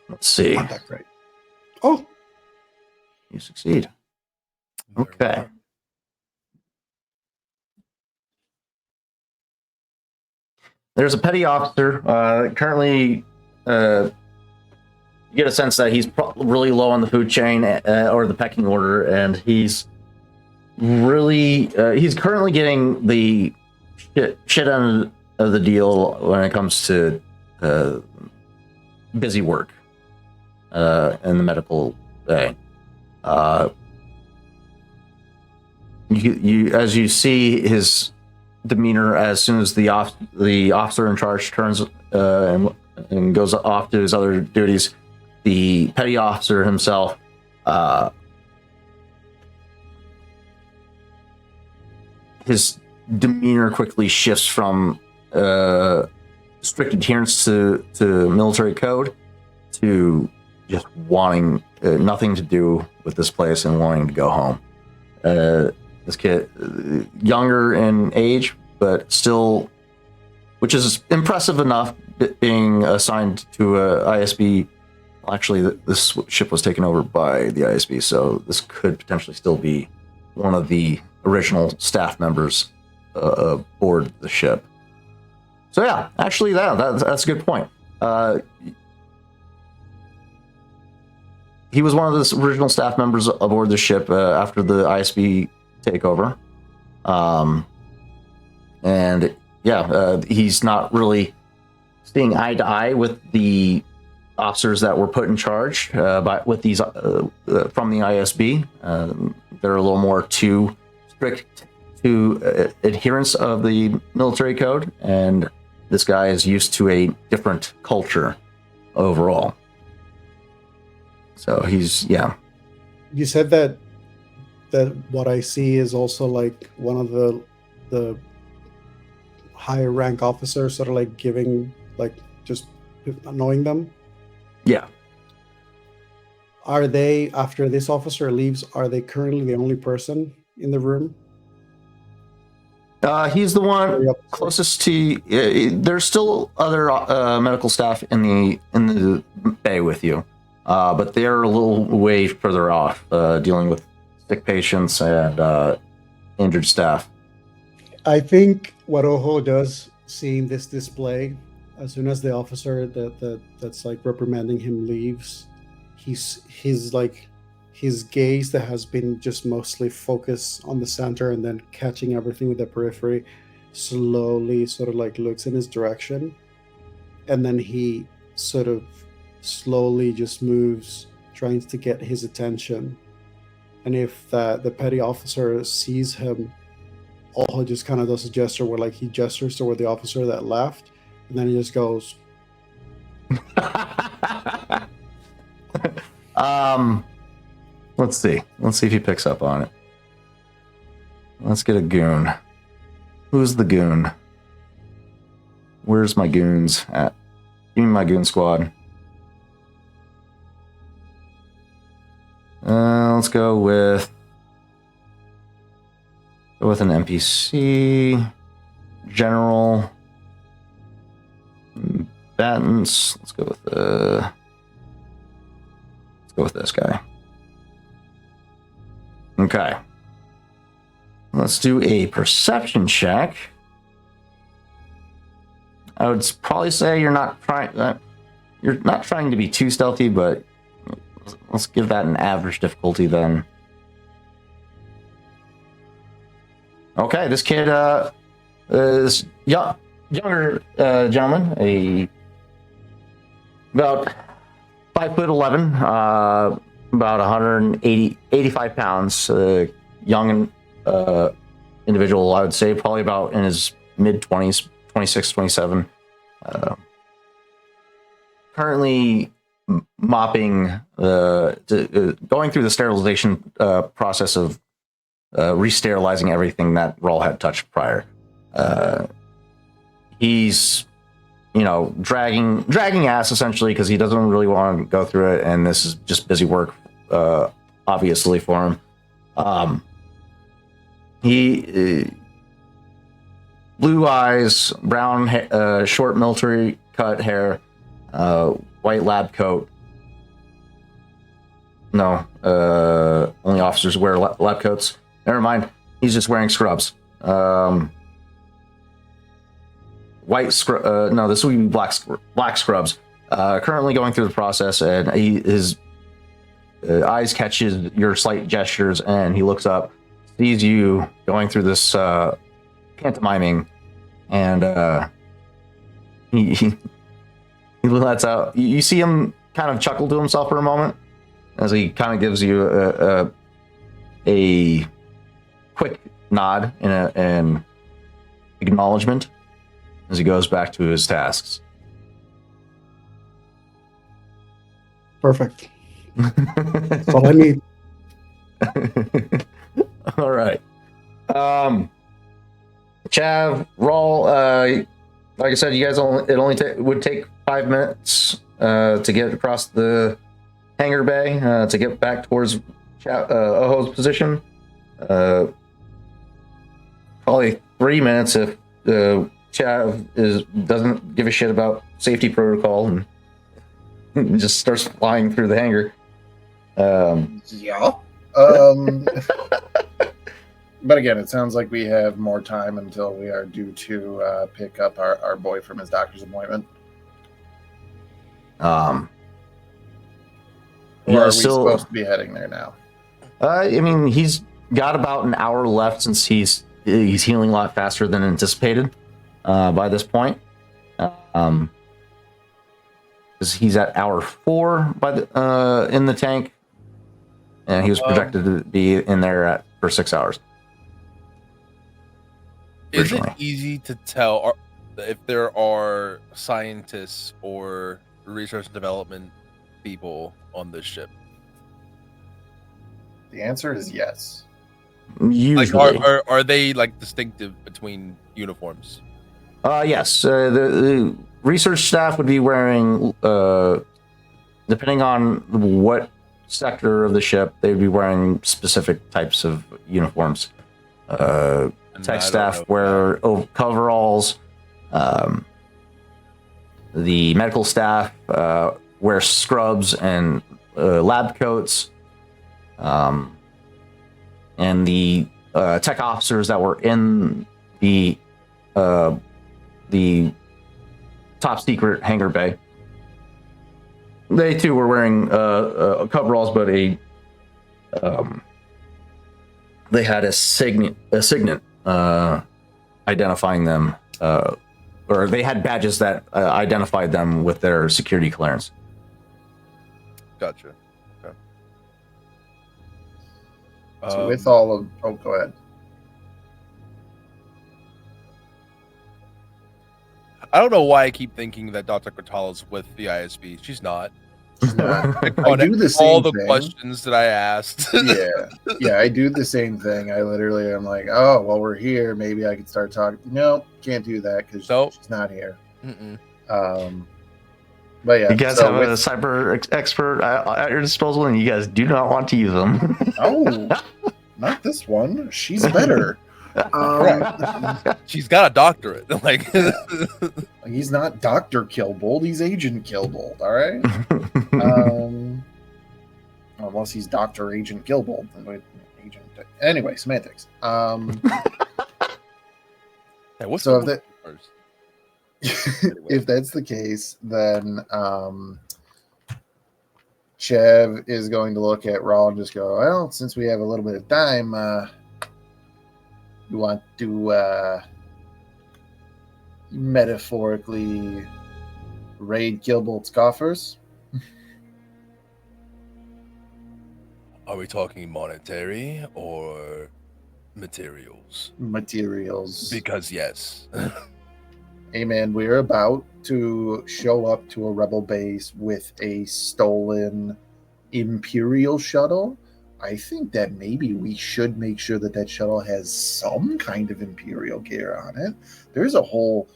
Let's see. Not that great. Oh, You succeed. Okay. There's a petty officer. Currently, you get a sense that he's really low on the food chain or the pecking order, and he's currently getting the shit end of the deal when it comes to busy work in the medical bay. As you see his demeanor as soon as the officer in charge turns and goes off to his other duties, the petty officer himself his demeanor quickly shifts from strict adherence to military code to just wanting nothing to do with this place and wanting to go home. This kid, younger in age, but still, which is impressive enough, being assigned to a ISB. Well, actually, this ship was taken over by the ISB, so this could potentially still be one of the original staff members aboard the ship. So yeah, actually, that's a good point. He was one of the original staff members aboard the ship after the ISB takeover. And yeah, he's not really seeing eye to eye with the officers that were put in charge with these from the ISB. They're a little more too strict to adherence of the military code, and this guy is used to a different culture overall. So he's, yeah. you said that what I see is also like one of the higher rank officers sort of like giving, like just annoying them. Yeah. Are they, after this officer leaves, are they currently the only person in the room? He's the one Yep. closest to. There's still other medical staff in the bay with you, but they're a little way further off, dealing with sick patients and injured staff. I think what Ojo does, seeing this display, as soon as the officer that's like reprimanding him leaves, his like his gaze that has been just mostly focused on the center and then catching everything with the periphery, slowly sort of like looks in his direction, and then he sort of slowly just moves, trying to get his attention. And if the petty officer sees him, Ojo just kind of does a gesture where like he gestures toward the officer that left, and then he just goes, Let's see if he picks up on it. Let's get a goon. Who's the goon? Where's my goons at? Give me my goon squad. Let's go with an NPC general. Battens. Let's go with this guy. Okay. Let's do a perception check. I would probably say you're not trying to be too stealthy, but let's give that an average difficulty then. Okay, this kid, this younger gentleman, about 5'11", about 85 pounds, young individual, I would say, probably about in his mid-20s, 26, 27. Currently mopping, going through the sterilization process of re-sterilizing everything that Rawl had touched prior. He's, dragging ass essentially because he doesn't really want to go through it, and this is just busy work, obviously for him. He blue eyes, brown, short military cut hair, white lab coat. No, only officers wear lab coats. Never mind. He's just wearing scrubs. White scrub. No, this will be black scrubs. Currently going through the process, and his eyes catches your slight gestures, and he looks up, sees you going through this pantomiming, and he lets out. You see him kind of chuckle to himself for a moment as he kind of gives you a quick nod and an acknowledgement as he goes back to his tasks. perfect. That's all I need. All right. Chav, Rawl, like I said, you guys would take 5 minutes to get across the hangar bay to get back towards Ojo's position. Probably 3 minutes if Chav doesn't give a shit about safety protocol and just starts flying through the hangar. Yeah. But again, it sounds like we have more time until we are due to pick up our boy from his doctor's appointment. Or are we supposed to be heading there now? I mean, he's got about an hour left since he's healing a lot faster than anticipated by this point. Because he's at hour 4 in the tank, and he was projected to be in there for 6 hours. Is it easy to tell if there are scientists or research and development people on this ship? The answer is yes. Usually. Like, are they like distinctive between uniforms? Yes. The research staff would be wearing, depending on what sector of the ship, they'd be wearing specific types of uniforms. And I Tech don't staff know. wear coveralls. The medical staff wear scrubs and lab coats. And the tech officers that were in the top secret hangar bay, they too were wearing coveralls, but they had a signet identifying them, or they had badges that identified them with their security clearance. Gotcha. Okay. So with all of, oh, go ahead. I don't know why I keep thinking that Dr. Cortala's with the ISB. She's not. I On do the all same the thing. questions that I asked. Yeah, I do the same thing. I literally am like, oh, well, we're here. Maybe I could start talking. No, can't do that because Nope. she's not here. Mm-mm. But yeah, You guys so have a with- cyber expert at your disposal, and you guys do not want to use them. oh, not this one. She's better. She's got a doctorate. Like, He's not Dr. Kilbold. He's Agent Kilbold. All right. Unless he's Dr. Agent Kilbold. Anyway, semantics. yeah, what's So the first? if that's the case, then Chev is going to look at Raw and just go, well, since we have a little bit of time, you want to metaphorically raid Kilbold's coffers? Are we talking monetary or materials? Materials. Because yes. Hey man, we're about to show up to a rebel base with a stolen Imperial shuttle. I think that maybe we should make sure that that shuttle has some kind of Imperial gear on it. There's a whole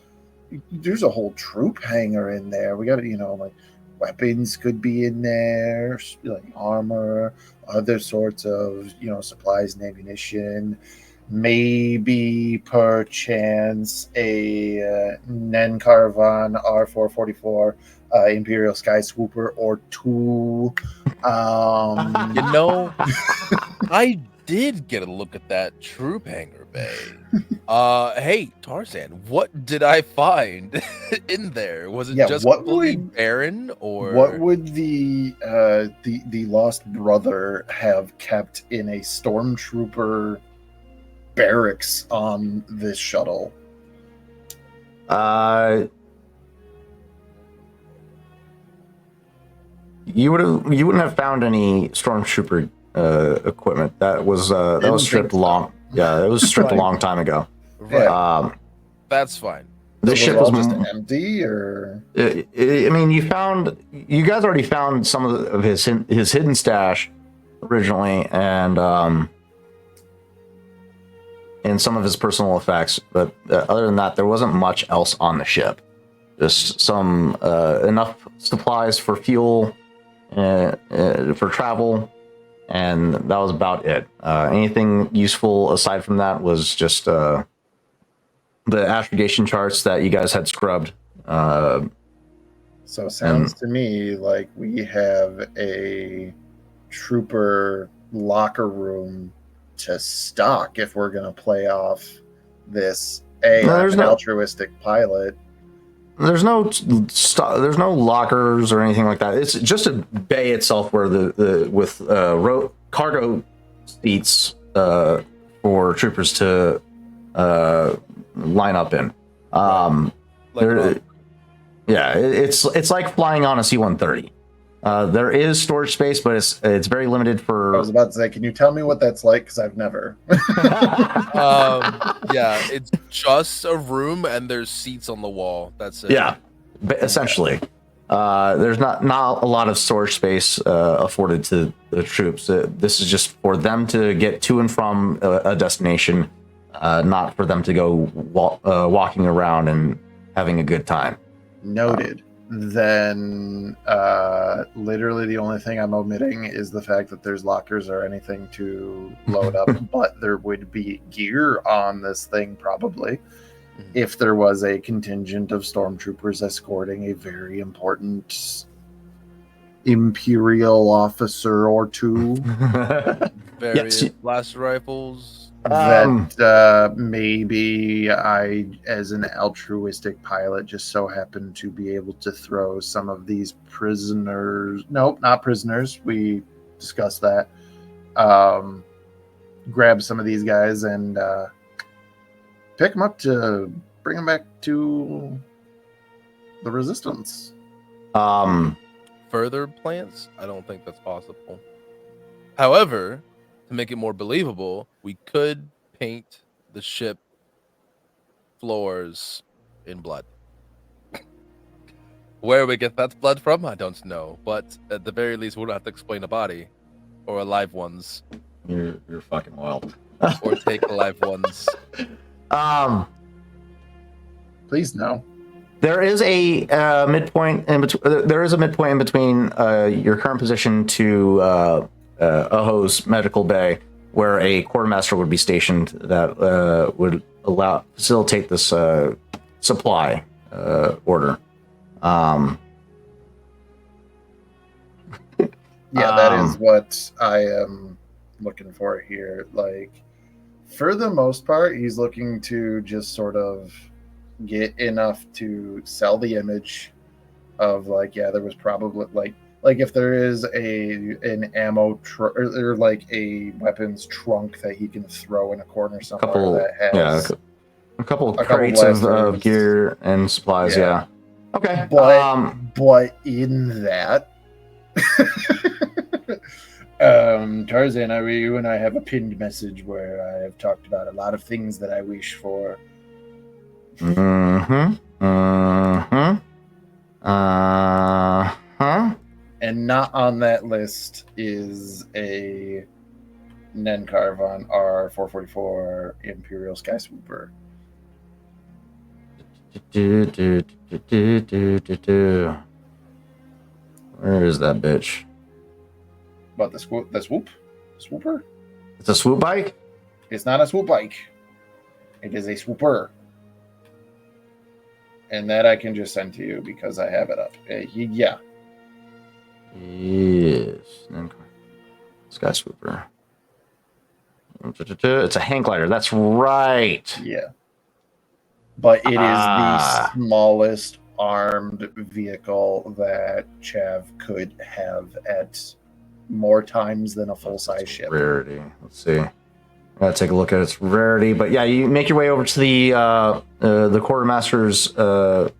troop hangar in there. We got to, like weapons could be in there, like armor, other sorts of, supplies and ammunition. Maybe perchance a Nenkarvan R444 Imperial Sky Swooper or two. I did get a look at that troop hangar bay. Hey, Tarzan, what did I find in there? Was it just fully barren, or what would the lost brother have kept in a stormtrooper barracks on this shuttle? You wouldn't have found any stormtrooper equipment. That was stripped long. Yeah, it was stripped a long time ago. right? That's fine. The So ship was was it all just empty, or I mean, you guys already found some of his hidden stash originally, and some of his personal effects. But other than that, there wasn't much else on the ship. Just some enough supplies for fuel, for travel, and that was about it. Anything useful aside from that was just the astrogation charts that you guys had scrubbed. so it sounds to me like we have a trooper locker room to stock if we're going to play off this altruistic pilot. There's no lockers or anything like that. It's just a bay itself where with cargo seats for troopers to line up in. It's like flying on a C-130. There is storage space, but it's very limited for. I was about to say, can you tell me what that's like? Because I've never. Yeah, it's just a room and there's seats on the wall. That's it. Yeah, essentially. There's not a lot of storage space afforded to the troops. This is just for them to get to and from a destination, not for them to go walking around and having a good time. Noted. then literally the only thing I'm omitting is the fact that there's lockers or anything to load up, but there would be gear on this thing probably if there was a contingent of stormtroopers escorting a very important Imperial officer or two. Various Yes. blast rifles. That maybe I, as an altruistic pilot, just so happened to be able to throw some of these prisoners. Nope, not prisoners. We discussed that. Grab some of these guys and pick them up to bring them back to the Resistance. Further plans? I don't think that's possible. However, to make it more believable, we could paint the ship floors in blood. Where we get that blood from, I don't know. But at the very least, we don't have to explain a body or alive ones, You're fucking wild. or take alive ones. Please no. There is a midpoint in between. There is a midpoint in between your current position to Oho's medical bay, where a quartermaster would be stationed that would facilitate this supply order. Yeah, that is what I am looking for here. Like, for the most part, he's looking to just sort of get enough to sell the image of, like, yeah, there was probably like if there is an ammo or like a weapons trunk that he can throw in a corner somewhere that has a couple couple crates of blasters. gear and supplies. Yeah. Yeah. Okay. But in that, Tarzan, you and I have a pinned message where I have talked about a lot of things that I wish for. And not on that list is a Nenkarvon R444 Imperial Sky Swooper. Where is that bitch? But the swooper? It's a swoop bike? It's not a swoop bike. It is a swooper. And that I can just send to you because I have it up. Yeah. Yes. Sky Swooper. It's a hang glider. That's right. Yeah. But it is Ah. the smallest armed vehicle that Chav could have at more times than a full-size ship. Rarity. Let's see. I gotta take a look at its rarity. But yeah, you make your way over to the quartermaster's Rarity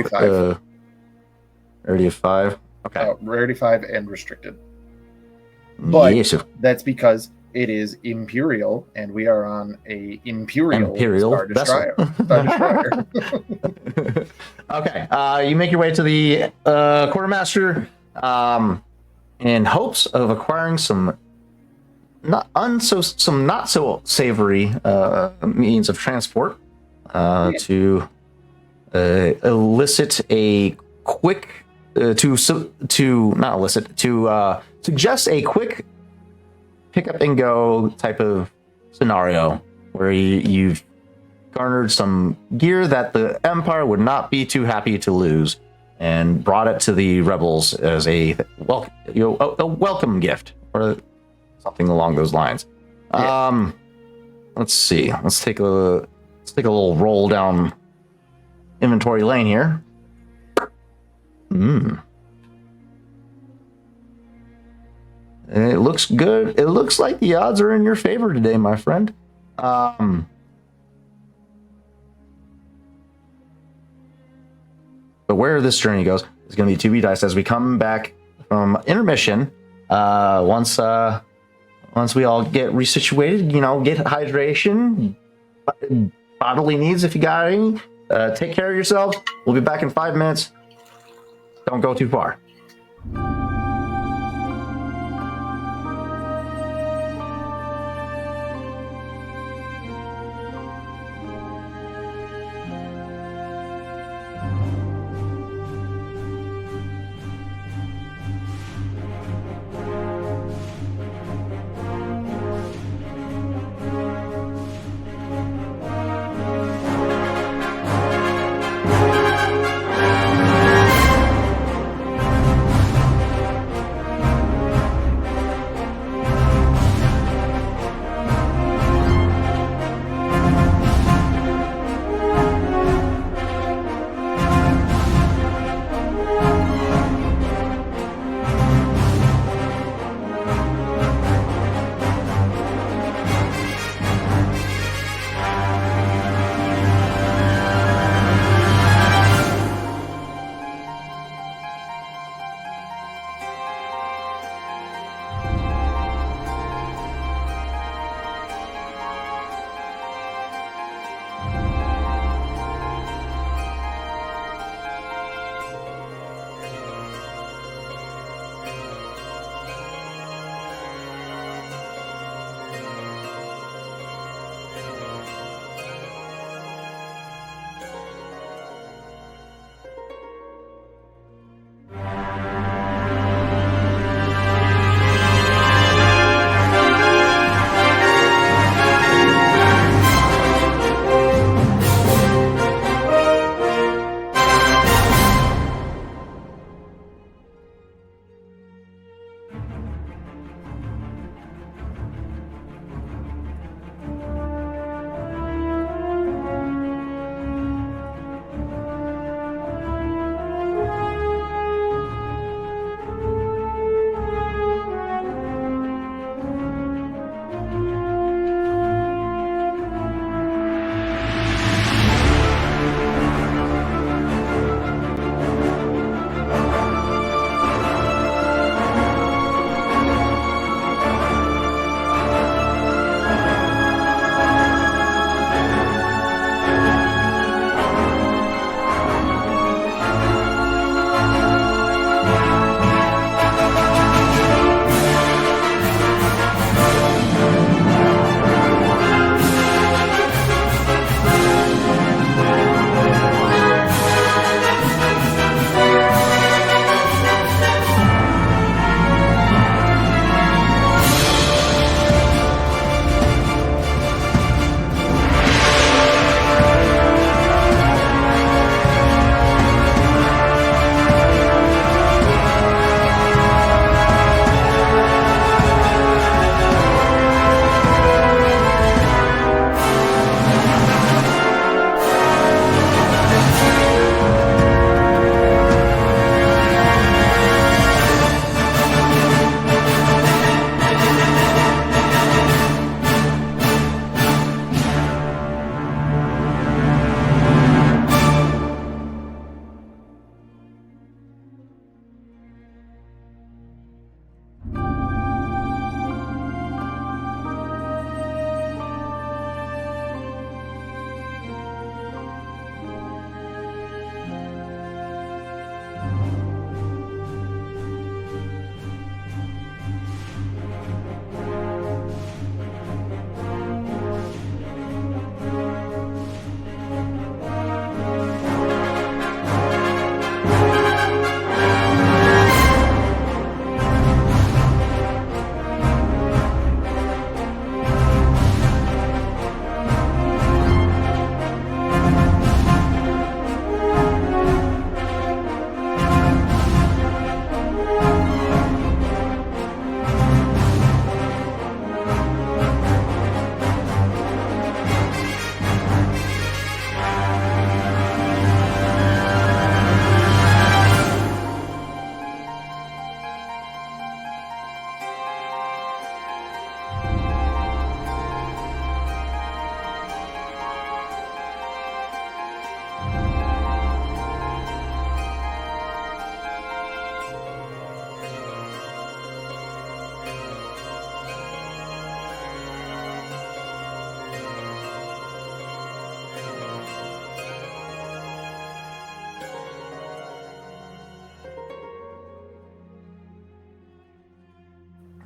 5. Rarity of 5. Okay. Rarity 5 and restricted. But yes, that's because it is Imperial, and we are on a Imperial Star vessel. Destroyer. Okay. You make your way to the quartermaster in hopes of acquiring some not so savory means of transport to elicit a quick suggest a quick pick up and go type of scenario where you've garnered some gear that the Empire would not be too happy to lose and brought it to the rebels as a welcome gift or something along those lines. Yeah. Let's see. Let's take a little roll down inventory lane here. It looks good. It looks like the odds are in your favor today, my friend. But where this journey goes is going to be 2B dice as we come back from intermission. Once we all get resituated, get hydration, bodily needs if you got any. Take care of yourselves. We'll be back in 5 minutes. Don't go too far.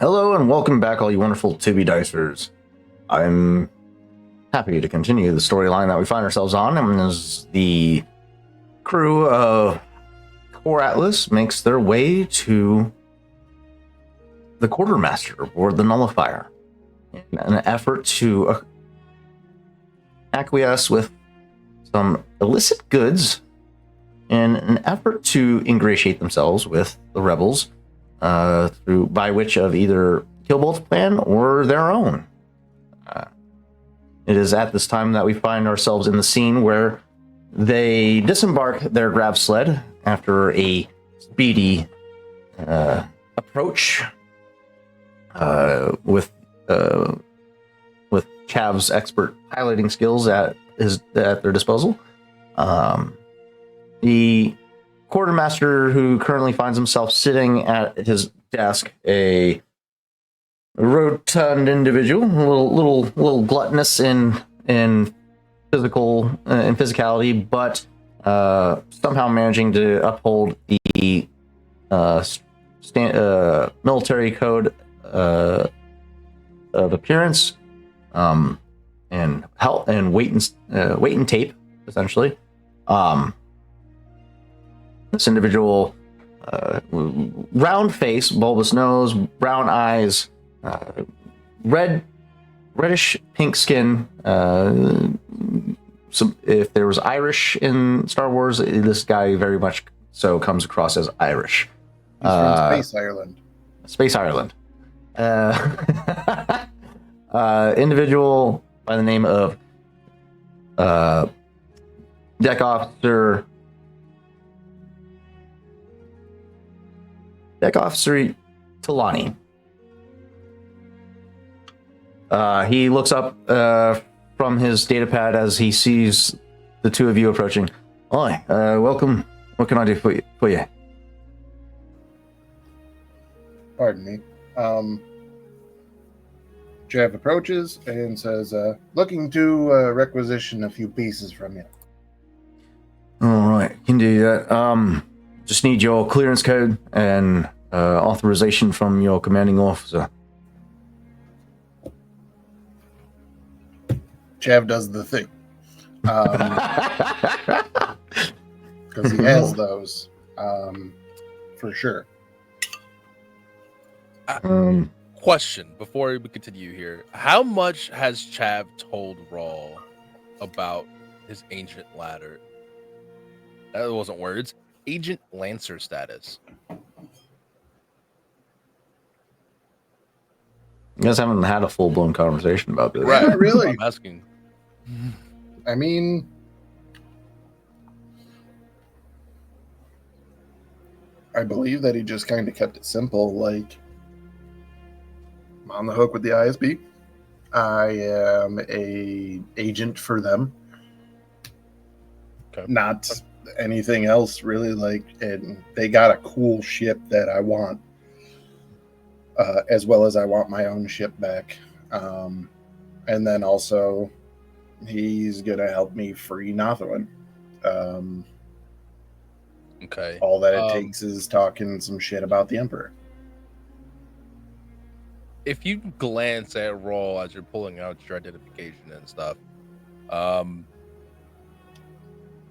Hello and welcome back, all you wonderful Tibby Dicers. I'm happy to continue the storyline that we find ourselves on, and as the crew of Core Atlas makes their way to the Quartermaster aboard the Nullifier in an effort to acquiesce with some illicit goods in an effort to ingratiate themselves with the rebels through by which of either Killbolt's plan or their own. It is at this time that we find ourselves in the scene where they disembark their grav sled after a speedy approach with Chav's expert piloting skills at their disposal. The Quartermaster, who currently finds himself sitting at his desk, a rotund individual, a little gluttonous in physicality, but somehow managing to uphold the military code of appearance, and health and weight and tape, essentially. This individual, round face, bulbous nose, brown eyes, reddish pink skin. So if there was Irish in Star Wars, this guy very much so comes across as Irish. He's from Space Ireland. Space Ireland. Individual by the name of Deck Officer Talani. He looks up from his data pad as he sees the two of you approaching. Hi, welcome. What can I do for you? Pardon me. Jav approaches and says, looking to requisition a few pieces from you. All right, can do that. Just need your clearance code and authorization from your commanding officer. Chav does the thing. Because he has those, for sure. Question before we continue here: how much has Chav told Rawl about his ancient ladder? That wasn't words. Agent Lancer status. You guys haven't had a full-blown conversation about this. Right? Not really. I'm asking. I mean, I believe that he just kind of kept it simple. Like, I'm on the hook with the ISB. I am a agent for them. Okay. Not anything else, really. Like, and they got a cool ship that I want, as well as I want my own ship back. And then also, he's gonna help me free Notherland. Okay. All that it takes is talking some shit about the Emperor. If you glance at Rawl as you're pulling out your identification and stuff,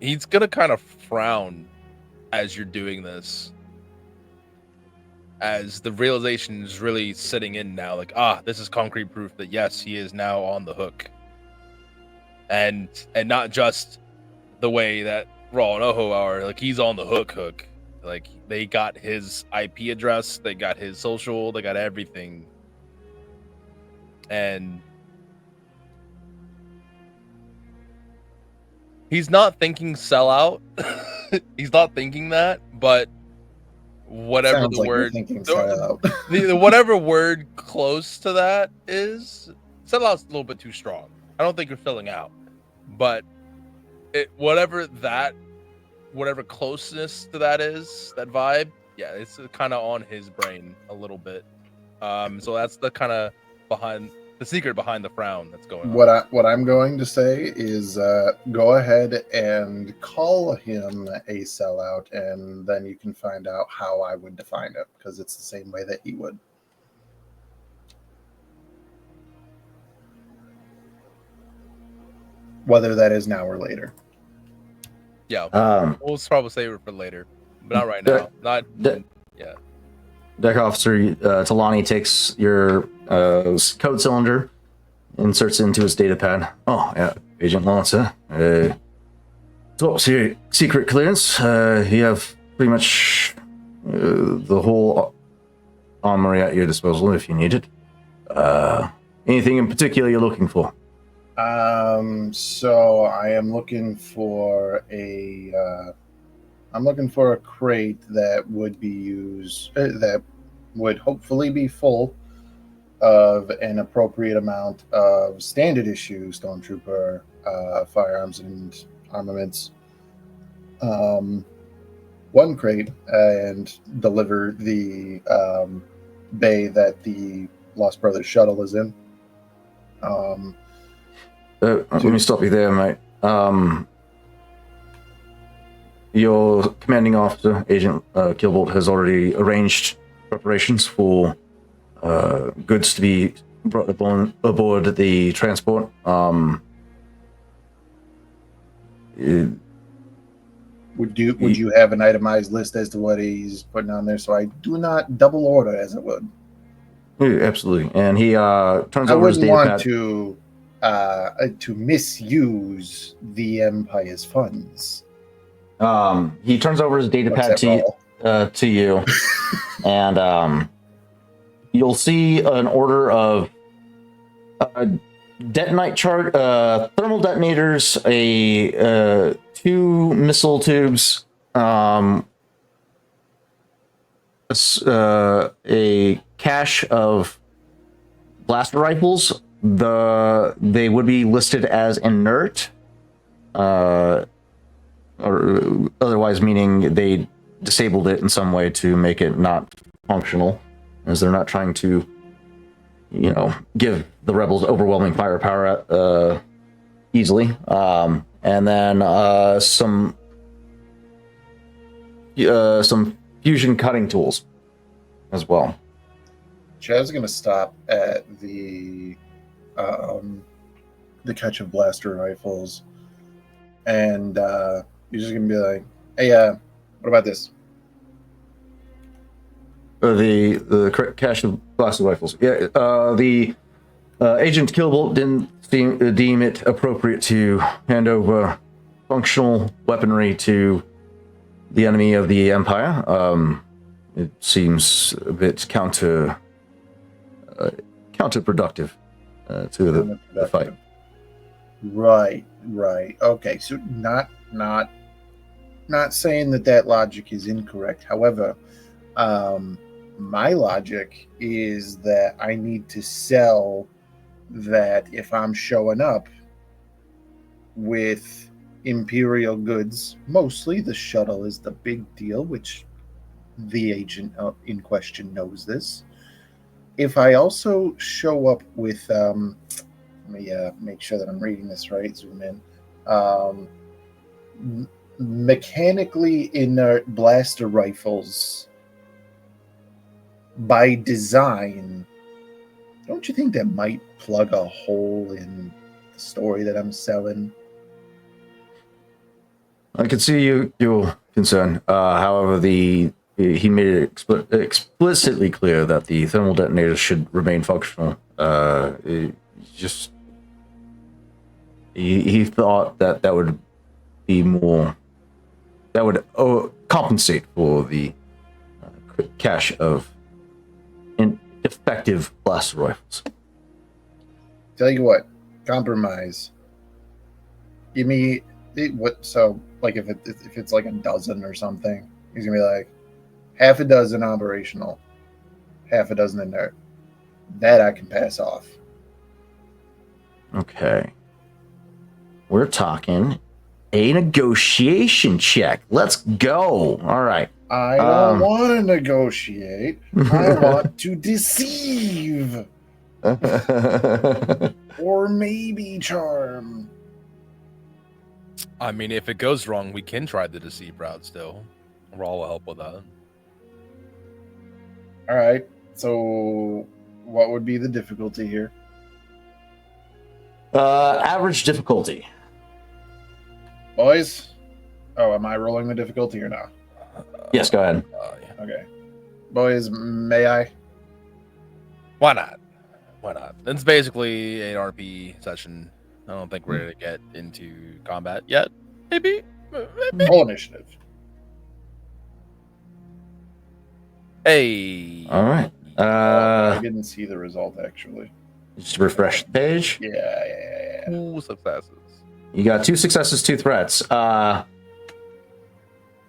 he's gonna kind of frown as you're doing this, as the realization is really sitting in now. Like, this is concrete proof that yes, he is now on the hook, and not just the way that Rawl and Oho are. Like, he's on the hook. Like, they got his IP address, they got his social, they got everything. And he's not thinking sellout. He's not thinking that, but whatever Sounds the like you're word, thinking sellout. whatever word close to that is, sellout's a little bit too strong. I don't think you're filling out, but whatever closeness to that is, that vibe, yeah, it's kind of on his brain a little bit. So that's the kind of the secret behind the frown that's going on. What I'm going to say is go ahead and call him a sellout, and then you can find out how I would define it, because it's the same way that he would. whether that is now or later. Yeah, Um, we'll probably save it for later, but not right Deck- now. Not Deck- yeah. Deck Officer Talani takes your code cylinder, inserts it into his data pad. Oh, yeah, Agent Lanza. Top secret clearance. You have pretty much the whole armory at your disposal if you need it. Anything in particular you're looking for? So I am looking for a crate that would be used that would hopefully be full of an appropriate amount of standard issue stormtrooper firearms and armaments. One crate and deliver the bay that the Lost Brothers shuttle is in. Let me stop you there, mate. Your commanding officer, Agent Kilbolt, has already arranged preparations for goods to be brought aboard the transport. Would you have an itemized list as to what he's putting on there, so I do not double order as it would? Absolutely. And he turns I over his wouldn't data want pad. to misuse the Empire's funds. He turns over his data What's pad that to you, and you'll see an order of detonite chart, thermal detonators, a 2 missile tubes, a cache of blaster rifles. They would be listed as inert, or otherwise meaning they disabled it in some way to make it not functional, as they're not trying to, give the rebels overwhelming firepower easily. And then some fusion cutting tools as well. Chad's going to stop at the catch of blaster rifles, and he's just going to be like, "Hey, what about this?" The cache of blaster rifles. Yeah, the Agent Kilbolt didn't deem it appropriate to hand over functional weaponry to the enemy of the Empire. It seems a bit counterproductive to the fight. Right. Okay, so not saying that logic is incorrect. However, my logic is that I need to sell that if I'm showing up with Imperial goods, mostly the shuttle is the big deal, which the agent in question knows this. If I also show up with, let me make sure that I'm reading this right, zoom in, mechanically inert blaster rifles by design, don't you think that might plug a hole in the story that I'm selling? I can see your concern. However, he made it explicitly clear that the thermal detonators should remain functional. He thought that would be more, that would compensate for the cache of effective blaster rifles. Tell you what, compromise. Give me what? So, like, if it's like a dozen or something, he's gonna be like, half a dozen operational, half a dozen inert. That I can pass off. Okay. We're talking a negotiation check. Let's go. All right. I don't want to negotiate. I want to deceive. Or maybe charm. I mean, if it goes wrong, we can try the deceive route still. Raw will help with that. All right. So, what would be the difficulty here? Average difficulty. Boys. Oh, am I rolling the difficulty or not? Yes, go ahead. Yeah. Okay. Boys, may I? Why not? Why not? It's basically an RP session. I don't think we're gonna get into combat yet. Maybe. Roll initiative. Hey. All right. I didn't see the result actually. Just refresh the page. Yeah. Cool successes. You got 2 successes, 2 threats.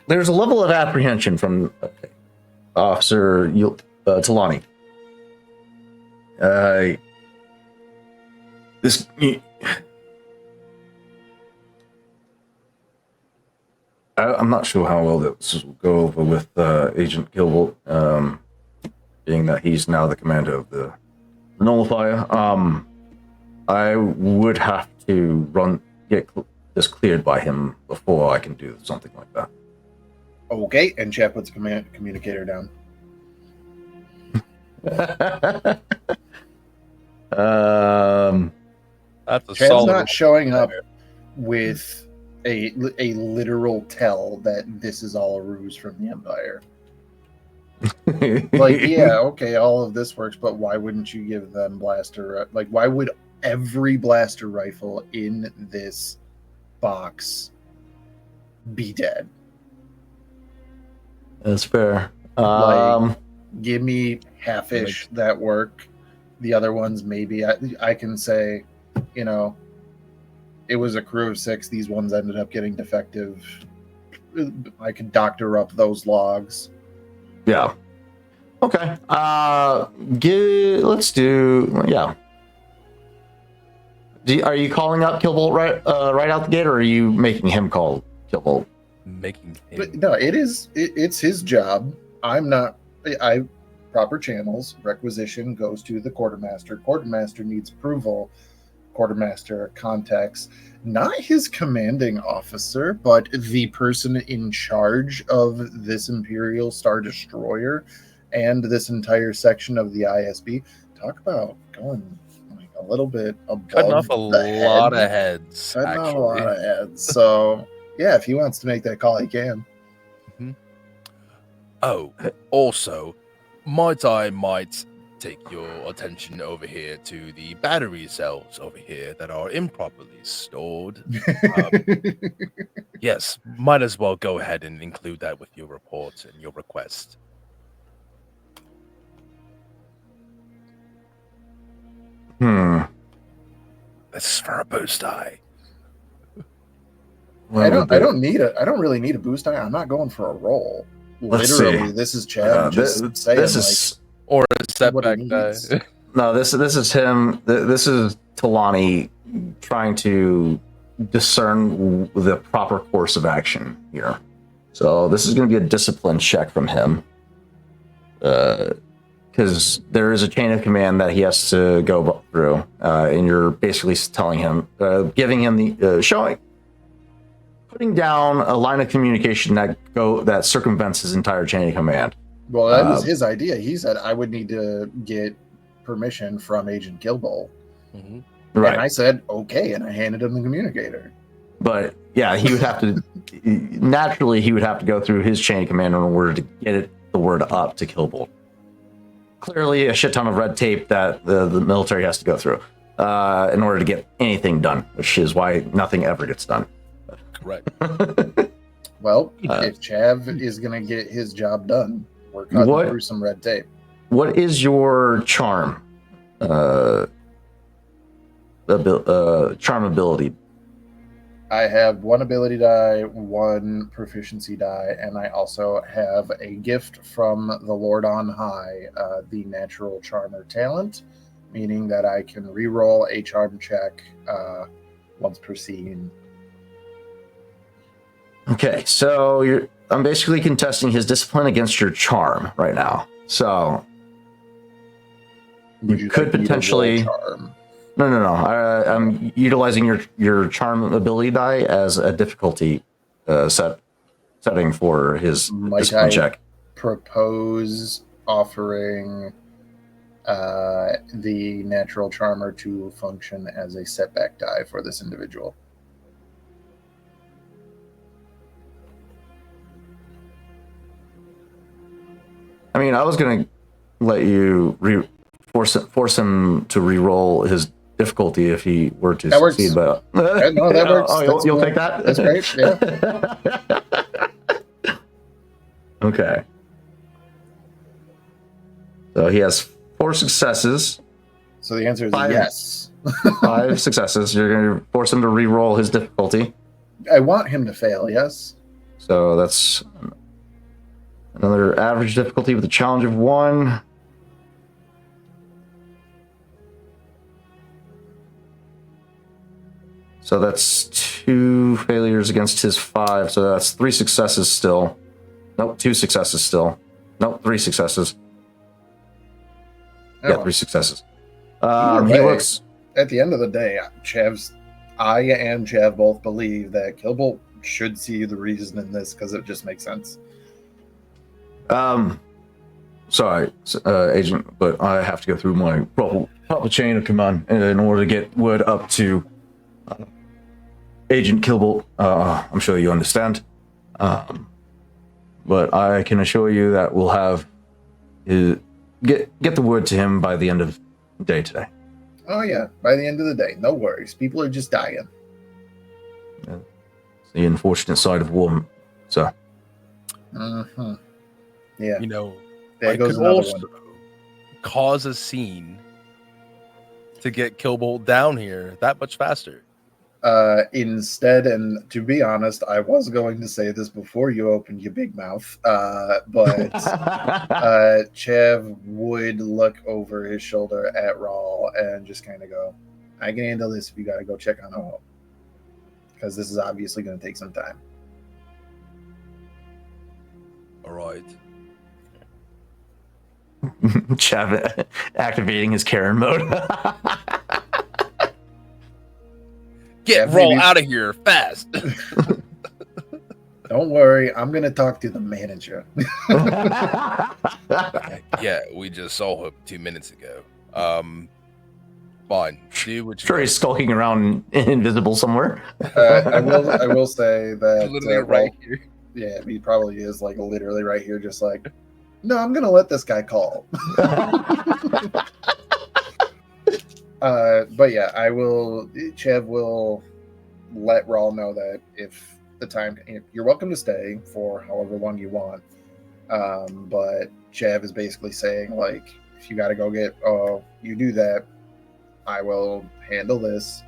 There's a level of apprehension from Officer Talani. This. I'm not sure how well this will go over with Agent Gilbolt, being that he's now the commander of the Nullifier. I would have to get this cleared by him before I can do something like that. Okay, and Chad puts a communicator down. That's a Chad's solid. not showing up with a literal tell that this is all a ruse from the Empire. Like, yeah, okay, all of this works, but why wouldn't you give them blaster? Like, why would every blaster rifle in this box be dead? That's fair. Give me half-ish that work. The other ones, maybe I can say, you know, it was a crew of 6. These ones ended up getting defective. I can doctor up those logs. Yeah. Okay. Let's do. Yeah. Are you calling up Killbolt right out the gate, or are you making him call Killbolt? Making him. But no, it's his job. I'm not. I proper channels. Requisition goes to the quartermaster. Quartermaster needs approval. Quartermaster contacts not his commanding officer, but the person in charge of this Imperial Star Destroyer and this entire section of the ISB. Talk about going like a little bit above Cutting off a the lot head. of heads. Cutting off a lot of Actually. heads. So yeah, if he wants to make that call, he can. Oh, also, might take your attention over here to the battery cells over here that are improperly stored. Yes, might as well go ahead and include that with your report and your request. This is for a boost eye. I don't really need a boost. I'm not going for a roll. Let's Literally, see. this is Chad just saying this is Or a what he setback die. needs. no. This is him. This is Talani trying to discern the proper course of action here. So this is going to be a discipline check from him, because there is a chain of command that he has to go through, and you're basically telling him, giving him the putting down a line of communication that circumvents his entire chain of command. Well, that was his idea. He said I would need to get permission from Agent Gilbolt. Mm-hmm. Right. And I said, okay, and I handed him the communicator. But yeah, he would have to naturally he would have to go through his chain of command in order to get the word up to Killbolt. Clearly, a shit ton of red tape that the military has to go through in order to get anything done, which is why nothing ever gets done. Right. Well, if Chav is going to get his job done, we're cutting through some red tape. What is your charm? Charm ability. I have 1 ability die, 1 proficiency die, and I also have a gift from the Lord on High, the Natural Charmer talent, meaning that I can reroll a charm check once per scene. Okay, so I'm basically contesting his discipline against your charm right now. So you could potentially. No. I'm utilizing your charm ability die as a difficulty setting for his discipline check. Propose offering the Natural Charmer to function as a setback die for this individual. mean, I was gonna let you force him to re-roll his difficulty if he were to That works. succeed. But No, that works. Oh, you'll take that. That's great. Yeah. Okay. So he has 4 successes, So the answer is 5. yes. 5 successes. You're going to force him to re-roll his difficulty. I want him to fail. Yes. So that's another average difficulty with a challenge of 1. So that's 2 failures against his 5. So that's 3 successes still. Nope, 2 successes still. Nope, 3 successes. Yeah, Oh, 3 successes. Either He way. looks. At the end of the day, I and Chav both believe that Kilbolt should see the reason in this because it just makes sense. Sorry, Agent, but I have to go through my proper chain of command in order to get word up to Agent Kilbolt. I'm sure you understand. But I can assure you that we'll have get the word to him by the end of the day today. Oh yeah, by the end of the day, no worries. People are just dying. It's the unfortunate side of war, sir. Mm-hmm. Yeah, You know, there I goes could another also one. cause a scene to get Kilbolt down here that much faster. Instead, and to be honest, I was going to say this before you opened your big mouth, but Chev would look over his shoulder at Rawl and just kind of go, I can handle this if you got to go check on Oho. Because this is obviously going to take some time. All right. Chav activating his Karen mode. Get Yeah, roll maybe- out of here fast. Don't worry, I'm going to talk to the manager. Yeah, we just saw him 2 minutes ago. Fine. Do what you Sure, he's skulking around invisible somewhere. I will say that literally Rawl- right here. yeah, he probably is like literally right here, just like, no, I'm going to let this guy call. But yeah, Chev will let Rawl know that if you're welcome to stay for however long you want. But Chev is basically saying, like, if you got to go you do that, I will handle this.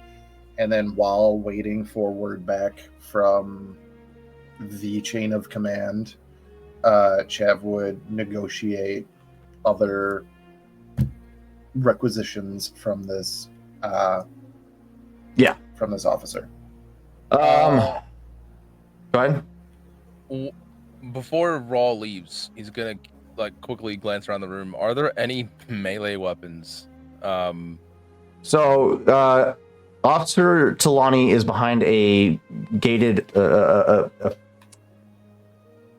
And then while waiting for word back from the chain of command, Chev would negotiate other requisitions from this from this officer. Go ahead. Before Raw leaves, he's gonna like quickly glance around the room. Are there any melee weapons? So, Officer Talani is behind a gated.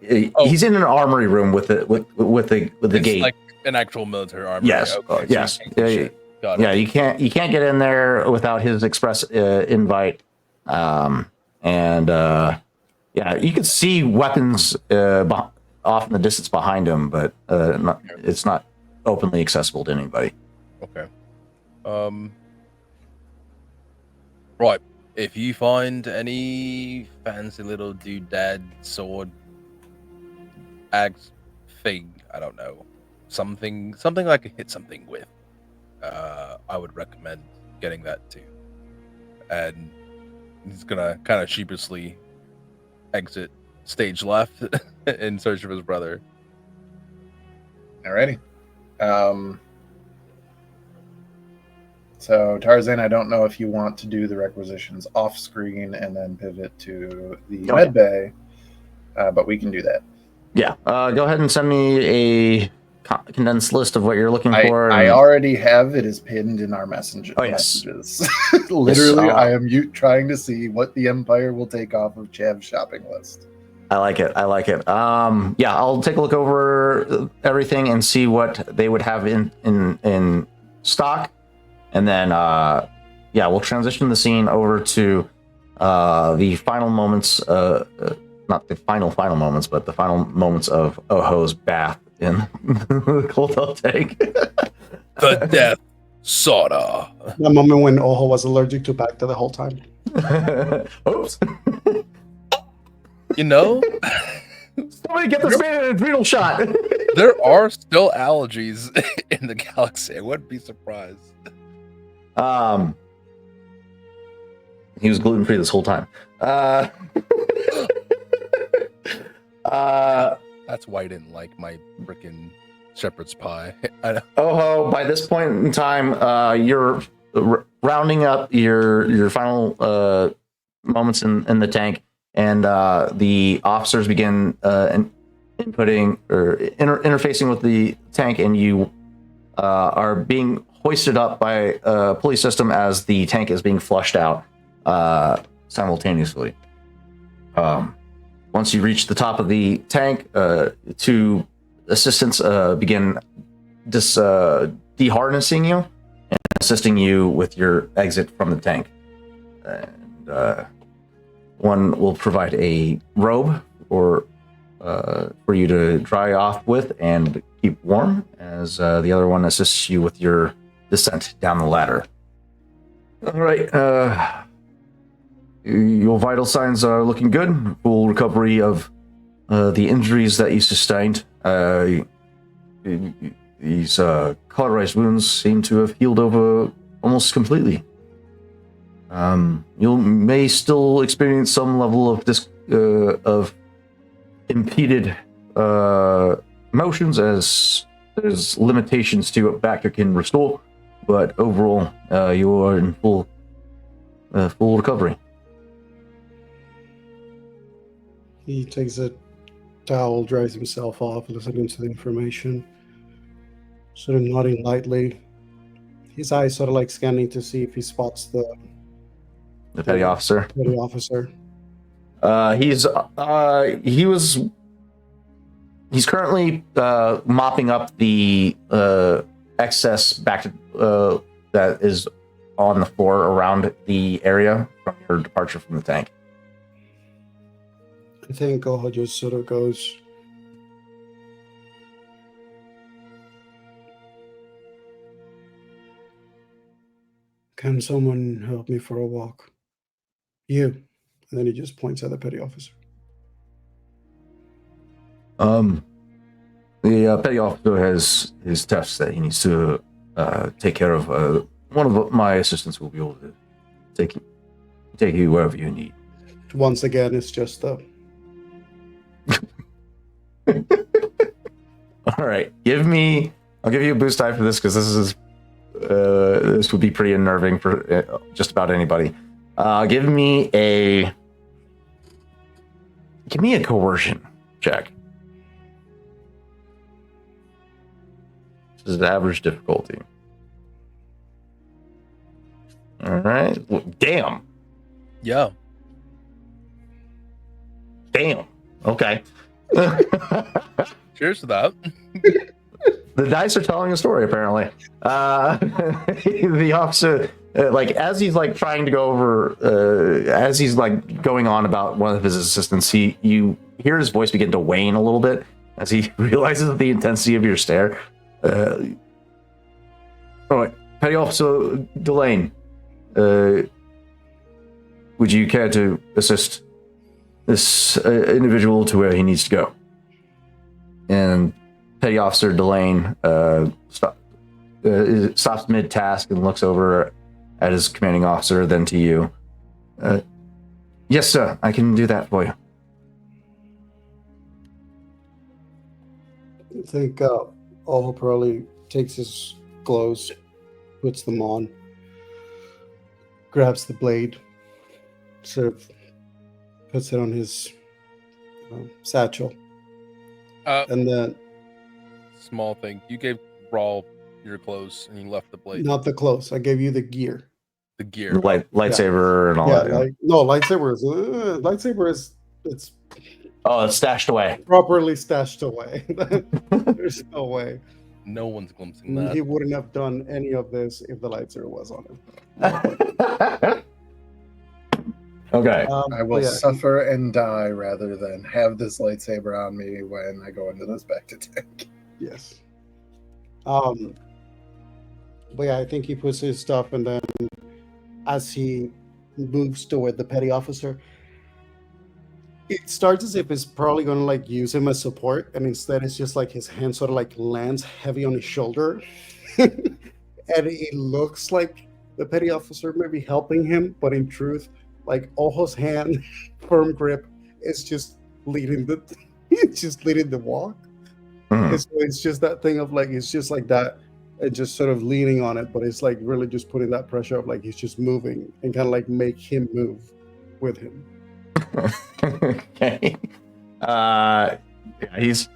He's in an armory room with the It's gate. like an actual military armory. Yes, Okay, so yes. you can't shoot. Got it. Yeah, you can't get in there without his express invite. Yeah, you can see weapons off in the distance behind him, but it's not openly accessible to anybody. Okay. Right. If you find any fancy little doodad sword axe thing, I don't know, something I could hit something with, I would recommend getting that too. And he's gonna kind of sheepishly exit stage left in search of his brother. Alrighty. So Tarzan, I don't know if you want to do the requisitions off screen and then pivot to the Oh, med bay, but we can do that. Yeah, go ahead and send me a condensed list of what you're looking for. I and- already have it is pinned in our messenger Oh, yes. messages. Literally, Yes, I am trying to see what the Empire will take off of Chav's shopping list. I like it. Yeah, I'll take a look over everything and see what they would have in stock, and then we'll transition the scene over to the final moments. Not the final moments, but the final moments of Oho's bath in the Coldell tank. The death soda. The moment when Oho was allergic to Bacta the whole time. Oops. You know, Somebody get this man an adrenal shot. there are still allergies in the galaxy. I wouldn't be surprised. He was gluten free this whole time. That's why I didn't like my freaking shepherd's pie. I know. Oho, by this point in time, you're rounding up your final moments in the tank, and the officers begin inputting or interfacing with the tank, and you are being hoisted up by a pulley system as the tank is being flushed out simultaneously. Once you reach the top of the tank, two assistants begin deharnessing you and assisting you with your exit from the tank. And one will provide a robe for you to dry off with and keep warm, as the other one assists you with your descent down the ladder. All right. Your vital signs are looking good. Full recovery of the injuries that you sustained. These cauterized wounds seem to have healed over almost completely. You may still experience some level of impeded motions, as there's limitations to what Bacta can restore, but overall, you are in full recovery. He takes a towel, dries himself off, listening to the information, sort of nodding lightly. His eyes sort of like scanning to see if he spots the Petty officer. petty officer. He's currently mopping up the excess that is on the floor around the area from your departure from the tank. I think Oho just sort of goes, "Can someone help me for a walk?" You. And then he just points at the petty officer. The petty officer has his tests that he needs to take care of. One of my assistants will be able to take you wherever you need. Once again, it's just the All right, I'll give you a boost die for this, because this would be pretty unnerving for just about anybody. Give me a coercion check. This is average difficulty. All right. Well, damn. Yeah. Damn. Okay. Cheers to that. The dice are telling a story, apparently. The officer, as he's trying to go over, as he's going on about one of his assistants, you hear his voice begin to wane a little bit as he realizes the intensity of your stare. All right, Petty Officer Delane, would you care to assist this individual to where he needs to go? And Petty Officer Delane stops mid-task and looks over at his commanding officer, then to you. Yes, sir, I can do that for you. I think Oho probably takes his clothes, puts them on, grabs the blade, sort of puts it on his satchel, and then Small thing. You gave Rawl your clothes and you left the blade. not the clothes. I gave you the gear. The gear. Lightsaber and all Yeah, that. lightsaber is it's Oh, it's stashed away. properly stashed away. There's no way No one's glimpsing that. he wouldn't have done any of this if the lightsaber was on him. Okay. I will but yeah, suffer and die rather than have this lightsaber on me when I go into this back to tank. Yes. But yeah, I think he puts his stuff, and then as he moves toward the petty officer, it starts as if it's probably going to like use him as support, and instead it's just like his hand sort of like lands heavy on his shoulder, and it looks like the petty officer may be helping him, but in truth, like Ojo's hand, firm grip, is just leading the, it's just leading the walk. Hmm. It's just that thing of like it's just like that, and just sort of leaning on it, but it's like really just putting that pressure of like he's just moving and kind of like make him move with him. Okay. Yeah,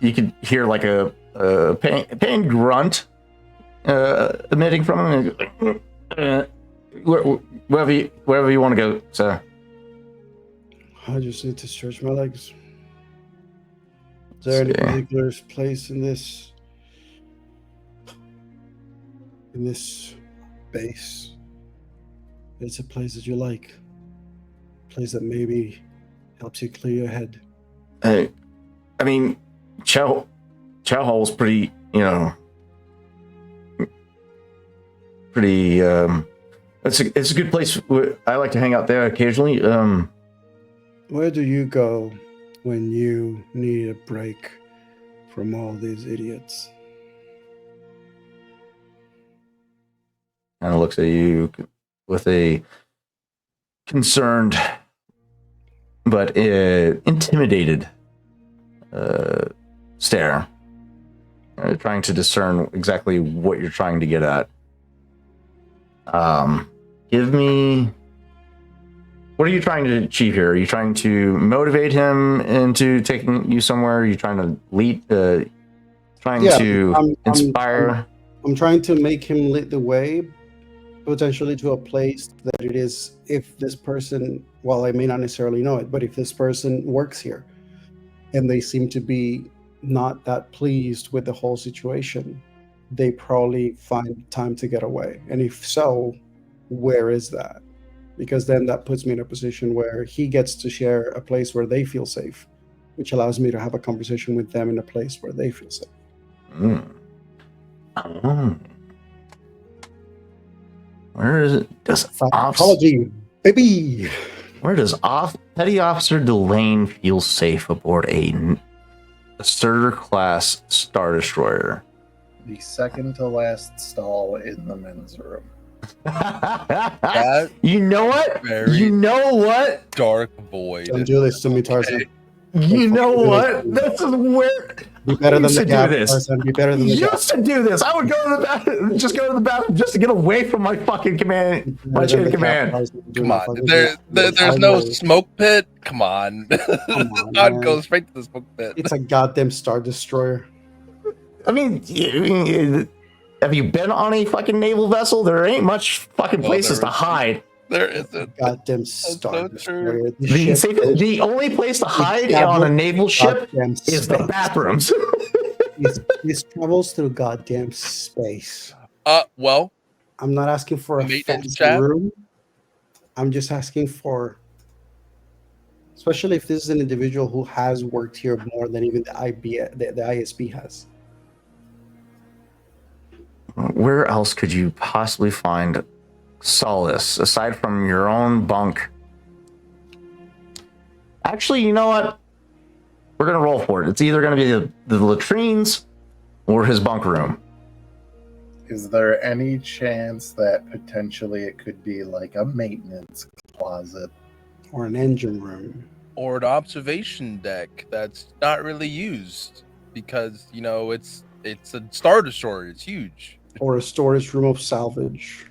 you can hear like a pain grunt emitting from him. Wherever you want to go, sir. I just need to stretch my legs. Is there any Okay. particular place in this base? It's a place that you like. A place that maybe helps you clear your head. I mean, Chow Hall's pretty, pretty. It's a good place. I like to hang out there occasionally. Where do you go when you need a break from all these idiots? Kind of looks at you with a concerned but intimidated stare, trying to discern exactly what you're trying to get at. Give me. What are you trying to achieve here? Are you trying to motivate him into taking you somewhere? Are you trying to lead? Trying to inspire? I'm trying to make him lead the way, potentially to a place that it is, if this person, well, I may not necessarily know it, but if this person works here and they seem to be not that pleased with the whole situation, they probably find time to get away. And if so, where is that? Because then that puts me in a position where he gets to share a place where they feel safe, which allows me to have a conversation with them in a place where they feel safe. Mm. Oh. Where is it? Psychology, baby. Where does Petty Officer Delane feel safe aboard a Starter class Star Destroyer? The second to last stall in the men's room. That You know what? very- You know what? dark void. Don't do this to me, Tarzan. You know fucking do what? this. This is where Be better You than should the do gap, this. Tarzan. Be better than the you gap. used to do this. I would go to the bathroom, just go to the bathroom just to get away from my fucking command, my chain of command. Come on, there's no smoke pit. Come on, on, I'd man. go straight to the smoke pit. It's a goddamn Star Destroyer. I mean, have you been on a fucking naval vessel? There ain't much fucking Well, places to there is- hide. There isn't. Goddamn Star so Destroyer. true. The only place to hide on a naval ship is the bathrooms. This travels through goddamn space. Well, I'm not asking for a Maintenance fancy chat? room. I'm just asking for, especially if this is an individual who has worked here more than even the ISB has. Where else could you possibly find solace aside from your own bunk? Actually, you know what? We're gonna roll for it. It's either gonna be the latrines or his bunk room. Is there any chance that potentially it could be like a maintenance closet? Or an engine room. or an observation deck that's not really used because it's a Star Destroyer. It's huge. Or a storage room of salvage.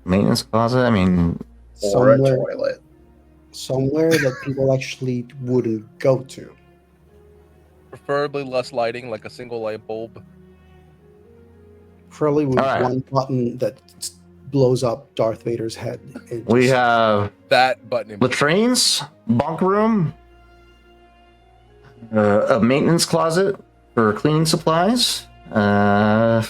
Maintenance closet. I mean, Or a Somewhere, toilet? somewhere that people actually wouldn't go to. Preferably less lighting, like a single light bulb. Probably with All right. one button that blows up Darth Vader's head. It we just- have That button. latrines, bunk room, a maintenance closet for cleaning supplies. I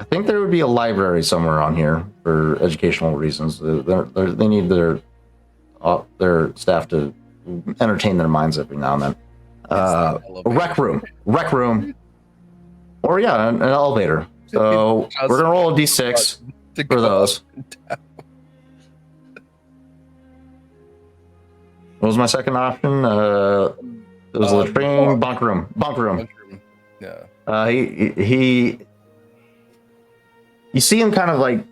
think there would be a library somewhere on here for educational reasons. They need their their staff to entertain their minds every now and then. A rec room, or yeah, an elevator. So we're gonna roll a d6 for those. What was my second option? It was latrine, bunk room. Yeah. You see him kind of like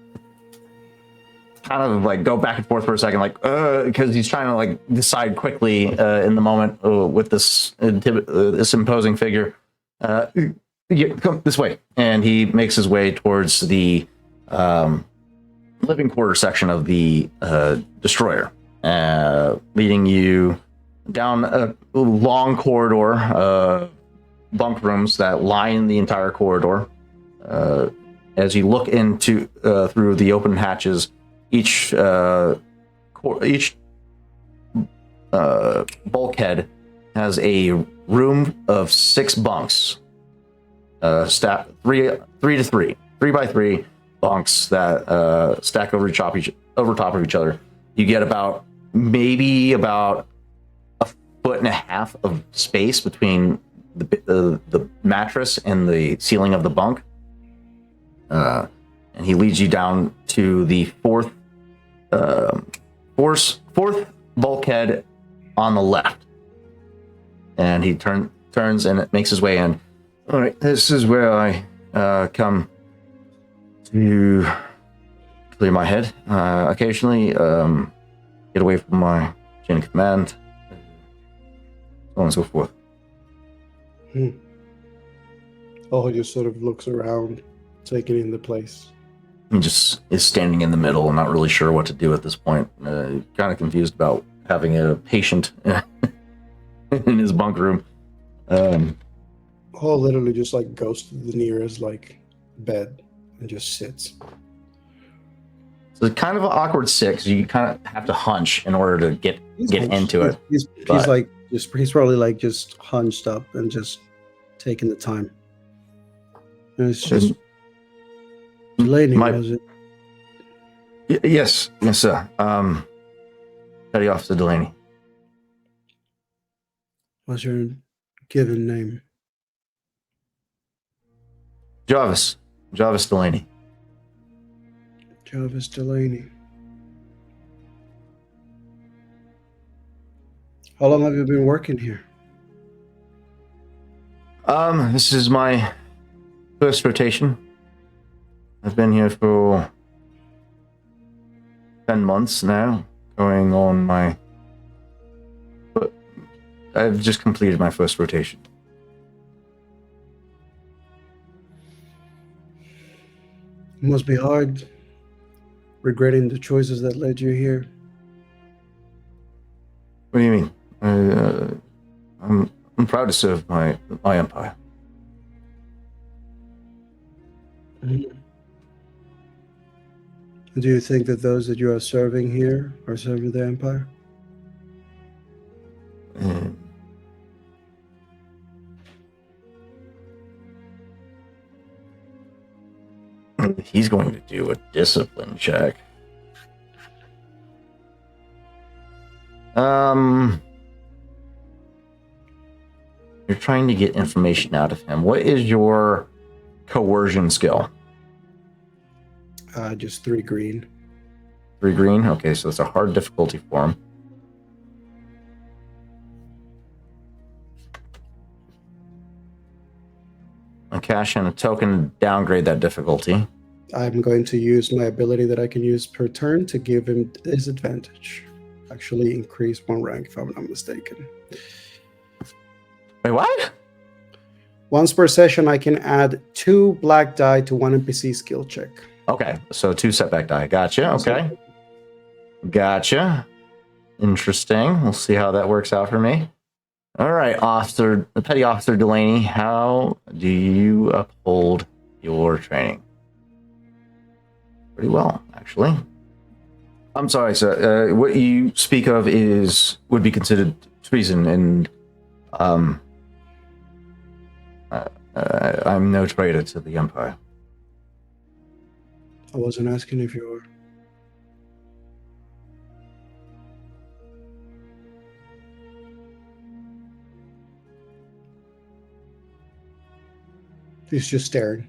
go back and forth for a second, like because he's trying to like decide quickly in the moment with this imposing figure. Come this way, and he makes his way towards the living quarter section of the destroyer, leading you down a long corridor, bunk rooms that line the entire corridor. As you look into through the open hatches, each bulkhead has a room of 6 bunks, stacked 3 by 3 bunks that stack over top of each other. You get maybe about a foot and a half of space between the mattress and the ceiling of the bunk. And he leads you down to the fourth bulkhead on the left. And he turns and makes his way in. All right, this is where I come to clear my head. Occasionally, get away from my chain of command, so on and so forth. Oh, just sort of looks around, taking in the place. He just is standing in the middle and not really sure what to do at this point. Kind of confused about having a patient in his bunk room. Oh, literally just like goes to the nearest like bed and just sits. So it's kind of an awkward sit because you kind of have to hunch in order to get into it. He's probably like just hunched up and just taking the time. And it's just Delaney, was it? Yes, sir. Petty Officer Delaney. What's your given name? Jarvis Delaney. Jarvis Delaney. How long have you been working here? This is my first rotation. I've been here for 10 months now, going on but I've just completed my first rotation. It must be hard regretting the choices that led you here. What do you mean? I'm proud to serve my empire. Mm-hmm. Do you think that those that you are serving here are serving the Empire? He's going to do a discipline check. You're trying to get information out of him. What is your coercion skill? Just 3 green. 3 green? Okay, so it's a hard difficulty for him. A cash and a token to downgrade that difficulty. I'm going to use my ability that I can use per turn to give him disadvantage. Actually increase 1 rank if I'm not mistaken. Wait, what? Once per session, I can add 2 black die to 1 NPC skill check. Okay, so 2 setback die. Gotcha. Okay. Gotcha. Interesting. We'll see how that works out for me. All right, Petty Officer Delaney, how do you uphold your training? Pretty well, actually. I'm sorry, sir. What you speak of would be considered treason, and I'm no traitor to the Empire. I wasn't asking if you were. He's just staring.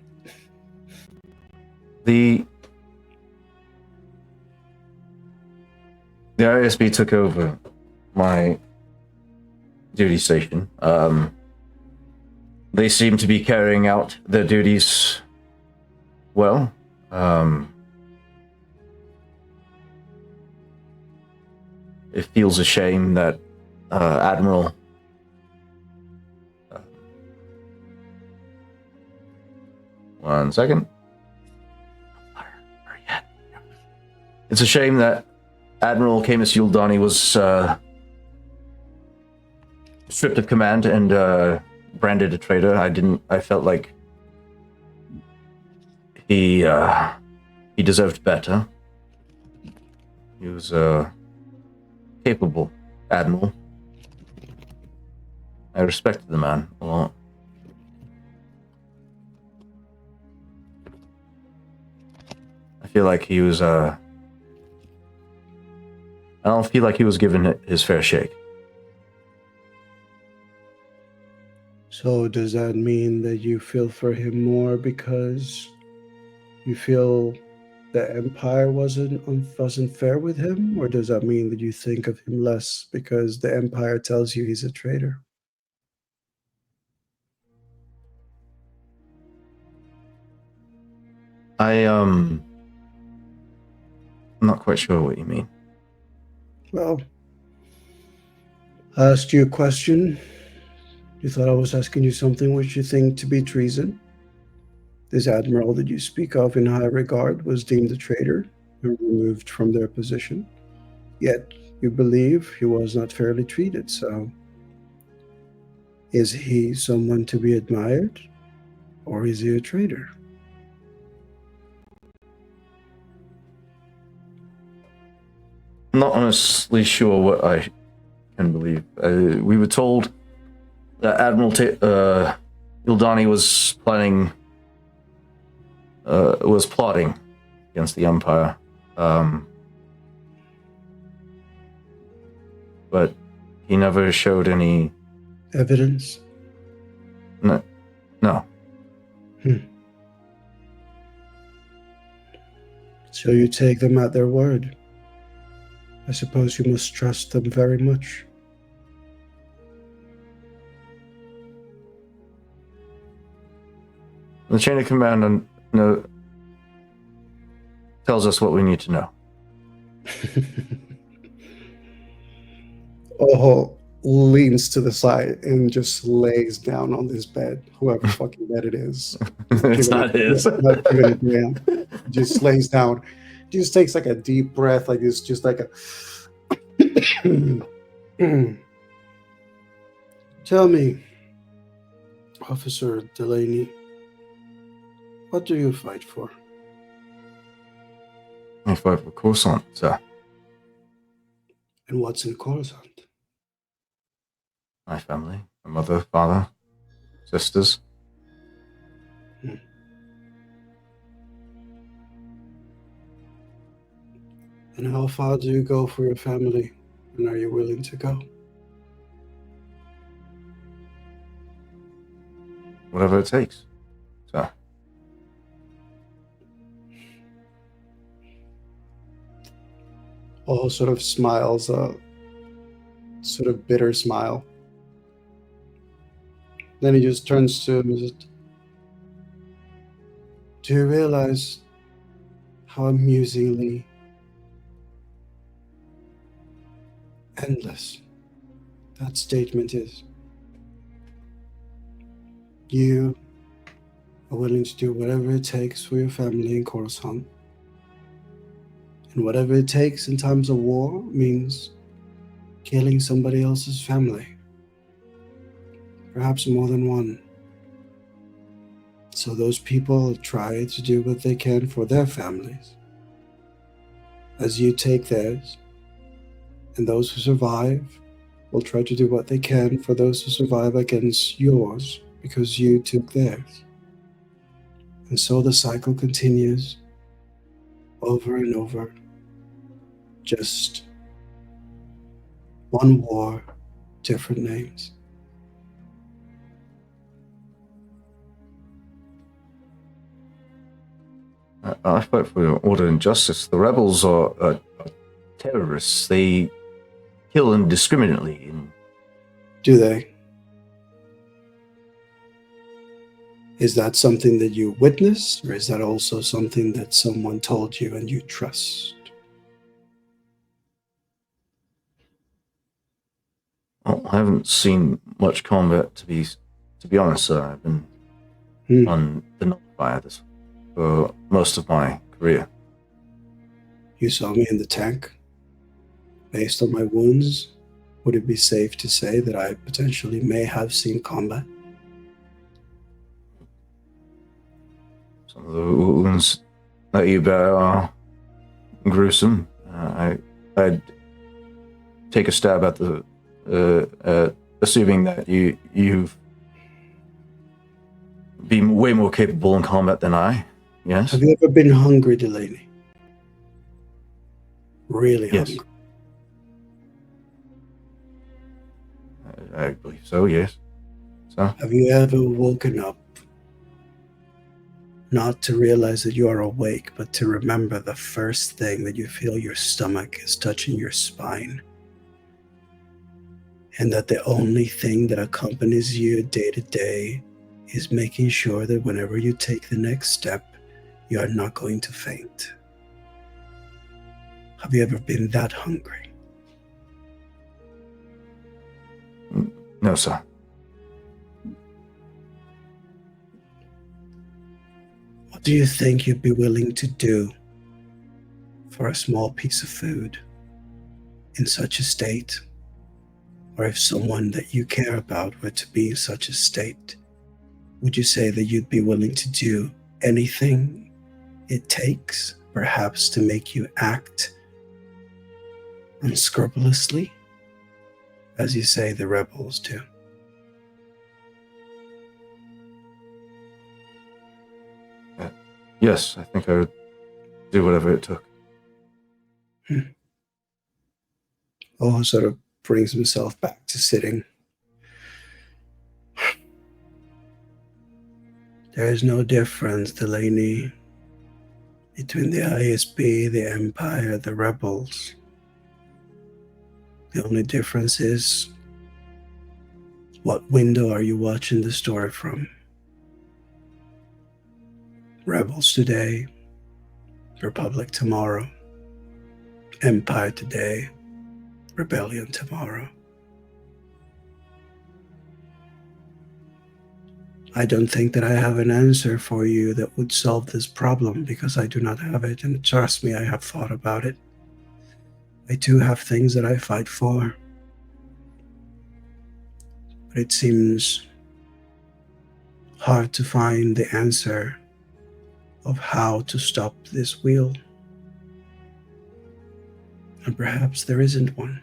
The ISB took over my duty station. They seem to be carrying out their duties well. It feels a shame that Admiral one second. It's a shame that Admiral Camus Yuldani was stripped of command and branded a traitor. I felt like he deserved better. He was a capable admiral. I respected the man a lot. I feel like he was I don't feel like he was given his fair shake. So does that mean that you feel for him more because you feel the Empire wasn't fair with him? Or does that mean that you think of him less because the Empire tells you he's a traitor? I'm not quite sure what you mean. Well, I asked you a question. You thought I was asking you something which you think to be treason. This admiral that you speak of in high regard was deemed a traitor and removed from their position. Yet you believe he was not fairly treated, so is he someone to be admired, or is he a traitor? I'm not honestly sure what I can believe. We were told that Admiral Yuldani was plotting against the Empire. But he never showed any Evidence? No. So you take them at their word. I suppose you must trust them very much. The chain of command tells us what we need to know. Oho leans to the side and just lays down on this bed, whoever fucking bed it is. It's not his. Not giving it to him. Just lays down. Just takes like a deep breath, like this, just like a. Tell me, Officer Delaney, what do you fight for? I fight for Coruscant, sir. And what's in Coruscant? My family, my mother, father, sisters. And how far do you go for your family? And are you willing to go? Whatever it takes, sir. All sort of smiles, a sort of bitter smile. Then he just turns to him and says, do you realize how amusingly endless that statement is? You are willing to do whatever it takes for your family in Coruscant. And whatever it takes in times of war means killing somebody else's family. Perhaps more than one. So those people try to do what they can for their families. As you take theirs, and those who survive will try to do what they can for those who survive against yours because you took theirs. And so the cycle continues over and over. Just one war, different names. I fight for order and justice. The rebels are terrorists. They kill indiscriminately. And Do they? Is that something that you witnessed, or is that also something that someone told you and you trust? well, I haven't seen much combat, to be honest, sir. I've been on the non-fire this for most of my career. You saw me in the tank. Based on my wounds, would it be safe to say that I potentially may have seen combat? Some of the wounds that you bear are gruesome. I'd take a stab at the assuming that you've been way more capable in combat than I. Yes. Have you ever been hungry, Delaney? Really Yes. hungry? I believe so. Yes. So Have you ever woken up not to realize that you are awake, but to remember the first thing that you feel your stomach is touching your spine? And that the only thing that accompanies you day to day is making sure that whenever you take the next step, you are not going to faint. Have you ever been that hungry? no, sir. What do you think you'd be willing to do for a small piece of food in such a state? Or if someone that you care about were to be in such a state, would you say that you'd be willing to do anything it takes, perhaps to make you act unscrupulously, as you say the rebels do? Yes, I think I would do whatever it took. Oh, sort of brings himself back to sitting. There is no difference, Delaney, between the ISB, the Empire, the rebels. The only difference is, what window are you watching the story from? Rebels today, Republic tomorrow, Empire today, Rebellion tomorrow. I don't think that I have an answer for you that would solve this problem, because I do not have it, and trust me, I have thought about it. I do have things that I fight for, but it seems hard to find the answer of how to stop this wheel. And perhaps there isn't one.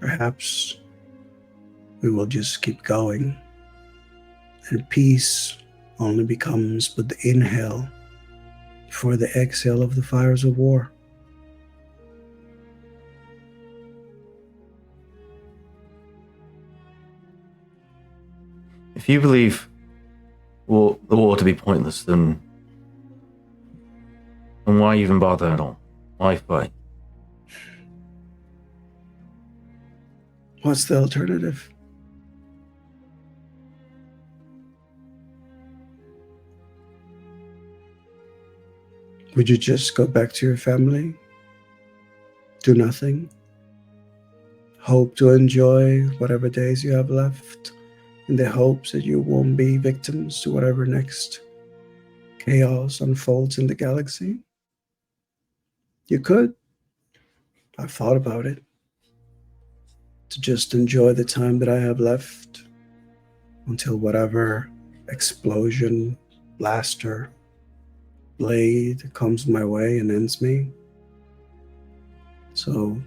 Perhaps we will just keep going, and peace only becomes but the inhale before the exhale of the fires of war. If you believe the war to be pointless, then why even bother at all? Why fight? What's the alternative? Would you just go back to your family? Do nothing? Hope to enjoy whatever days you have left, in the hopes that you won't be victims to whatever next chaos unfolds in the galaxy? You could. I've thought about it. To just enjoy the time that I have left until whatever explosion, blaster, blade comes my way and ends me. So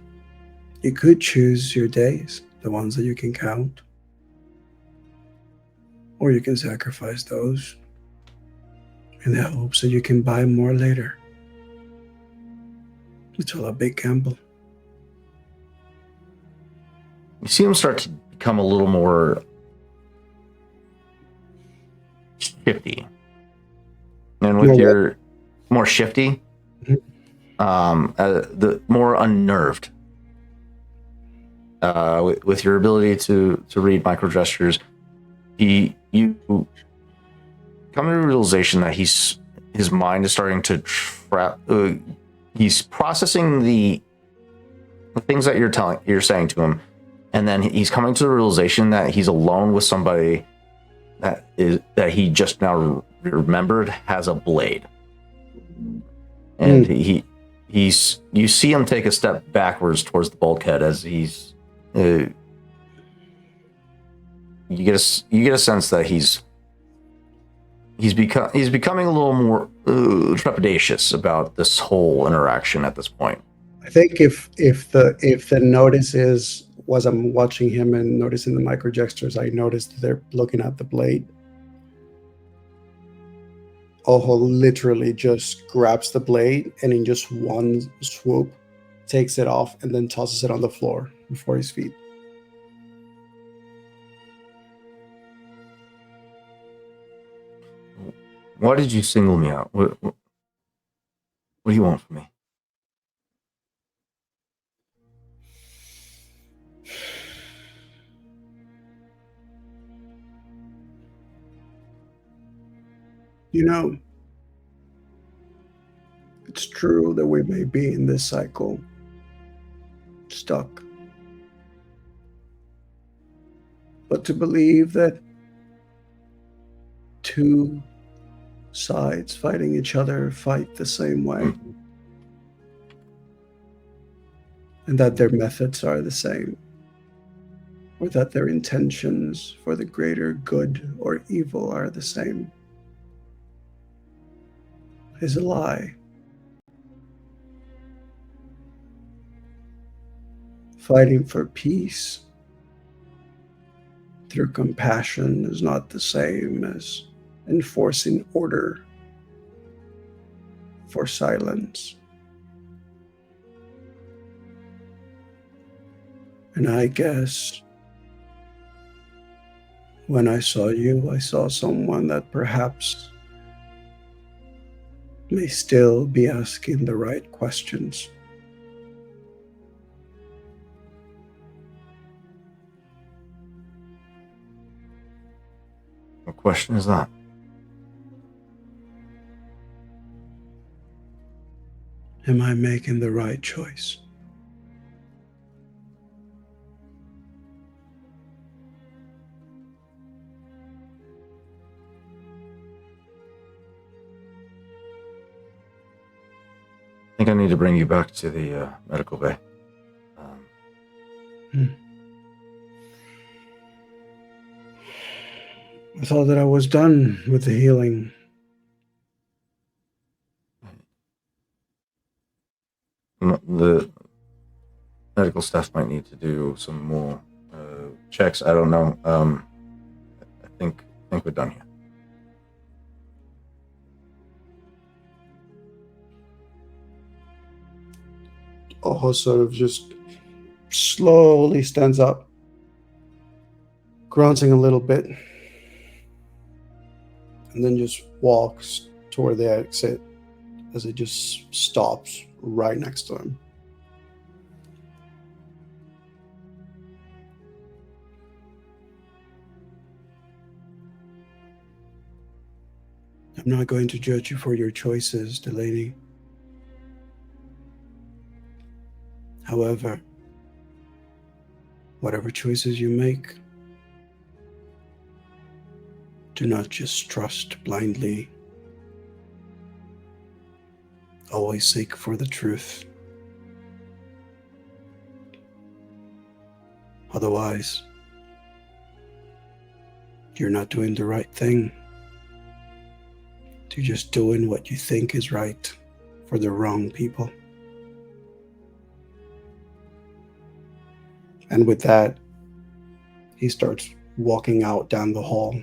you could choose your days, the ones that you can count, or you can sacrifice those in the hopes that you can buy more later. It's all a big gamble. You see him start to become a little more shifty. and with More what? your more shifty, Mhm. the more unnerved. With your ability to read micro gestures, you come to the realization that his mind is starting to he's processing the things that you're saying to him, and then he's coming to the realization that he's alone with somebody that he just now remembered has a blade, and you see him take a step backwards towards the bulkhead as he's you get a sense that he's becoming a little more trepidatious about this whole interaction at this point. I think if the notice is was I'm watching him and noticing the micro gestures, I noticed they're looking at the blade. Ojo literally just grabs the blade and in just one swoop takes it off and then tosses it on the floor before his feet. Why did you single me out? What do you want from me? You know, it's true that we may be in this cycle, stuck. But to believe that two sides fighting each other fight the same way, and that their methods are the same, or that their intentions for the greater good or evil are the same, is a lie. Fighting for peace through compassion is not the same as enforcing order for silence. And I guess when I saw you, I saw someone that perhaps may still be asking the right questions. What question is that? Am I making the right choice? I think I need to bring you back to the medical bay. I thought that I was done with the healing. The medical staff might need to do some more checks. I don't know. I think we're done here. Ojo sort of just slowly stands up, grunting a little bit, and then just walks toward the exit as it just stops right next to him. I'm not going to judge you for your choices, Delaney. However, whatever choices you make, do not just trust blindly. Always seek for the truth. Otherwise, you're not doing the right thing. You're just doing what you think is right for the wrong people. And with that, he starts walking out down the hall.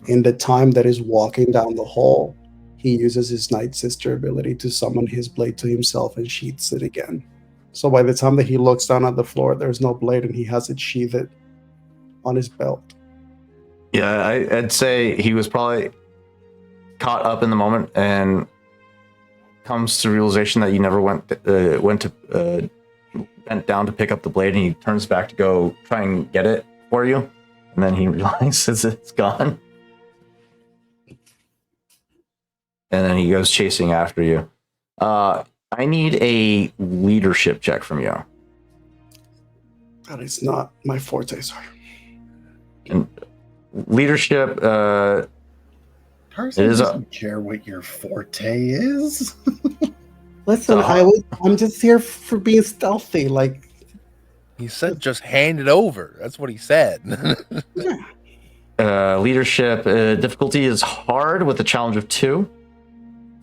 In the time that he's walking down the hall, he uses his Night Sister ability to summon his blade to himself and sheaths it again. So by the time that he looks down at the floor, there's no blade and he has it sheathed on his belt. Yeah, I'd say he was probably caught up in the moment and comes to realization that you never went bent down to pick up the blade, and he turns back to go try and get it for you, and then he realizes it's gone, and then he goes chasing after you. I need a leadership check from you. That is not my forte, sir. And leadership, Tarzan It is a- doesn't care what your forte is. Listen, I'm just here for being stealthy. Like, He said just hand it over. That's what he said. leadership difficulty is hard with a challenge of 2.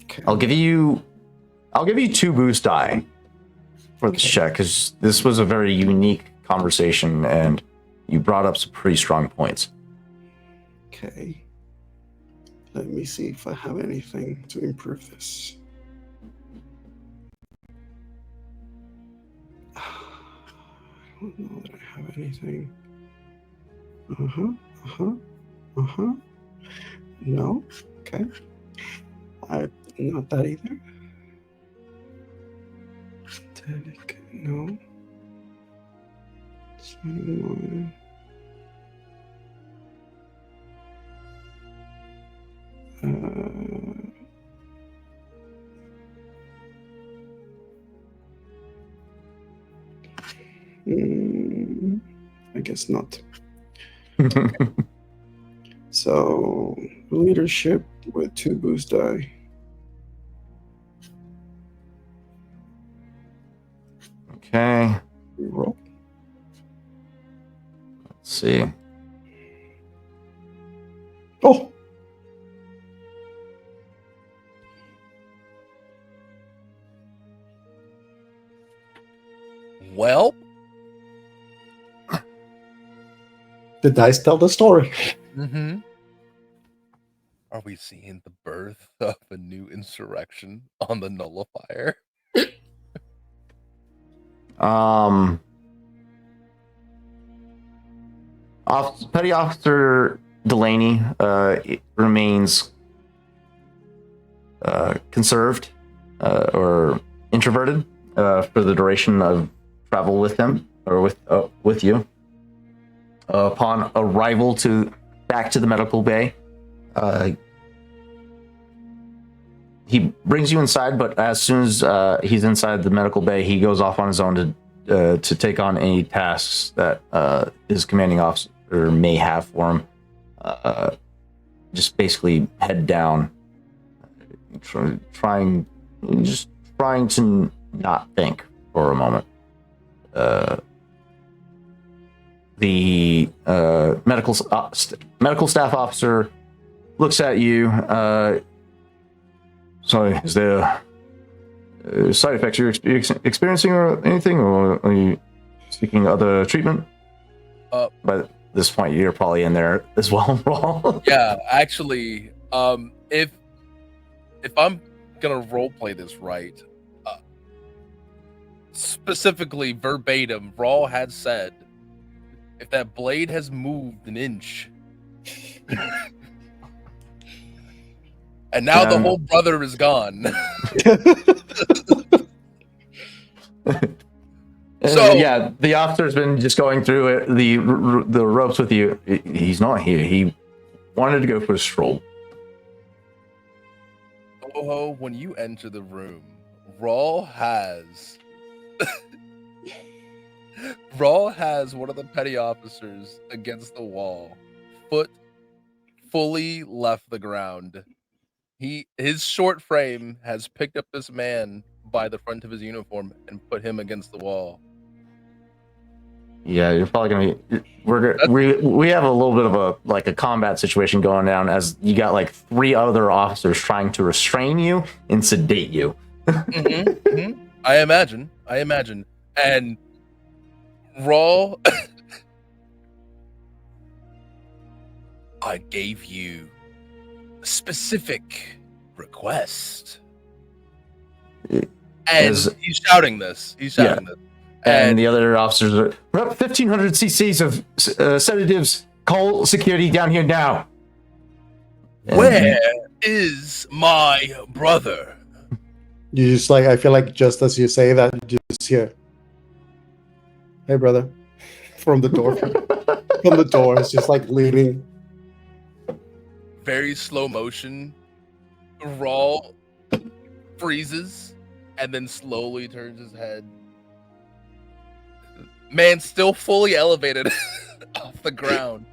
okay. I'll give you 2 boost die for this check, because this was a very unique conversation and you brought up some pretty strong points. Okay. Let me see if I have anything to improve this. I don't know that I have anything. No. Okay. Not that either. No. 21. I guess not. So leadership with 2 boost die. Okay, Roll. let's see. Oh, Well, the dice tell the story. mm-hmm. Are we seeing the birth of a new insurrection on the Nullifier? Petty Officer Delaney remains conserved or introverted for the duration of travel with him or with you. Upon arrival back to the medical bay, he brings you inside, but as soon as he's inside the medical bay, he goes off on his own to take on any tasks that his commanding officer may have for him. Just basically head down, trying to not think for a moment. The medical staff officer looks at you. Sorry, is there side effects you're experiencing or anything, or are you seeking other treatment? By this point, you're probably in there as well, Raul. Yeah, actually, if I'm gonna roleplay this right, specifically verbatim, Raul had said, if that blade has moved an inch, and now the whole brother is gone. So yeah, the officer's been just going through the ropes with you. He's not here. He wanted to go for a stroll. Oh, when you enter the room, Raul has one of the petty officers against the wall, foot fully left the ground. His short frame has picked up this man by the front of his uniform and put him against the wall. Yeah, you're probably gonna be. We have a little bit of a combat situation going down, as you got like 3 other officers trying to restrain you and sedate you. I imagine, and Raw, I gave you a specific request, and he's shouting this. And the other officers are, we're up 1,500 cc's of sedatives. Call security down here now. And Where is my brother? You just like, I feel like just as you say that, you just hear, "Hey, brother," from the door. From the door, it's just like leaning. Very slow motion. Rawl freezes and then slowly turns his head. Man, still fully elevated off the ground.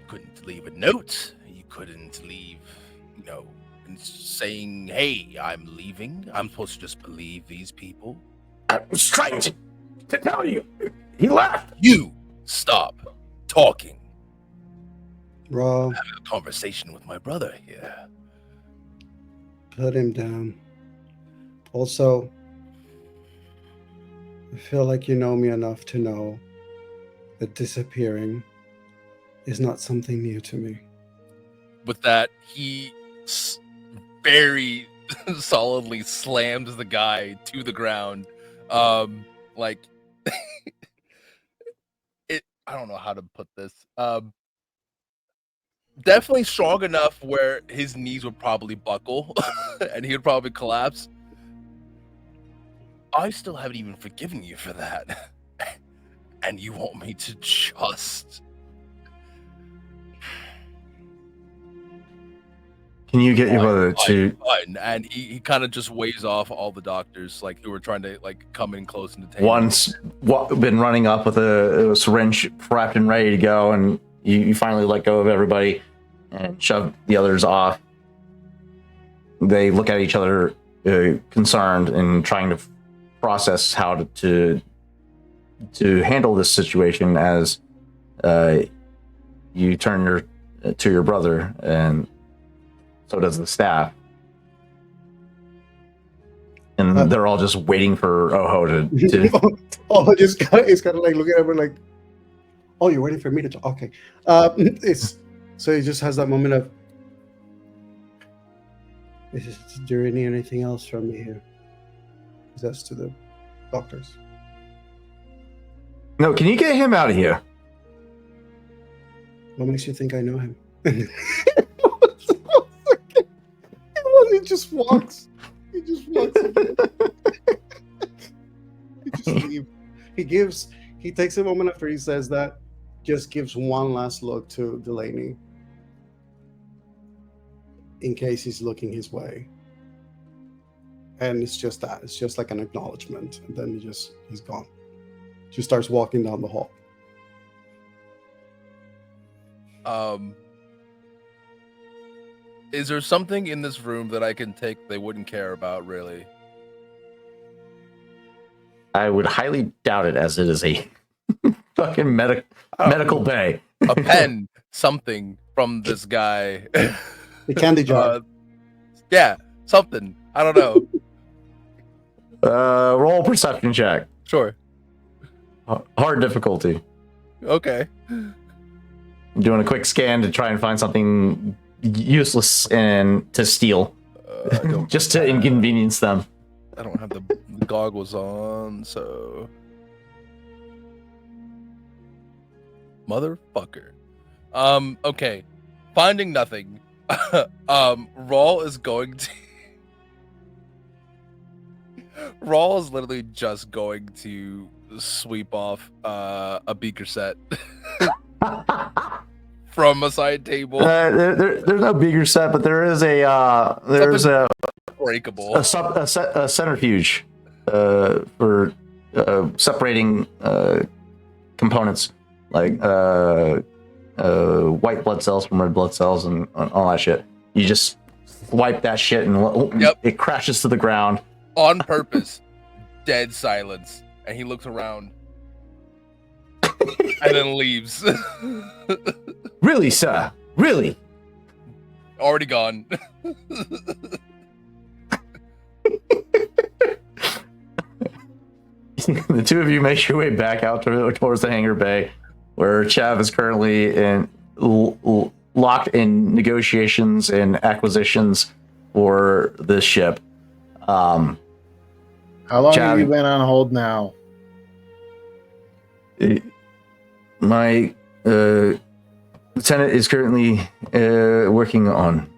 Couldn't leave a note. You couldn't leave, and saying, "Hey, I'm leaving." I'm supposed to just believe these people. I was trying to tell you. He left. You stop talking. Raw, Having a conversation with my brother here. put him down. Also, I feel like you know me enough to know that disappearing is not something new to me. With that, he very solidly slams the guy to the ground. Like I don't know how to put this. Definitely strong enough where his knees would probably buckle and he would probably collapse. I still haven't even forgiven you for that. And you want me to just... Can you get your brother to? Fine. And he kind of just waves off all the doctors, like, who were trying to come in close and detain him. Once been running up with a syringe prepped and ready to go, and you finally let go of everybody and shove the others off. They look at each other, concerned and trying to process how to handle this situation as you turn to your brother, and so does the staff. And they're all just waiting for Oho to Oh, it's kind of like looking at her like, "Oh, you're waiting for me to talk." Okay. So he just has that moment of, "Do you need anything else from me here?" He says to the doctors. No, can you get him out of here? "What makes you think I know him?" He just walks. He just walks. He just leaves. He takes a moment after he says that, just gives one last look to Delaney in case he's looking his way. And it's just that. It's just like an acknowledgement. And then he's gone. Just starts walking down the hall. Is there something in this room that I can take they wouldn't care about, really? I would highly doubt it, as it is a fucking medical bay. A pen, something from this guy. The candy jar. Yeah, something. I don't know. Roll perception check. Sure. Hard difficulty. Okay. I'm doing a quick scan to try and find something useless and to steal, just to inconvenience them. I don't have the goggles on, so motherfucker. Okay. Finding nothing. Rawl is going to Rawl is literally just going to sweep off a beaker set from a side table. There's no bigger set, but there is a Breakable. a centrifuge for separating components, like white blood cells from red blood cells and all that shit. You just wipe that shit and it crashes to the ground. On purpose. Dead silence. And he looks around. And then leaves. Really, sir? Really? Already gone. The two of you make your way back out towards the hangar bay, where Chav is currently locked in negotiations and acquisitions for this ship. How long have Chav, you been on hold now? my lieutenant is currently working on.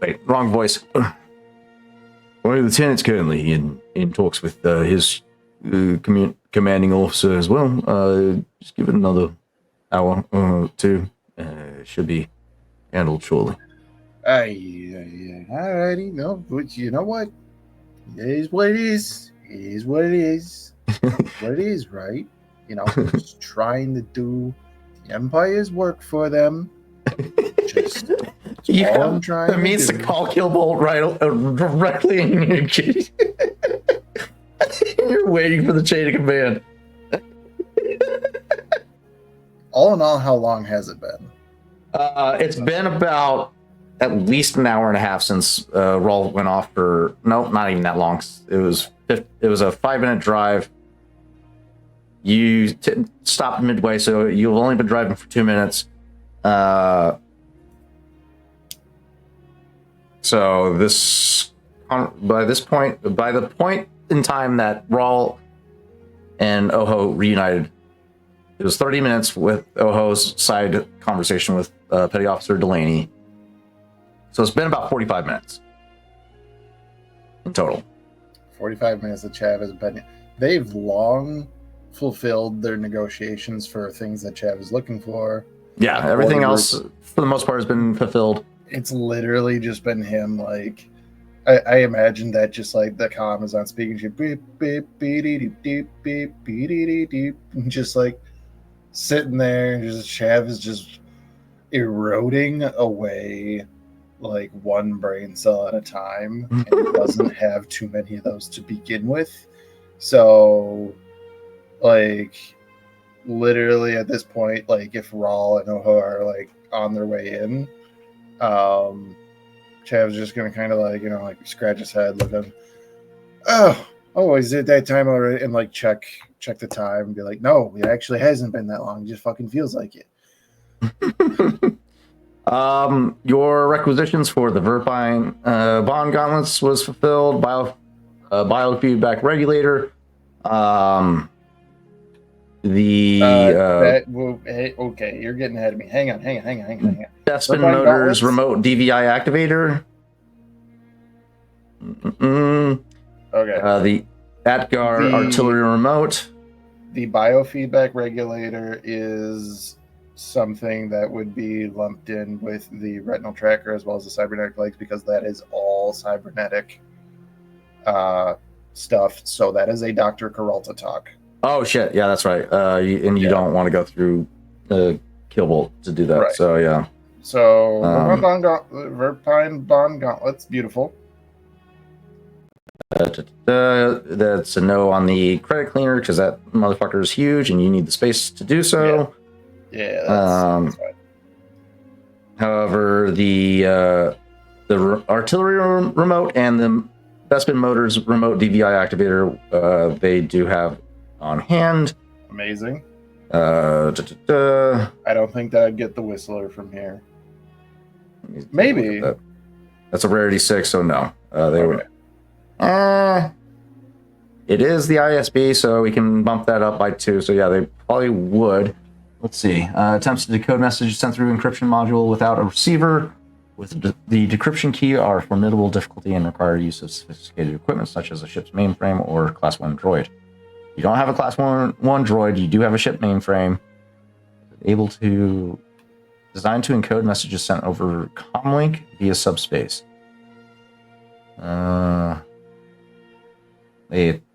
Wait, wrong voice. My lieutenant's currently in talks with his commanding officer as well. Just give it another hour or two. Should be handled shortly. Alrighty, no, but you know what? It is what it is. It is what it is. What it is, right? You know, just trying to do the Empire's work for them. Just You all I'm have trying the means to do. call Killbolt right directly in your kid. You're waiting for the chain of command. All in all, how long has it been? It's been about at least an hour and a half since Rawl went off for. No, not even that long. It was a 5-minute drive. You stopped midway, so you've only been driving for 2 minutes. So by the point in time that Rawl and Oho reunited, it was 30 minutes with Oho's side conversation with Petty Officer Delaney. So it's been about 45 minutes in total. 45 minutes of Chav has been. They've long fulfilled their negotiations for things that Chav is looking for. Yeah, everything else, for the most part, has been fulfilled. It's literally just been him, like, I imagine that just like the comm is on speaking to beep beep beep beep beep beep beep beep, just like sitting there, and just Chav is just eroding away like one brain cell at a time, and he doesn't have too many of those to begin with. So, like, literally at this point, like if Rawl and Oho are like on their way in, Chav's just gonna kind of like, you know, like scratch his head, look at him. Oh, is it that time already? And like check the time and be like, no, it actually hasn't been that long. It just fucking feels like it. Your requisitions for the Verpine bond gauntlets was fulfilled. Biofeedback regulator. Okay, you're getting ahead of me. Hang on. Bespin Verpine Motors gauntlets? remote DVI activator. Okay. The Atgar artillery remote. The biofeedback regulator is something that would be lumped in with the retinal tracker as well as the cybernetic legs, because that is all cybernetic stuff. So that is a Dr. Karalta talk. Oh shit! Yeah, that's right. You Yeah. don't want to go through Killbolt to do that. Right. So yeah. So Verpine bond gauntlets, beautiful. That's a no on the credit cleaner because that motherfucker is huge and you need the space to do so. Yeah, that's fine. However, the artillery remote and the Bespin Motors remote DVI activator, they do have on hand. Amazing. I I don't think that I'd get the Whistler from here. Maybe. That's a rarity 6, so no. They Okay. It is the ISB, so we can bump that up by 2. So yeah, they probably would. Let's see. Attempts to decode messages sent through encryption module without a receiver with the decryption key are formidable difficulty and require use of sophisticated equipment such as a ship's mainframe or Class 1 droid. You don't have a Class 1 droid, you do have a ship mainframe able to designed to encode messages sent over comlink via subspace.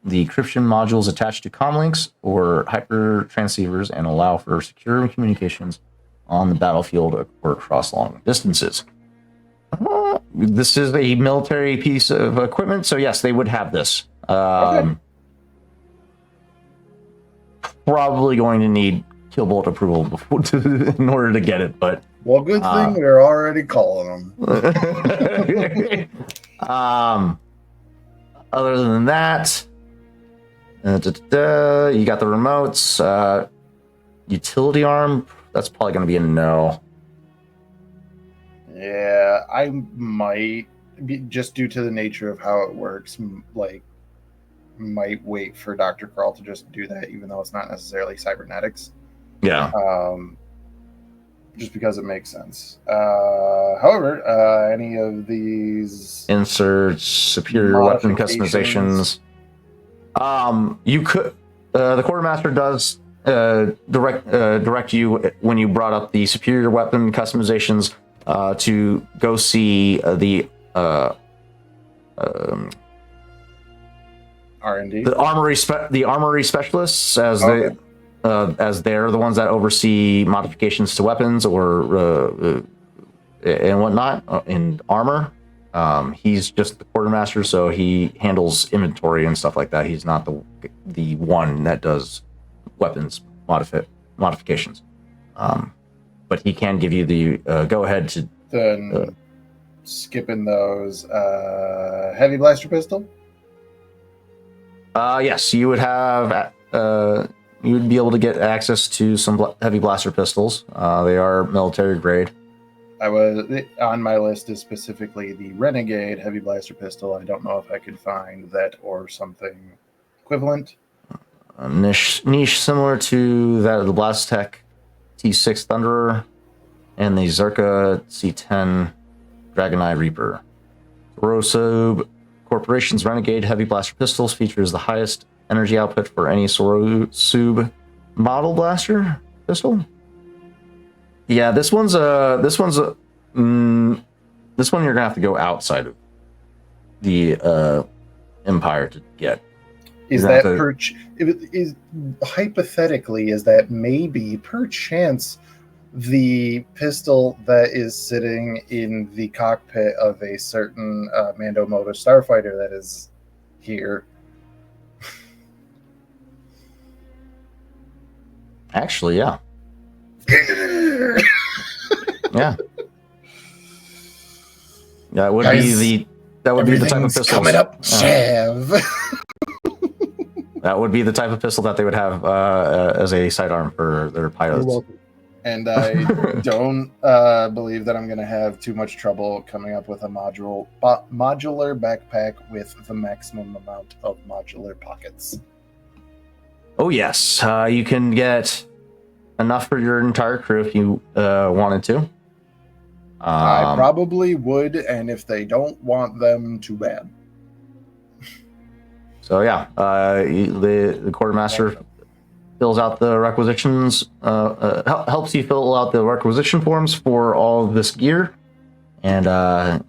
The encryption modules attached to comlinks or hyper transceivers and allow for secure communications on the battlefield or across long distances. This is a military piece of equipment, so yes, they would have this. Okay. Probably going to need Killbolt approval in order to get it, but Well, good thing they're already calling them. Other than that, you got the remotes. Utility arm, that's probably going to be a no. Yeah, I might be, just due to the nature of how it works, like might wait for Dr. Carl to just do that, even though it's not necessarily cybernetics. Yeah. Just because it makes sense. However, any of these Inserts, superior weapon customizations. Modifications. You could. The quartermaster does direct you when you brought up the superior weapon customizations to go see the R&D. the armory specialists as Okay. as they're the ones that oversee modifications to weapons or and whatnot in armor. He's just the quartermaster, so he handles inventory and stuff like that. He's not the one that does weapons modifications. But he can give you the go ahead to. Then skipping those. Heavy blaster pistol. Yes, you would have. You would be able to get access to some heavy blaster pistols. They are military grade. I was on my list is specifically the Renegade heavy blaster pistol. I don't know if I could find that or something equivalent. A niche similar to that of the Blastech T6 Thunderer and the Zerka C10 Dragoneye Reaper. Sorosub Corporation's Renegade heavy blaster pistols features the highest energy output for any Sorosub model blaster pistol. Yeah, this one you're gonna have to go outside of the Empire to get. Is You're gonna that have to- is hypothetically is that maybe perchance the pistol that is sitting in the cockpit of a certain Mando Moto starfighter that is here? Actually, yeah. Yeah. That would Guys, be the type of Everything's pistol. coming up, Chav. That would be the type of pistol that they would have as a sidearm for their You're pilots. welcome. And I don't believe that I'm going to have too much trouble coming up with a modular backpack with the maximum amount of modular pockets. Oh yes, you can get enough for your entire crew if you wanted to. I probably would, and if they don't want them, too bad. So yeah, the quartermaster fills out the requisitions, helps you fill out the requisition forms for all of this gear, and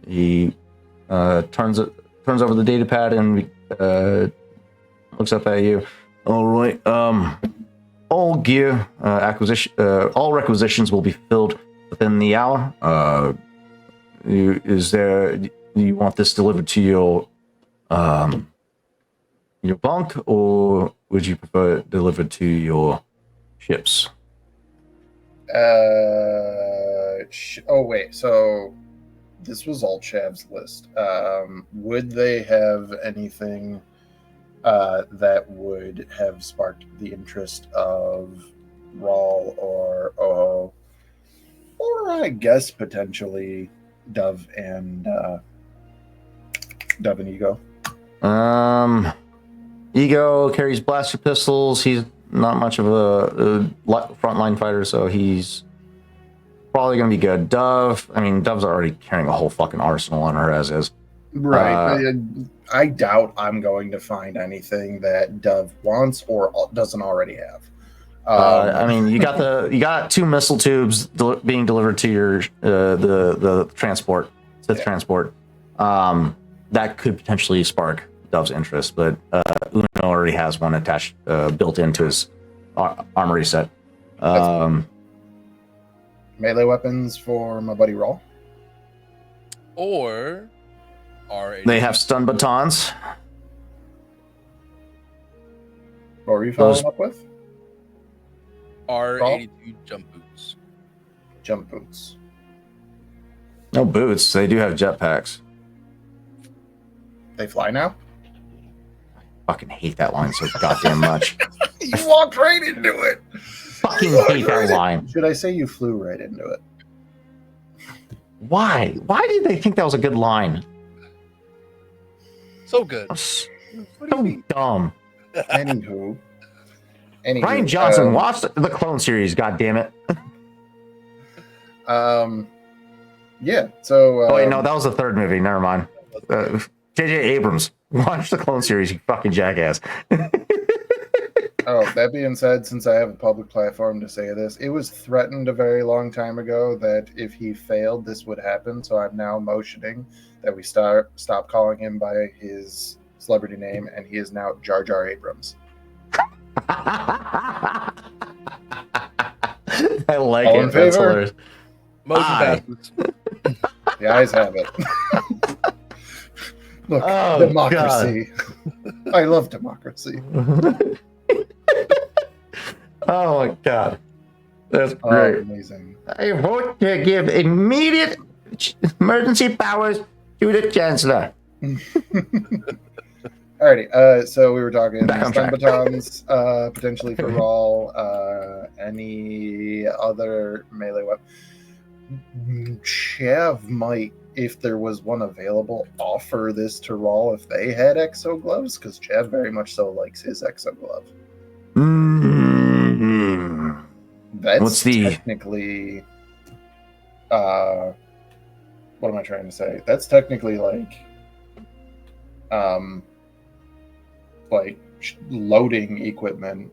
he turns over the data pad and looks up at you. All right, all gear all requisitions will be filled within the hour. Do you want this delivered to your bunk, or would you prefer it delivered to your ships? Oh wait, so this was all Chav's list. Would they have anything that would have sparked the interest of Rawl or I guess potentially Dove and Ego? Ego carries blaster pistols. He's not much of a frontline fighter, so he's probably going to be good. Dove's already carrying a whole fucking arsenal on her as is. Right. I doubt I'm going to find anything that Dove wants or doesn't already have. You got 2 missile tubes being delivered to your the transport, Sith transport. That could potentially spark Dove's interest, but Uno already has one attached, built into his armory set. Melee weapons for my buddy Rawl. Or R82. They have stun batons. What were you following up with? R82 jump boots. Jump boots. No boots. They do have jetpacks. They fly now? Fucking hate that line so goddamn much. You walked right into it. Fucking hate that line. Should I say you flew right into it? Why? Why did they think that was a good line? So good. So dumb. Anywho, Anywho, Ryan Johnson, watch the Clone series. God damn it! Yeah. So. Oh wait, no, that was the third movie. Never mind. J.J. Abrams, watch the Clone series. You fucking jackass. Oh, that being said, since I have a public platform to say this, it was threatened a very long time ago that if he failed, this would happen. So I'm now motioning that we stop calling him by his celebrity name, and he is now Jar Jar Abrams. I like All it. in That's favor? hilarious. Motion Aye. passes. The eyes have it. Look, Oh, democracy. I love democracy. Oh my god, that's Oh, great. amazing. I vote to give immediate emergency powers to the Chancellor. Alrighty, so we were talking Back on stun track. batons, potentially for Rawl, any other melee weapon. Chev might, if there was one available, offer this to Rawl if they had exo gloves, because Chev very much so likes his exo glove. Mm-hmm. That's What's the- technically what am I trying to say? That's technically like loading equipment.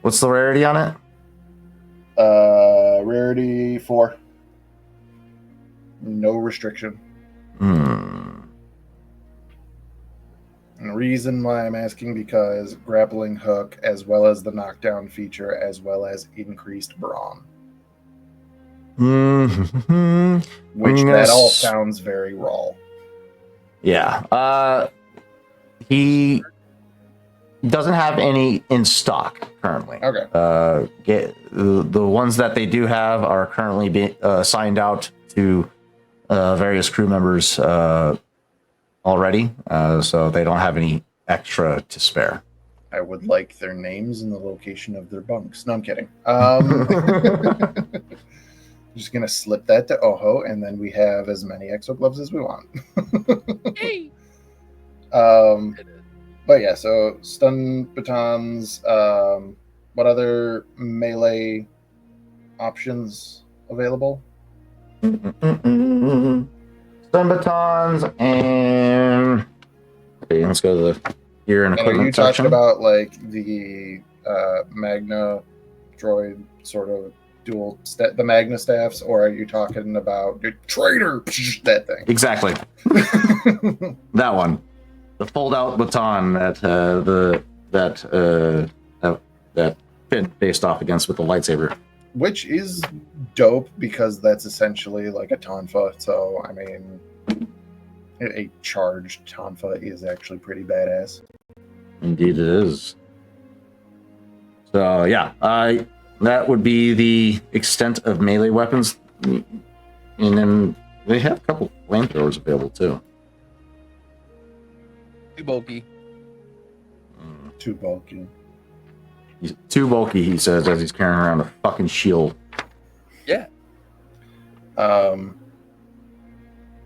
What's the rarity on it? Rarity 4. No restriction. And the reason why I'm asking, because grappling hook, as well as the knockdown feature, as well as increased brawn, Mm-hmm. which Yes. that all sounds very raw. Yeah. He doesn't have any in stock currently. Okay. Get the ones that they do have are currently being signed out to various crew members already, so they don't have any extra to spare. I would like their names and the location of their bunks. No, I'm kidding. Just gonna slip that to Oho, and then we have as many exo gloves as we want. Hey. But yeah, so stun batons. What other melee options available? Stun batons and okay, let's go to the gear and And are equipment you talking section. about like the Magna droid sort of dual the Magna staffs, or are you talking about the traitor that thing? Exactly. That one, the fold-out baton that that Finn faced off against with the lightsaber. Which is dope because that's essentially like a tonfa. So I mean, a charged tonfa is actually pretty badass. Indeed, it is. So yeah, that would be the extent of melee weapons, and then they have a couple flamethrowers available too. Too bulky. Too bulky. He's too bulky, he says, as he's carrying around a fucking shield. Yeah.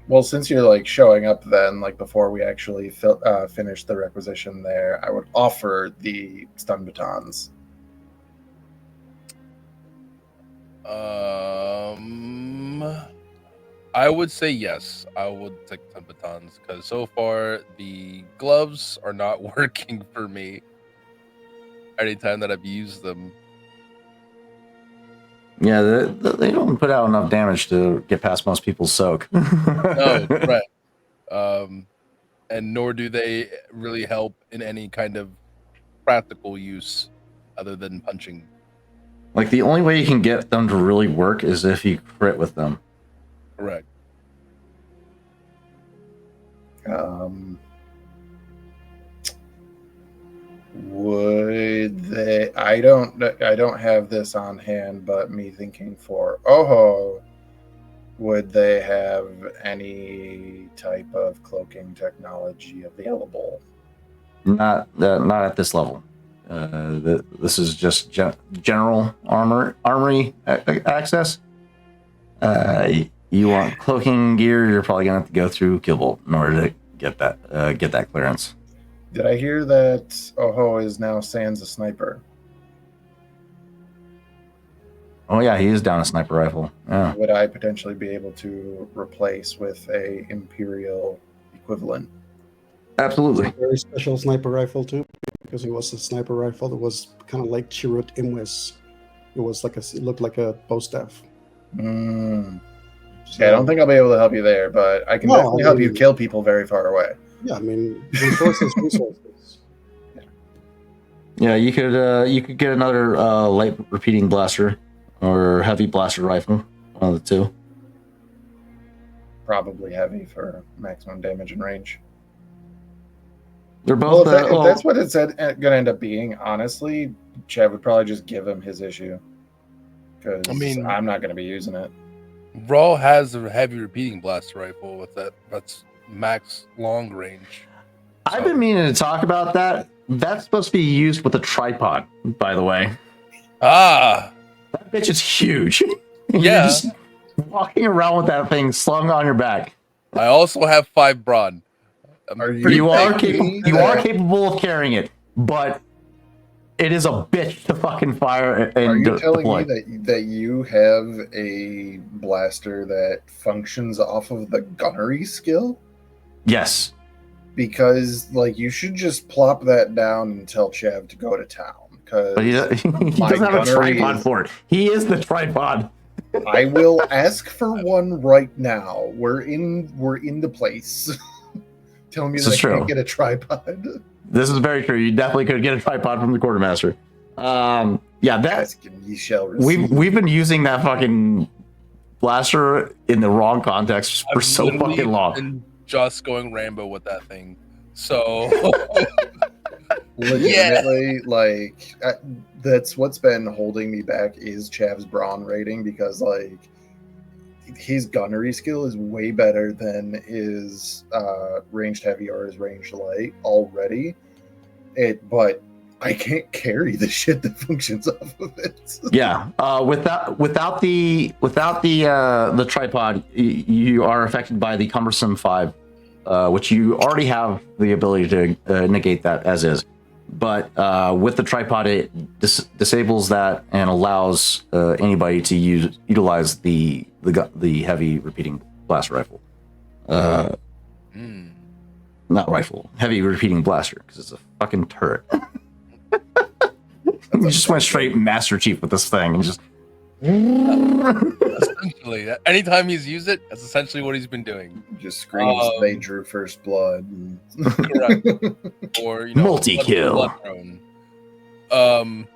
Well, since you're like showing up, then like before we actually finish the requisition, there, I would offer the stun batons. I would say yes. I would take some batons because so far the gloves are not working for me. Anytime that I've used them, Yeah, they don't put out enough damage to get past most people's soak. no, right. And nor do they really help in any kind of practical use other than punching. Like, the only way you can get them to really work is if you crit with them. Correct. Would they? I don't have this on hand, but me thinking for Oho, would they have any type of cloaking technology available? Not at this level. This is just general armory access. You want cloaking gear, you're probably gonna have to go through Killbolt in order to get that clearance. Did I hear that Oho is now sans a sniper? Oh yeah, he is down a sniper rifle. Yeah. Would I potentially be able to replace with a Imperial equivalent? Absolutely. Very special sniper rifle too, because it was a sniper rifle that was kind of like Chirrut Imwis. It was like it looked like a bow staff. Mm. Yeah, I don't think I'll be able to help you there, but I can definitely help you kill people very far away. Yeah, I mean, resources. Yeah, you could get another light repeating blaster or heavy blaster rifle, one of the two. Probably heavy for maximum damage and range. They're both. Well, if that's what it's going to end up being, honestly, Chad would probably just give him his issue. Because I mean- I'm not going to be using it. Raw has a heavy repeating blaster rifle with that's max long range. I've been meaning to talk about that. That's supposed to be used with a tripod, by the way. Ah, That bitch is huge. You're Yeah. just walking around with that thing slung on your back. I also have 5 brawn. I'm Are you- pretty You are big. capable. You are capable of carrying it, but it is a bitch to fucking fire and Are you telling deploy. me that you have a blaster that functions off of the gunnery skill? Yes. Because you should just plop that down and tell Chav to go to town. But he Because doesn't My have a gunnery tripod is- for it. He is the tripod. I will ask for one right now. We're in the place. Telling me This that I is true. can't get a tripod. This is very true. You definitely could get a tripod from the quartermaster. Yeah, that Ask and ye shall receive. we've been using that fucking blaster in the wrong context for I've so literally fucking long. been just going Rambo with that thing. So Legitimately, that's what's been holding me back is Chav's brawn rating because his gunnery skill is way better than his ranged heavy or his ranged light already. But I can't carry the shit that functions off of it. Yeah, without the tripod, you are affected by the cumbersome 5, which you already have the ability to negate that as is. But with the tripod, it disables that and allows anybody to utilize the heavy repeating blast rifle. Not rifle, heavy repeating blaster, because it's a fucking turret. You just went straight Master Chief with this thing and just. essentially, anytime he's used it, that's essentially what he's been doing. Just screams they drew first blood. Correct. Or Multi-kill. blood throne.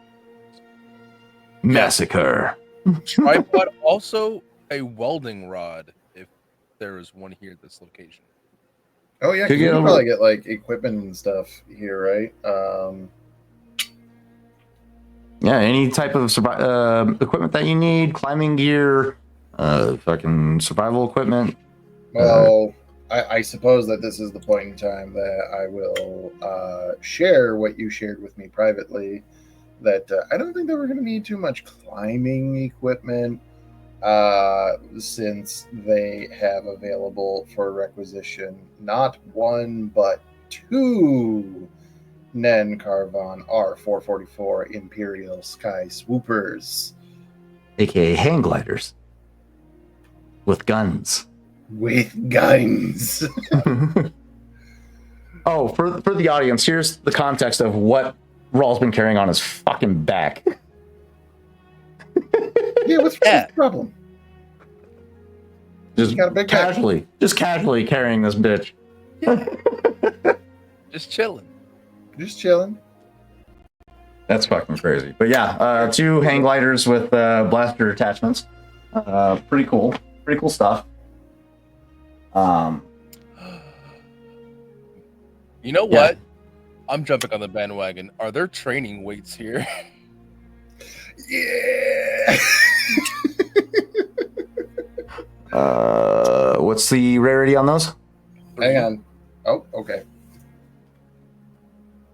Massacre. Tripod, also a welding rod, if there is one here at this location. Oh yeah, Could you get can over- probably get equipment and stuff here, right? Yeah, any type of equipment that you need, climbing gear, fucking survival equipment. Well, I suppose that this is the point in time that I will share what you shared with me privately. That I don't think that we're going to need too much climbing equipment, since they have available for requisition not 1 but 2 Nen Carvon R444 Imperial Sky Swoopers AKA hang gliders. With guns. with guns. Oh, for the audience, here's the context of what Raw's been carrying on his fucking back. Yeah, what's Yeah. the problem? Just got a big back. casually carrying this bitch. Just chilling. Just chilling. That's fucking crazy. But yeah, 2 hang gliders with blaster attachments. Pretty cool. Pretty cool stuff. You know Yeah. what? I'm jumping on the bandwagon. Are there training weights here? Yeah. What's the rarity on those? Hang on. Oh, okay. I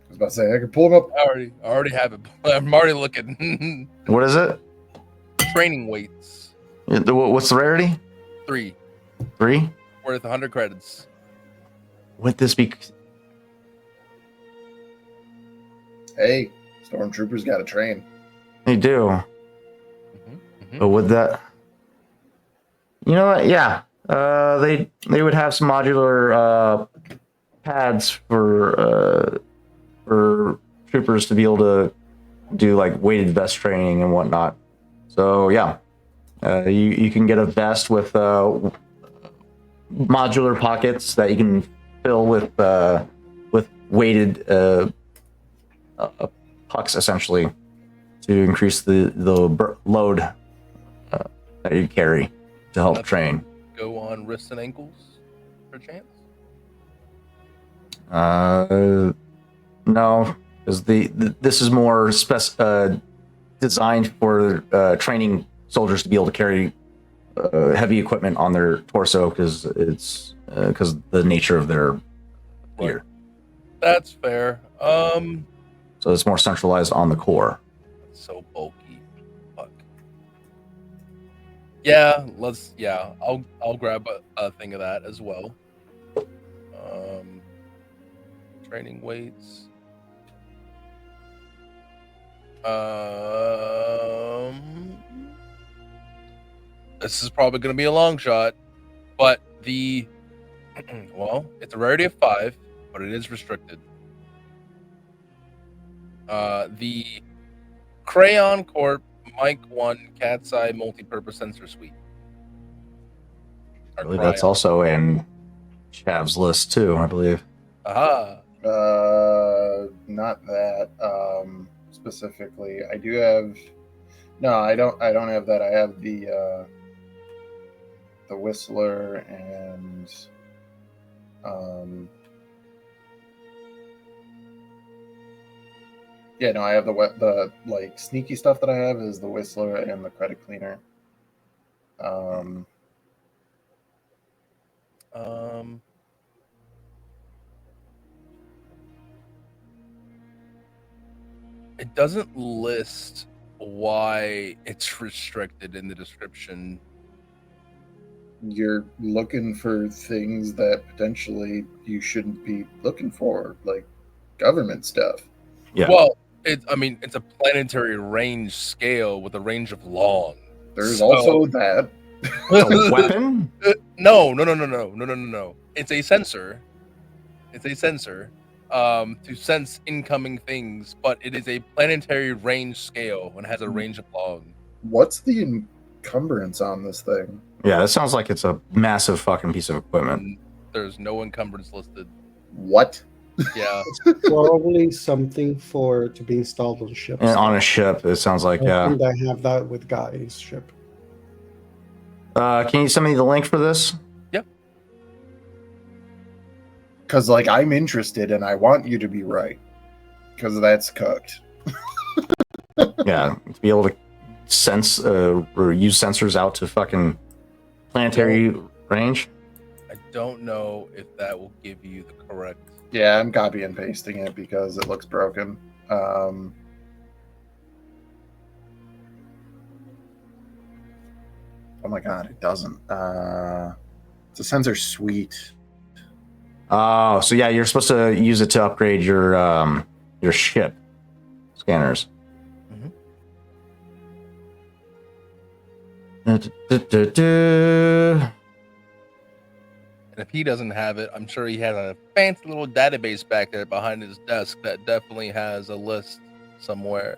was about to say I could pull them up. I already have it. I'm already looking. What is it? Training weights. What's the rarity? 3 3? worth 100 credits. Would this be? Hey, stormtroopers got to train. They do. But would that? You know what? Yeah, they would have some modular pads for troopers to be able to do like weighted vest training and whatnot. So yeah, you can get a vest with modular pockets that you can fill with weighted pucks essentially to increase the load that you carry to help train. Go on wrists and ankles, perchance? No, because this is more designed for training soldiers to be able to carry heavy equipment on their torso because it's because the nature of their gear. That's fair. So it's more centralized on the core. So bulky. Fuck. Yeah, I'll grab a thing of that as well. Training weights. This is probably going to be a long shot, but well, it's a rarity of 5, but it is restricted. The Crayon Corp Mic 1 Cat's Eye Multi-Purpose Sensor Suite. I believe that's also in Chav's list too, I believe. Aha. Not that specifically. I do have. No, I don't have that. I have the Whistler and yeah, no, I have the like sneaky stuff that I have is the Whistler and the credit cleaner. It doesn't list why it's restricted in the description. You're looking for things that potentially you shouldn't be looking for, like government stuff. Yeah. Well, it's a planetary range scale with a range of long. There's also that. A weapon? No. It's a sensor. To sense incoming things, but it is a planetary range scale and has a range of long. What's the encumbrance on this thing? Yeah, that sounds like it's a massive fucking piece of equipment. There's no encumbrance listed. What? Yeah. Probably something to be installed on ships. And on a ship, it sounds like, yeah. I think I have that with Guy's ship. Can you send me the link for this? Yep. Because, like, I'm interested and I want you to be right. Because that's cooked. Yeah, to be able to sense or use sensors out to fucking planetary range. I don't know if that will give you the correct. Yeah, I'm copy and pasting it because it looks broken. Oh my god, it doesn't. It's a sensor suite. Oh, so yeah, you're supposed to use it to upgrade your ship scanners. And if he doesn't have it, I'm sure he has a fancy little database back there behind his desk that definitely has a list somewhere.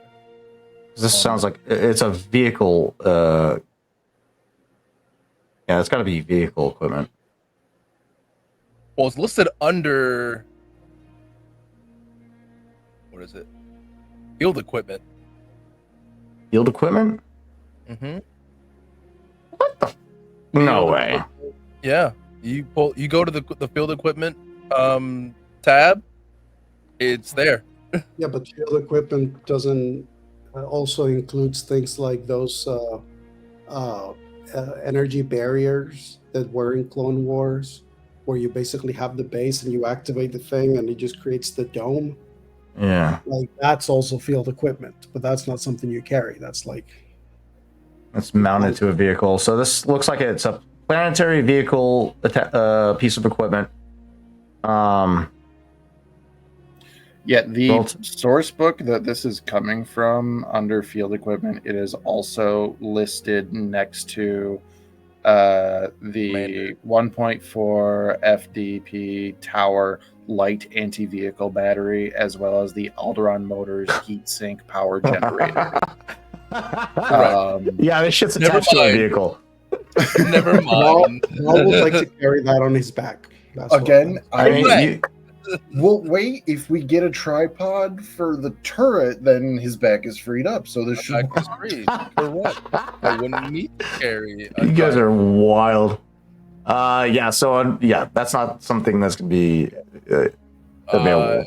This sounds like it's a vehicle. Yeah, it's got to be vehicle equipment. Well, it's listed under. What is it? Field equipment. Field equipment? Mm-hmm. What the? No way. Yeah, you go to the field equipment tab. It's there. Yeah, but field equipment doesn't also includes things like those energy barriers that were in Clone Wars, where you basically have the base and you activate the thing and it just creates the dome. Yeah. Like that's also field equipment, but that's not something you carry. That's mounted to a vehicle. So this looks like it's a planetary vehicle piece of equipment. Yeah, the Well, source book that this is coming from under field equipment, it is also listed next to the Commander. 1.4 FDP tower light anti-vehicle battery, as well as the Alderon Motors heat sink power generator. Yeah, this shit's Never attached to a mind. vehicle. Never Val mind. would like to carry that on his back. That's what- Again, I mean, Right. Well, wait. If we get a tripod for the turret, then his back is freed up. So this should. Back is free. For what? I wouldn't need to carry. A you guys gun. are wild. Yeah. So yeah, that's not something that's gonna be available.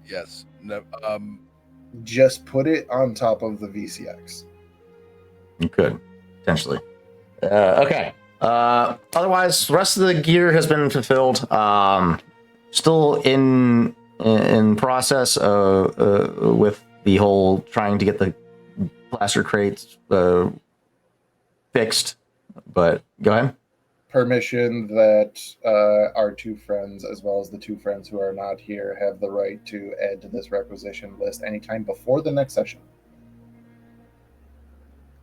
Yes. No, Just put it on top of the VCX. You could potentially. Okay. Otherwise, the rest of the gear has been fulfilled. Still in process with the whole trying to get the blaster crates fixed. But go ahead. Permission that our two friends, as well as the two friends who are not here, have the right to add to this requisition list anytime before the next session.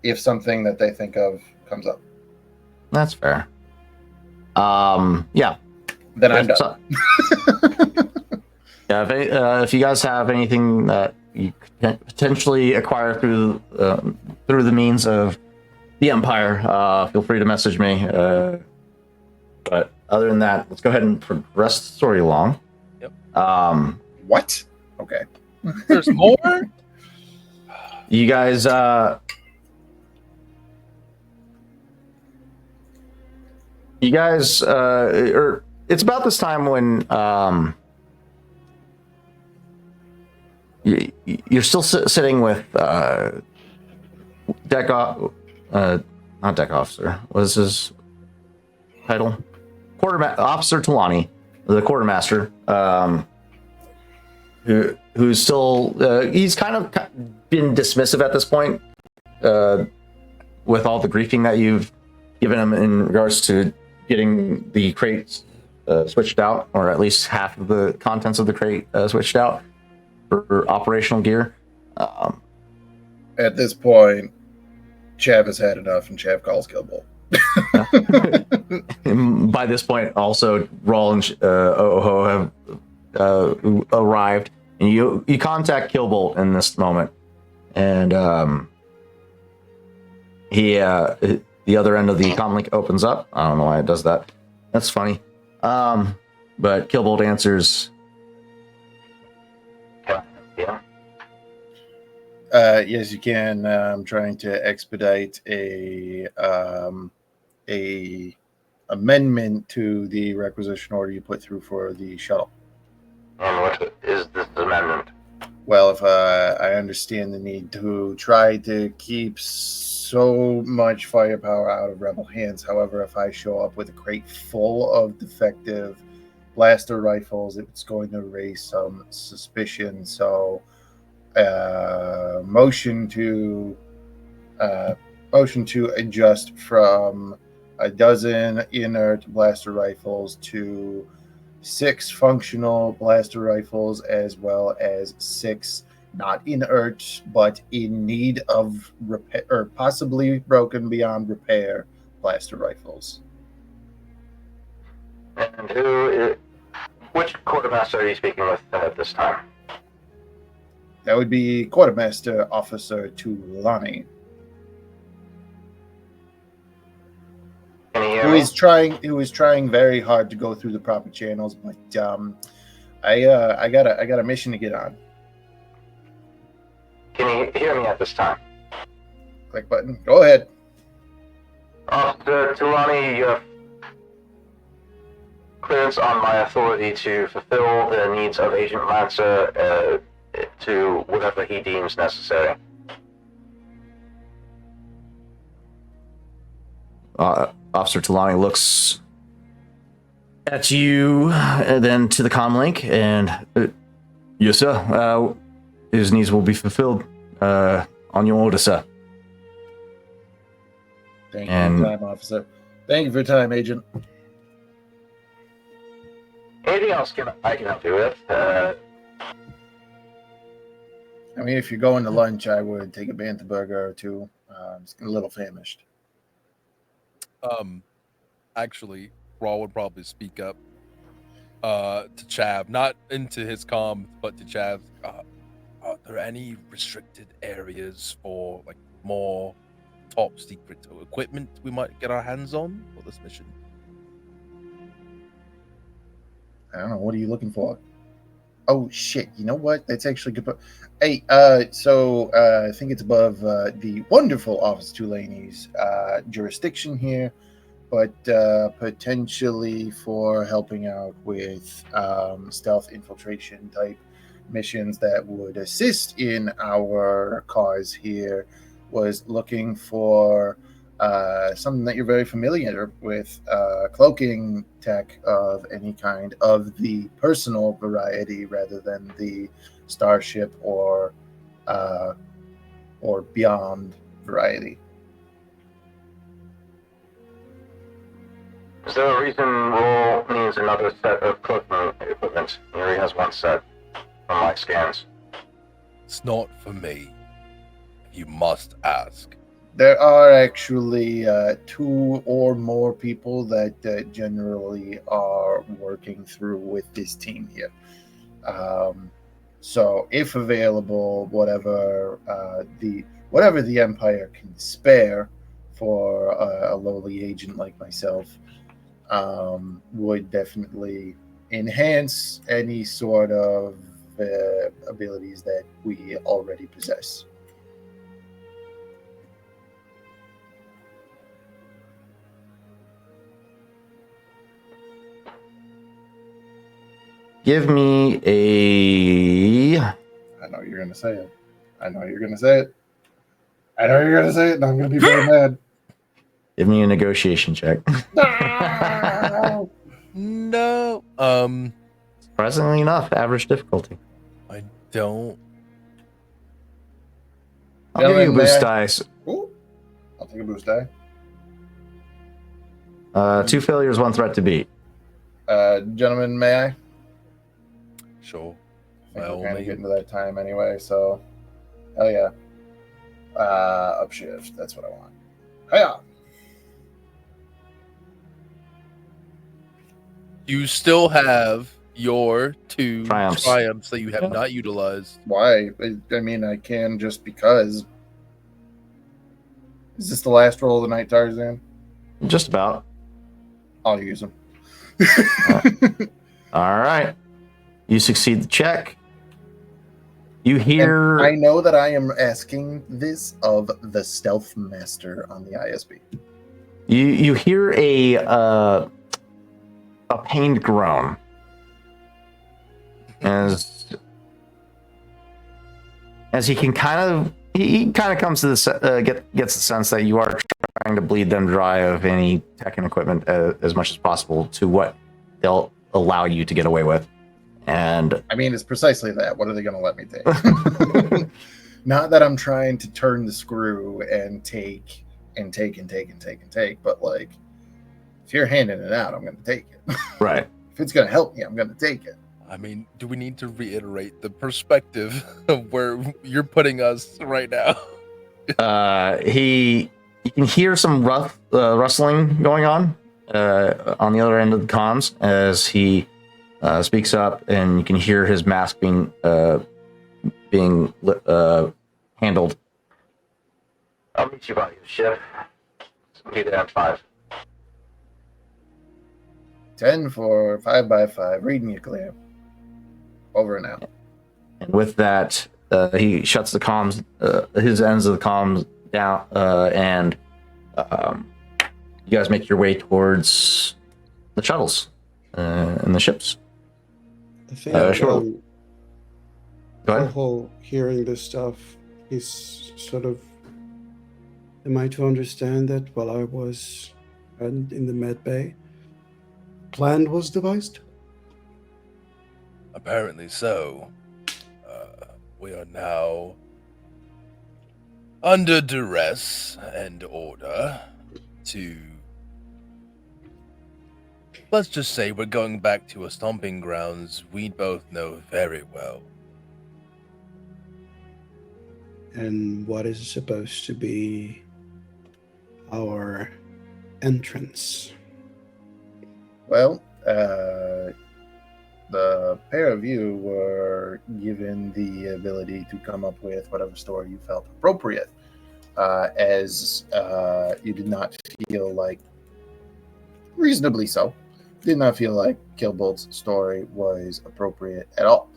If something that they think of comes up, That's fair. Yeah. then I'm done. So- yeah. If you guys have anything that you could potentially acquire through the means of the Empire, feel free to message me. But other than that, let's go ahead and progress the story along. Yep. What? Okay. there's more. You guys, it's about this time when you're still sitting with not deck officer. What is his title? Officer Talani, the quartermaster, who's still he's kind of been dismissive at this point, with all the griefing that you've given him in regards to getting the crates switched out, or at least half of the contents of the crate switched out for operational gear. At this point, Chav has had enough, and Chav calls Killbolt. And by this point, also Rawl and Oho have arrived, and you contact Killbolt in this moment, and he the other end of the comlink opens up. I don't know why it does that. That's funny. But Killbolt answers. Yeah. Yes, you can. I'm trying to expedite a amendment to the requisition order you put through for the shuttle. And what is this amendment? Well, if I understand the need to try to keep so much firepower out of rebel hands. However, if I show up with a crate full of defective blaster rifles, it's going to raise some suspicion. So, motion to adjust from a dozen inert blaster rifles to 6 functional blaster rifles, as well as 6 not inert but in need of repair, or possibly broken beyond repair, blaster rifles. And which quartermaster are you speaking with at this time? That would be Quartermaster Officer Tulani, Can you hear who me? is trying very hard to go through the proper channels, but I got a mission to get on. Can you hear me at this time? Click button. Go ahead. Officer Tulani, you have clearance on my authority to fulfill the needs of Agent Lancer to whatever he deems necessary. Officer Tulani looks at you, and then to the comlink, and yes, sir. His needs will be fulfilled on your order, sir. Thank you And- for your time, officer. Thank you for your time, Agent. Anything else I can help you with? I mean, if you're going to lunch, I would take a Bantha burger or two. Just a little famished. Actually, Raw would probably speak up to Chav, not into his comms, but to Chav. Are there any restricted areas for like more top secret equipment we might get our hands on for this mission? I don't know. What are you looking for? Oh shit! You know what? That's actually good. Hey, so I think it's above the wonderful Office Tulaney's jurisdiction here, but potentially for helping out with stealth infiltration type missions that would assist in our cause here. Was looking for something that you're very familiar with, cloaking tech of any kind of the personal variety rather than the starship or beyond variety. Is there a reason Roll needs another set of cloaking equipment? He already has one set from my scans. It's not for me. You must ask. There are actually 2 or more people that generally are working through with this team here. So, if available, whatever the Empire can spare for a lowly agent like myself would definitely enhance any sort of abilities that we already possess. Give me a. I know you're going to say it. And I'm going to be very mad. Give me a negotiation check. No. Surprisingly enough, average difficulty. I don't. I'll give you a Gentlemen, boost may I- dice. Ooh, I'll take a boost die. 2 failures, 1 threat to beat. Gentlemen, may I? Sure. I think By all we're kind of means. getting to that time anyway, so hell yeah. Upshift, that's what I want. Hiya! You still have your 2 Triumphs. triumphs that you have not utilized. Why? I mean, I can just because. Is this the last roll of the night, Tarzan? Just about. I'll use them. All right. You succeed the check. You hear. I know that I am asking this of the stealth master on the ISB. You hear a pained groan as he can he kind of comes to this gets the sense that you are trying to bleed them dry of any tech and equipment as much as possible to what they'll allow you to get away with. And I mean, it's precisely that. What are they going to let me take? Not that I'm trying to turn the screw and take, but like, if you're handing it out, I'm going to take it. right. If it's going to help me, I'm going to take it. I mean, do we need to reiterate the perspective of where you're putting us right now? You can hear some rustling going on the other end of the comms as he speaks up, and you can hear his mask being handled. I'll meet you by your ship. I'll be there at 5. 10 for 5x5. Reading you clear. Over and out. And with that, he shuts the comms, his ends of the comms down, and you guys make your way towards the shuttles and the ships. I think Sure. Go ahead. Coho, hearing this stuff, is sort of. Am I to understand that while I was in the med bay, plan was devised? Apparently so. We are now under duress and order to. Let's just say we're going back to a stomping grounds we both know very well. and what is supposed to be our entrance? Well, the pair of you were given the ability to come up with whatever story you felt appropriate, as you did not feel like, reasonably so, did not feel like Killbolt's story was appropriate at all.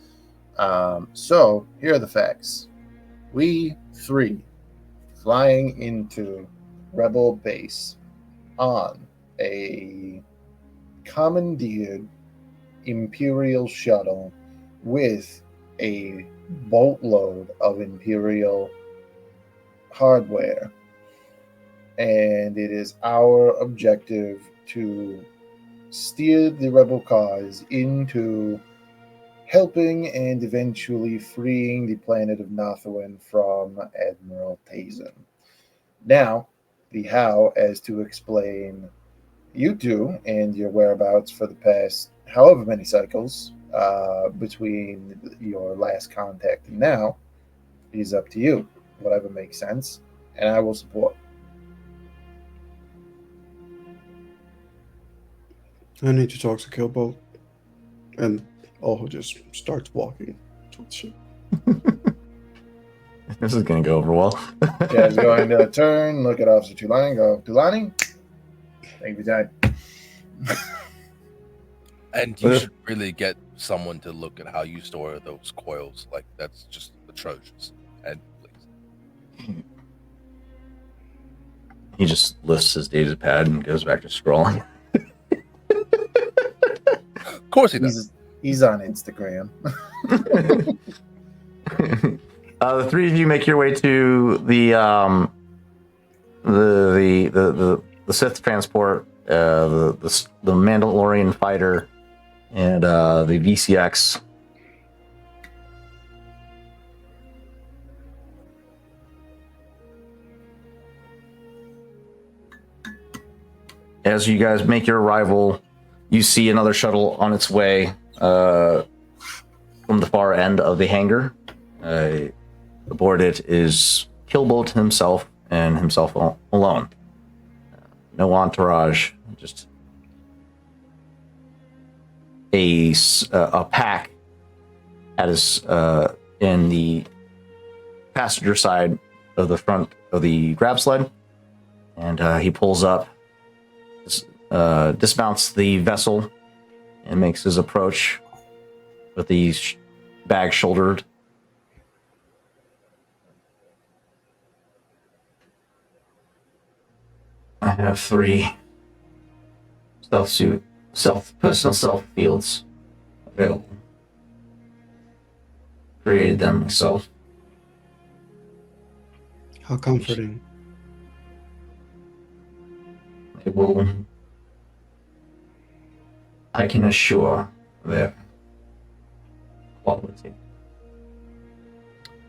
So here are the facts. We three flying into Rebel Base on a commandeered Imperial shuttle with a boatload of Imperial hardware. And it is our objective to steer the rebel cause into helping and eventually freeing the planet of Nothuin from Admiral Tazen. Now, the how as to explain you two and your whereabouts for the past however many cycles between your last contact and now is up to you. Whatever makes sense, and I will support. I need to talk to Killbolt. And Oho just starts walking towards ship. This is going to go over well. Chad's going to turn, look at Officer Tulani, go, Tulani, thank you for your time. And you should really get someone to look at how you store those coils. Like, that's just atrocious. And please. He just lifts his data pad and goes back to scrolling. Of course he does. He's on Instagram. The three of you make your way to the Sith transport, the Mandalorian fighter, and the VCX. As you guys make your arrival, you see another shuttle on its way from the far end of the hangar. Aboard it is Killbolt himself and himself alone. No entourage, just a pack at his in the passenger side of the front of the grab sled, and he pulls up, dismounts the vessel, and makes his approach with the bag shouldered. I have 3 personal self fields available. Created them myself. How comforting. It will, I can assure, their quality.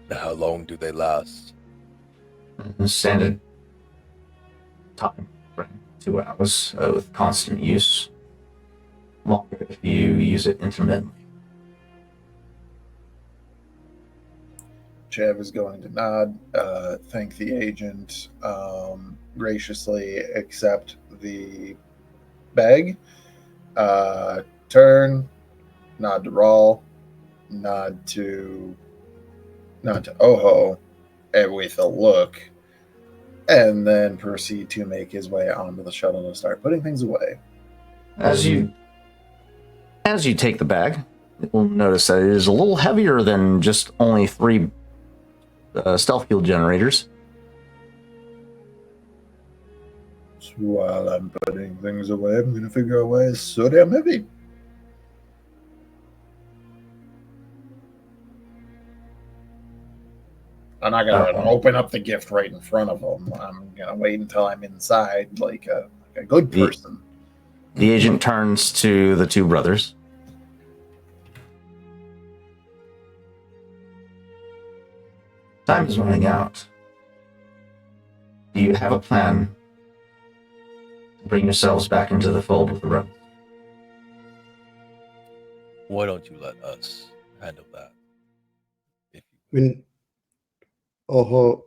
How long do they last? Standard time, right? 2 hours with constant use. Longer if you use it intermittently. Chev is going to nod, thank the agent, graciously accept the bag, turn, nod to Rawl, nod to Oho, and with a look, and then proceed to make his way onto the shuttle to start putting things away. As you take the bag, you'll notice that it is a little heavier than just only 3 stealth field generators. So while I'm putting things away, I'm going to figure out why it's so damn heavy. I'm not going to open up the gift right in front of him. I'm going to wait until I'm inside like a good person. The agent turns to the 2 brothers. Time is running out. Do you have a plan to bring yourselves back into the fold with the rebels? Why don't you let us handle that? I mean, Oho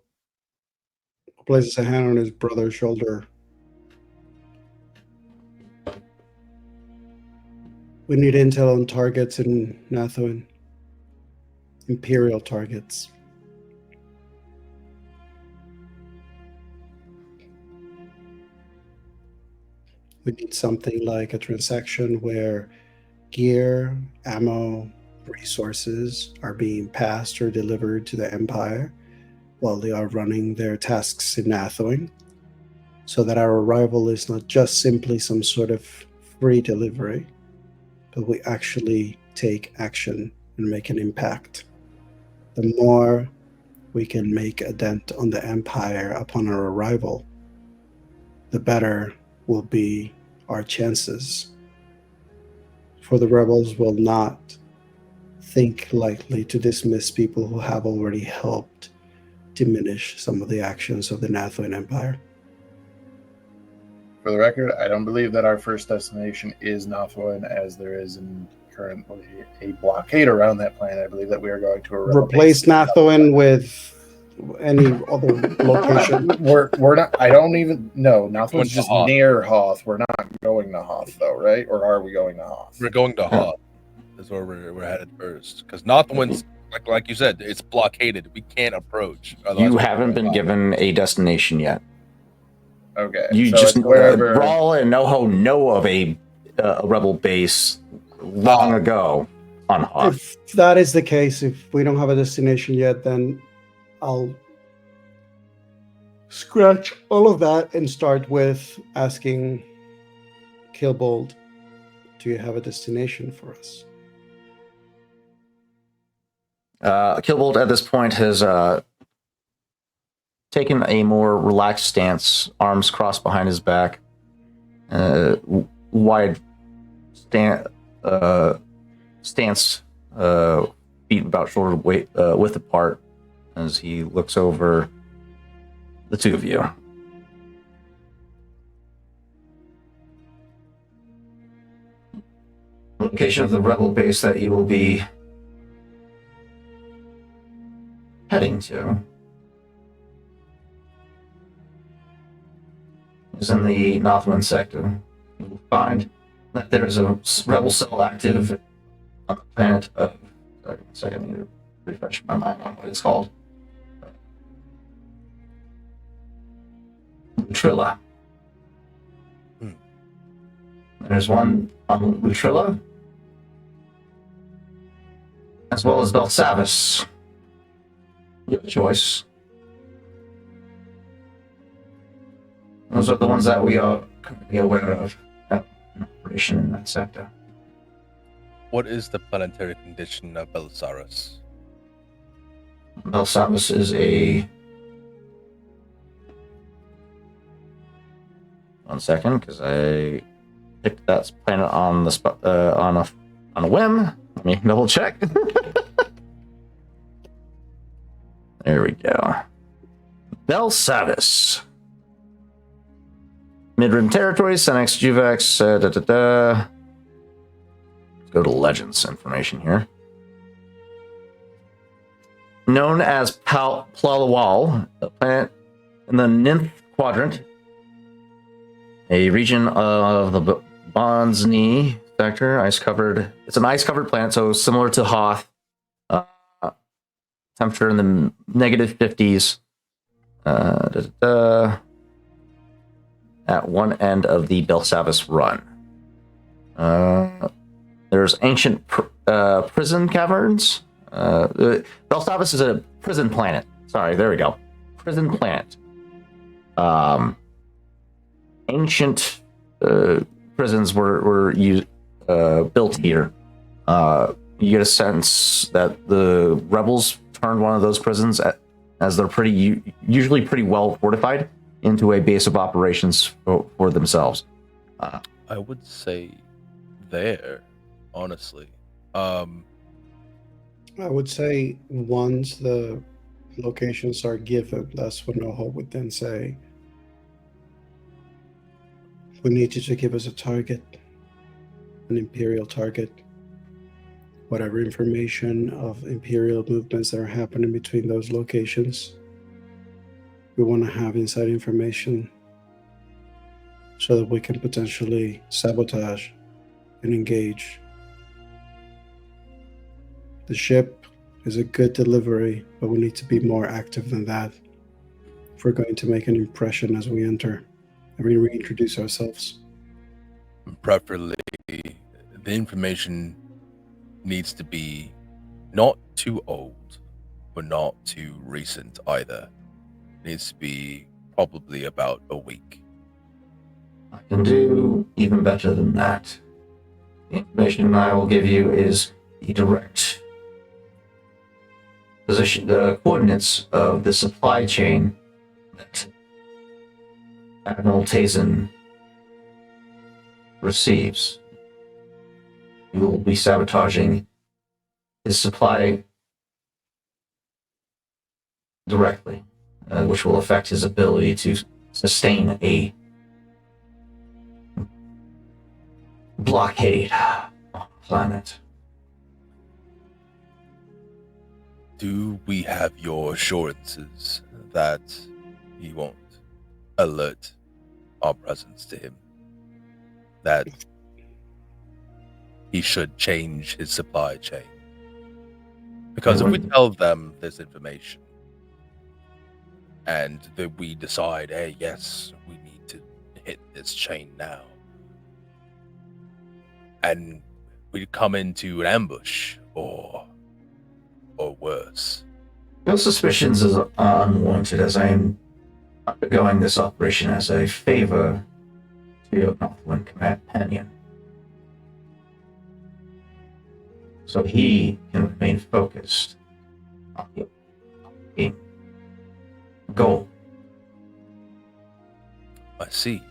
places a hand on his brother's shoulder. We need intel on targets in Nathuin. Imperial targets. We need something like a transaction where gear, ammo, resources are being passed or delivered to the Empire while they are running their tasks in Nathuin, so that our arrival is not just simply some sort of free delivery, but we actually take action and make an impact. The more we can make a dent on the Empire upon our arrival, the better will be our chances. For the rebels will not think lightly to dismiss people who have already helped diminish some of the actions of the Nathuin Empire. For the record, I don't believe that our first destination is Nathuin, as there is currently a blockade around that planet. I believe that we are going to a rebel Replace base. Nathuin with any other location. We're not. I don't even know. Nathuin's Going to just Hoth. near Hoth. We're not going to Hoth, though, right? Or are we going to Hoth? We're going to Hoth. Is where we're headed first. Because Northwind's like you said, it's blockaded. We can't approach. Otherwise You we're haven't been gonna- given a destination yet. Okay. You so just it's wherever. Rawl and Noho know of a rebel base long ago on Hoth. If that is the case, if we don't have a destination yet, then I'll scratch all of that and start with asking Kilbold, do you have a destination for us? Kilbold at this point has taken a more relaxed stance, arms crossed behind his back, wide stance, feet about shoulder width apart, as he looks over the two of you. Location of the rebel base that you will be heading to is in the Northwind sector. You will find that there is a rebel cell active on the planet of. Sorry, 1 second, I need to refresh my mind on what it's called. Lutrilla. There's one on Lutrilla, as well as Belsavis. You have a choice. Those are the ones that we are currently aware of in operation in that sector. What is the planetary condition of Belisarius? Belsavis is a. 1 second, because I picked that planet on the spot on a whim. Let me double check. There we go. Belsavis. Midrim territories, Senex, Juvex, Let's go to Legends information here. Known as Plawal, a planet in the Ninth Quadrant, a region of the Bonzni sector, ice-covered. It's an ice-covered planet, so similar to Hoth. Temperature in the negative 50s. At one end of the Belsavis run. There's ancient prison caverns. Belsavis is a prison planet. Sorry, there we go. Prison planet. Ancient prisons were built here. You get a sense that the rebels turned one of those prisons, as they're usually pretty well fortified, into a base of operations for themselves. I would say there, honestly. I would say once the locations are given, that's what Noho would then say. We need you to give us a target, an Imperial target. Whatever information of Imperial movements that are happening between those locations, We want to have inside information so that we can potentially sabotage and engage. The ship is a good delivery, but we need to be more active than that if we're going to make an impression as we enter and we reintroduce ourselves. Preferably, the information needs to be not too old, but not too recent either. It needs to be probably about a week. I can do even better than that. The information I will give you is the direct position, the coordinates of the supply chain that Admiral Tazen receives. You will be sabotaging his supply directly, which will affect his ability to sustain a blockade on the planet. Do we have your assurances that he won't alert our presence to him? That he should change his supply chain? Because if we tell them this information and that we decide, hey, yes, we need to hit this chain now, and we come into an ambush or worse. No suspicions is unwarranted, as I am undergoing this operation as a favor to your Northwind companion. So he can remain focused on the goal. I see.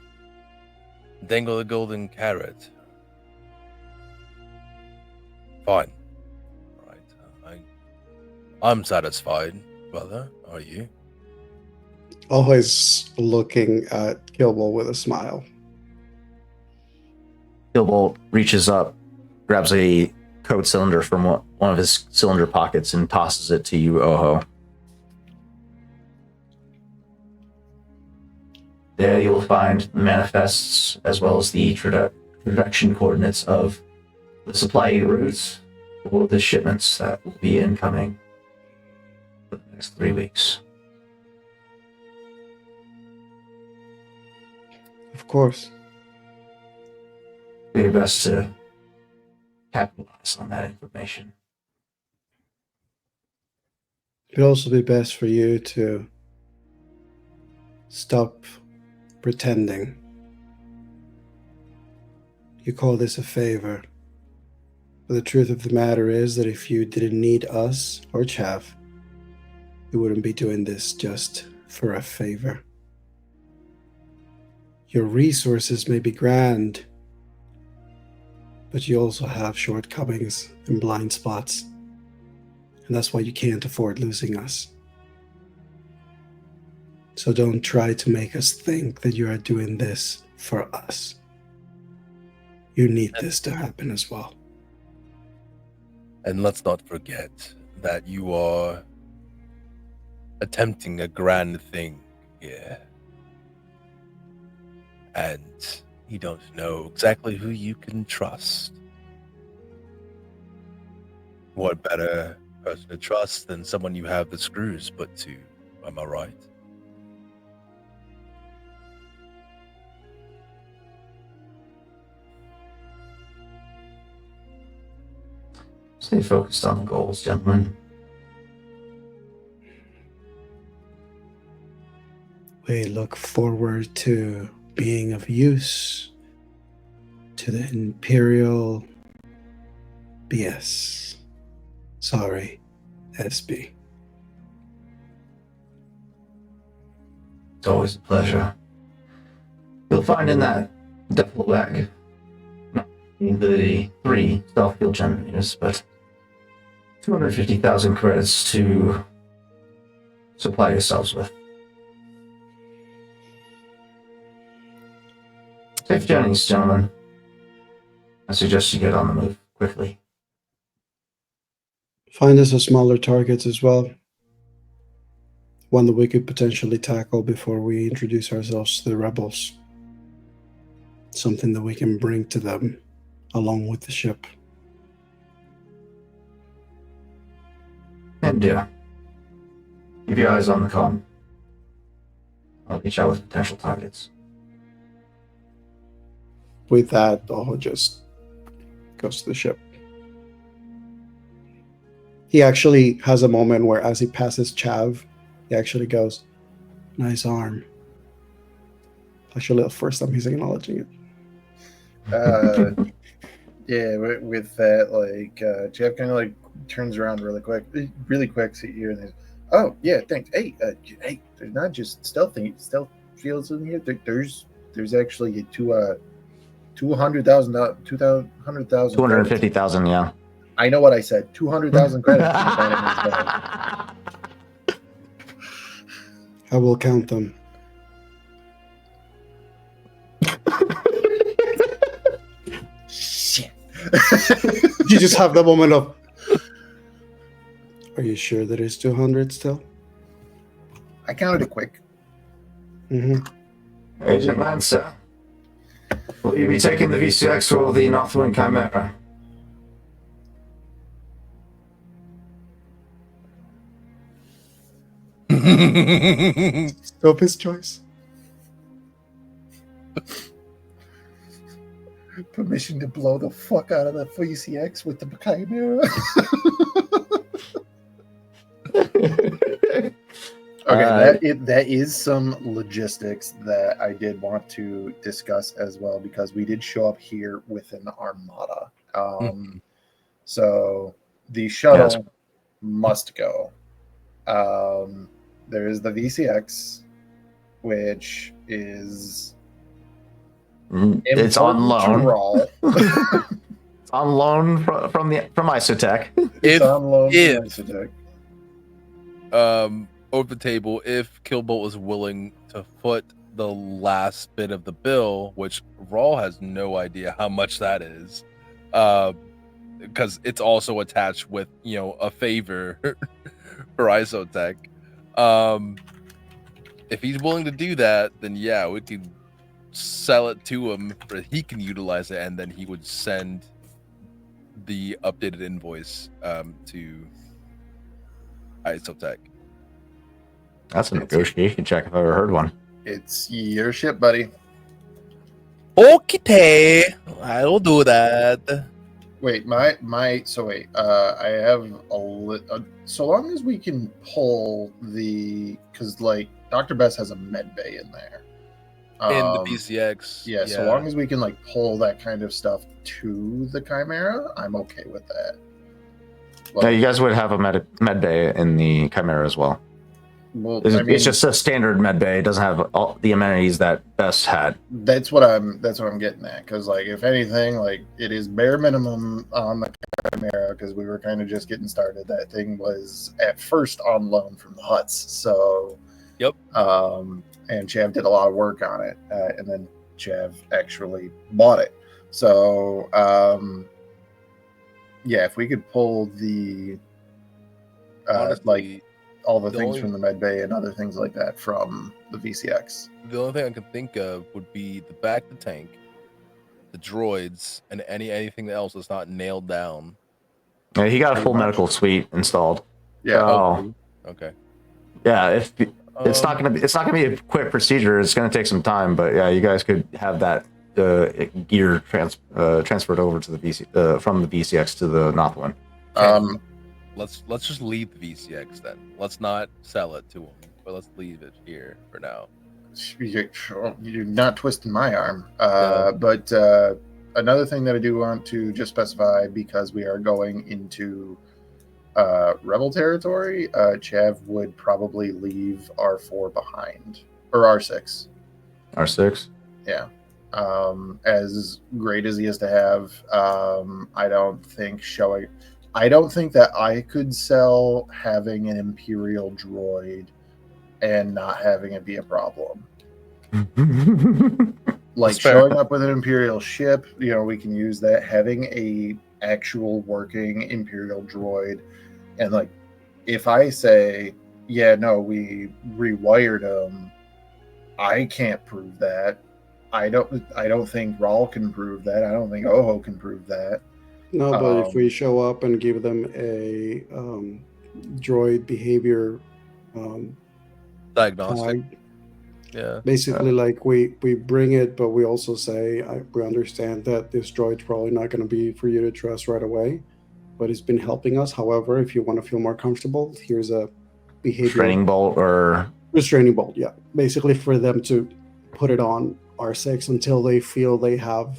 Dangle a golden carrot. Fine. All right. I'm satisfied, brother. Are you? Always looking at Kilbol with a smile. Gilbolt reaches up, grabs a code cylinder from one of his cylinder pockets and tosses it to you, Oho. There you will find the manifests as well as the direction coordinates of the supply routes for the shipments that will be incoming for the next 3 weeks. Of course. Do your best to capitalize on that information. It'd also be best for you to stop pretending. You call this a favor. But the truth of the matter is that if you didn't need us or Chav, you wouldn't be doing this just for a favor. Your resources may be grand, but you also have shortcomings and blind spots. And that's why you can't afford losing us. So don't try to make us think that you are doing this for us. You need this to happen as well. And let's not forget that you are attempting a grand thing here. And you don't know exactly who you can trust. What better person to trust than someone you have the screws put to? Am I right? Stay focused on the goals, gentlemen. We look forward to being of use to the Imperial BS. Sorry, SB. It's always a pleasure. You'll find in that duffel bag not the 3 stealth field generators, but 250,000 credits to supply yourselves with. Safe journeys, gentlemen. I suggest you get on the move quickly. Find us a smaller targets as well. one that we could potentially tackle before we introduce ourselves to the rebels. Something that we can bring to them along with the ship. And yeah, keep your eyes on the com. I'll reach out with potential targets. With that, Doho just goes to the ship. He actually has a moment where, as he passes Chav, he actually goes, "Nice arm." Actually, the first time he's acknowledging it. Yeah, with that, like, Jeff kind of like turns around really quick, see you, and he's, oh yeah, thanks. Hey, hey, there's not just stealth fields in here. There's actually $200,000, 250,000, yeah. I know what I said. 200,000 credits. I will count them. Shit. You just have the moment of, are you sure that it's 200 still? I counted it quick. Mm-hmm. Agent Lancer, will you be taking the VCX or the Northwind Chimera? Stop his choice. Permission to blow the fuck out of the VCX with the Chimera. Okay, that is some logistics that I did want to discuss as well, because we did show up here with an armada. So the shuttle must go. There is the VCX, which is it's on loan. It's on loan from Isotech. It's on loan from Isotech. Over the table, if Killbolt was willing to foot the last bit of the bill, which Rawl has no idea how much that is, because it's also attached with, a favor for Isotech. If he's willing to do that, then yeah, we could sell it to him, or he can utilize it, and then he would send the updated invoice to Isotech. That's a negotiation check if I've ever heard one. It's your ship, buddy. Okay, I will do that. Wait, I have so long as we can pull because like Dr. Best has a med bay in there. In the BCX. Yeah, so long as we can like pull that kind of stuff to the Chimera, I'm okay with that. Like, yeah, you guys would have a med bay in the Chimera as well. Well, it's just a standard med bay. It doesn't have all the amenities that Best had. That's what I'm getting at. Because like, if anything, like it is bare minimum on the Chimera, because we were kind of just getting started. That thing was at first on loan from the Huts. So yep. And Chav did a lot of work on it, and then Chav actually bought it. So yeah, if we could pull the honestly, all the things from the med bay and other things like that from the VCX. The only thing I can think of would be the back of the tank, the droids, and anything else that's not nailed down. Yeah, he got a full medical suite installed. Yeah. Oh. Okay. Yeah, if it's not gonna be a quick procedure. It's gonna take some time, but yeah, you guys could have that gear transferred over to the from the VCX to the Northwind. Let's just leave the VCX then. Let's not sell it to him, but let's leave it here for now. You're not twisting my arm. But another thing that I do want to just specify, because we are going into Rebel territory, Chav would probably leave R4 behind, or R6. R6? Yeah. As great as he is to have, I don't think that I could sell having an Imperial droid and not having it be a problem. Like showing up with an Imperial ship, we can use that. Having a actual working Imperial droid, and like, if I say, yeah, no, we rewired him. I can't prove that. I don't think Rawl can prove that. I don't think Oho can prove that. No, but if we Um, show up and give them a droid behavior Diagnostic. tag, Yeah. basically like we bring it, but we also say we understand that this droid's probably not going to be for you to trust right away, but it's been helping us. However, if you want to feel more comfortable, here's a behavior Training bolt or restraining bolt. Yeah, basically for them to put it on R6 until they feel they have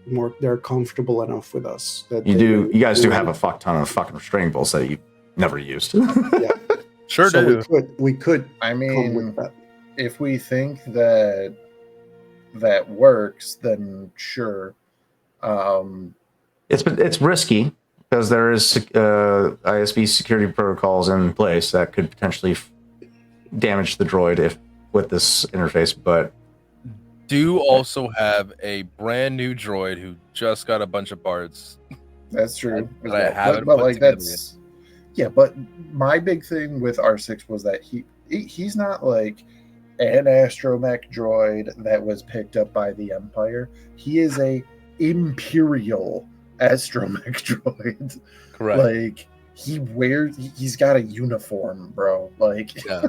more, they're comfortable enough with us that you they do. may You guys do do have it. a fuck ton of fucking restraining bolts that you never used. Sure So do. we could I come mean, with that. if we think that that works, then sure. It's risky because there is ISB security protocols in place that could potentially damage the droid if with this interface. But Do also have a brand new droid who just got a bunch of parts. That's true. That I haven't but put like together that's yeah. But my big thing with R6 was that he's not like an astromech droid that was picked up by the Empire. He is a Imperial astromech droid. Correct. Like he's got a uniform, bro. Like Yeah.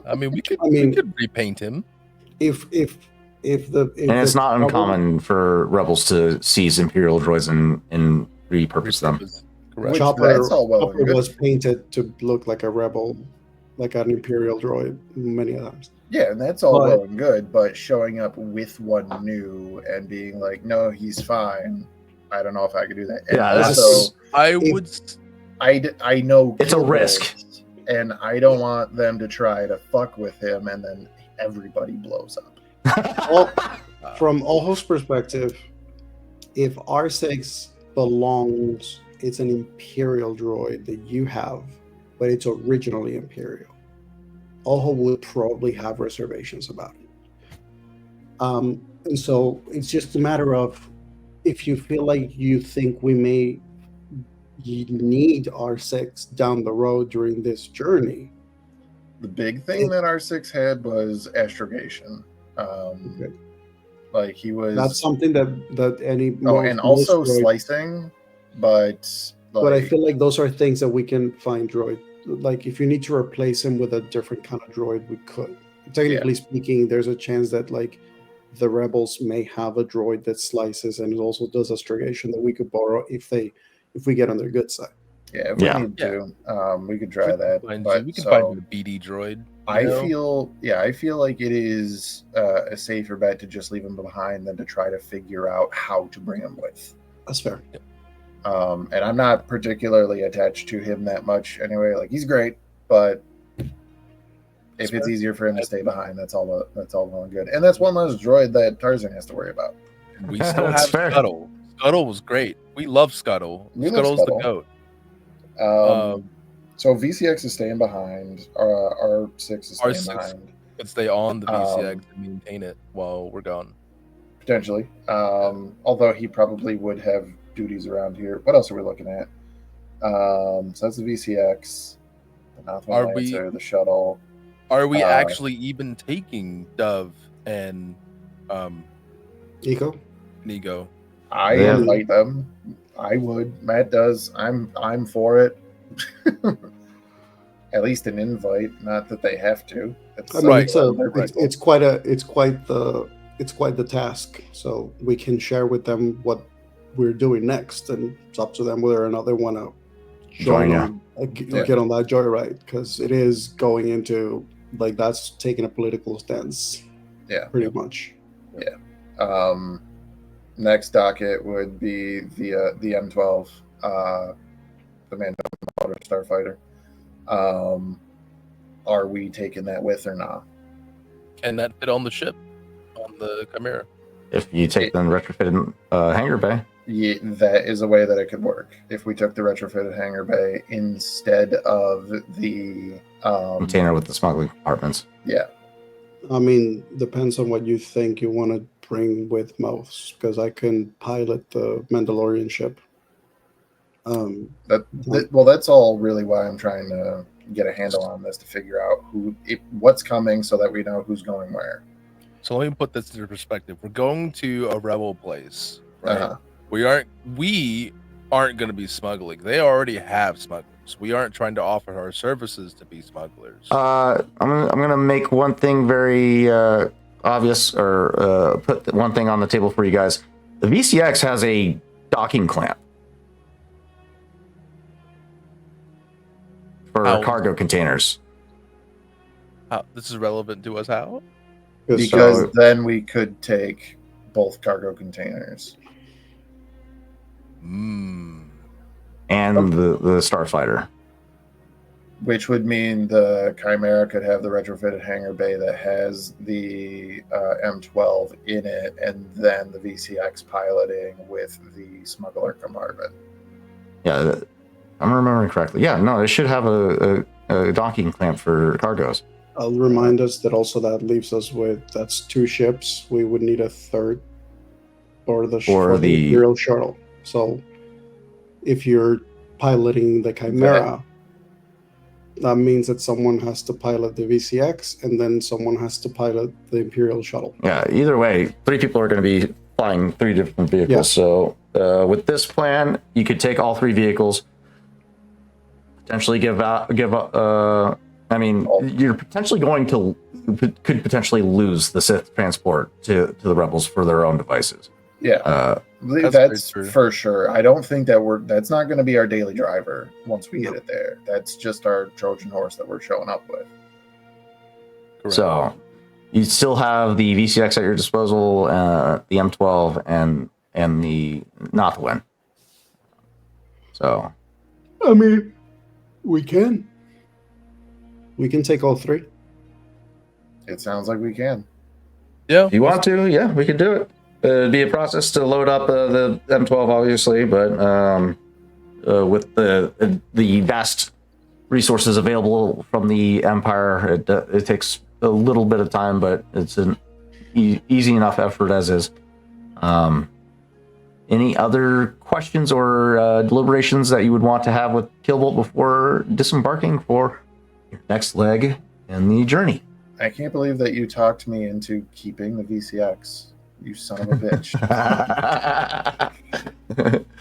I mean, we I mean- could repaint him. If and the it's not problem- uncommon for rebels to seize Imperial droids and repurpose them. Correct. Which- Chopper, that's all well and Chopper good. was painted to look like a rebel, like an Imperial droid many times. yeah, and that's all But- well and good, but showing up with one new and being like, no, he's fine. I don't know if I could do that. And Yeah, that's- also, I If- would. I know It's a Kill risk. Bills, and I don't want them to try to fuck with him, and then everybody blows up. Well, from Ojo's perspective, if R6 belongs, it's an Imperial droid that you have, but it's originally Imperial. Ojo would probably have reservations about it. And so it's just a matter of if you feel like you think we may need R6 down the road during this journey. The big thing that R6 had was astrogation. Okay. Like he was. That's something that any and also most droids- slicing, but like, but I feel like those are things that we can find droid. Like if you need to replace him with a different kind of droid, we could. Technically speaking, there's a chance that like the rebels may have a droid that slices and it also does astrogation that we could borrow if we get on their good side. yeah, if we Yeah. need to, we could try that. But We can so, find a BD droid. I you know? feel like it is a safer bet to just leave him behind than to try to figure out how to bring him with. That's fair. And I'm not particularly attached to him that much anyway. Like he's great, but if it's easier for him to stay behind, that's all well and good. And that's one less droid that Tarzan has to worry about. We still That's have fair. Scuttle. Scuttle was great. We love Scuttle. We love Scuttle's Scuttle. the goat. So VCX is staying behind. R6 is staying R6. behind Could stay on the Um, VCX and maintain it while we're gone. potentially. Although he probably would have duties around here. What else are we looking at? So that's the VCX, the Northwest Are we- Lancer, the shuttle. Are we uh, actually even taking Dove and Eco? Nego? I Yeah. invite them. I would. Matt does. I'm for it. At least an invite, not that they have to. It's, I mean, Right. it's quite the task. So we can share with them what we're doing next, and it's up to them whether or not they want to Join ya. get on that joyride, because it is going into like that's taking a political stance. Yeah. pretty much. Next docket would be the M12, the Mando Motor Starfighter. Are we taking that with or not? Can that fit on the ship? On the Chimera? If you take the retrofitted hangar bay, Yeah, that is a way that it could work. If we took the retrofitted hangar bay instead of the container with the smuggling compartments. yeah. I mean, depends on what you think you want to bring with most, because I can pilot the Mandalorian ship. Well, that's all really why I'm trying to get a handle on this to figure out what's coming, so that we know who's going where. So let me put this into perspective. We're going to a rebel place, right? Uh-huh. We aren't going to be smuggling. They already have smugglers. We aren't trying to offer our services to be smugglers. I'm gonna make one thing very obvious, or put one thing on the table for you guys. The VCX has a docking clamp for How? cargo containers. How, this is relevant to us how? Because So- then we could take both cargo containers. Mm. And the Starfighter. Which would mean the Chimera could have the retrofitted hangar bay that has the M12 in it, and then the VCX piloting with the smuggler compartment. Yeah, I'm remembering correctly. Yeah, no, it should have a docking clamp for cargoes. I'll remind us that also that leaves us with, that's 2 ships. We would need a third for the For the- Imperial shuttle. So if you're piloting the Chimera, that means that someone has to pilot the VCX, and then someone has to pilot the Imperial shuttle. Yeah, either way, 3 people are going to be flying 3 different vehicles. Yeah. So with this plan, you could take all 3 vehicles, potentially I mean, you're potentially going to could potentially lose the Sith transport to the rebels for their own devices. Yeah, That's that's very true. for sure. I don't think that that's not going to be our daily driver once we get it there. That's just our Trojan horse that we're showing up with. Correct. So you still have the VCX at your disposal, the M12, and the Nothwin. So I mean, we can take all 3. It sounds like we can. Yeah. if you want to, yeah, we can do it. It'd be a process to load up the M12, obviously, but with the vast resources available from the Empire, it takes a little bit of time, but it's an easy enough effort as is. Any other questions or deliberations that you would want to have with Killbolt before disembarking for your next leg in the journey? I can't believe that you talked me into keeping the VCX. You son of a bitch.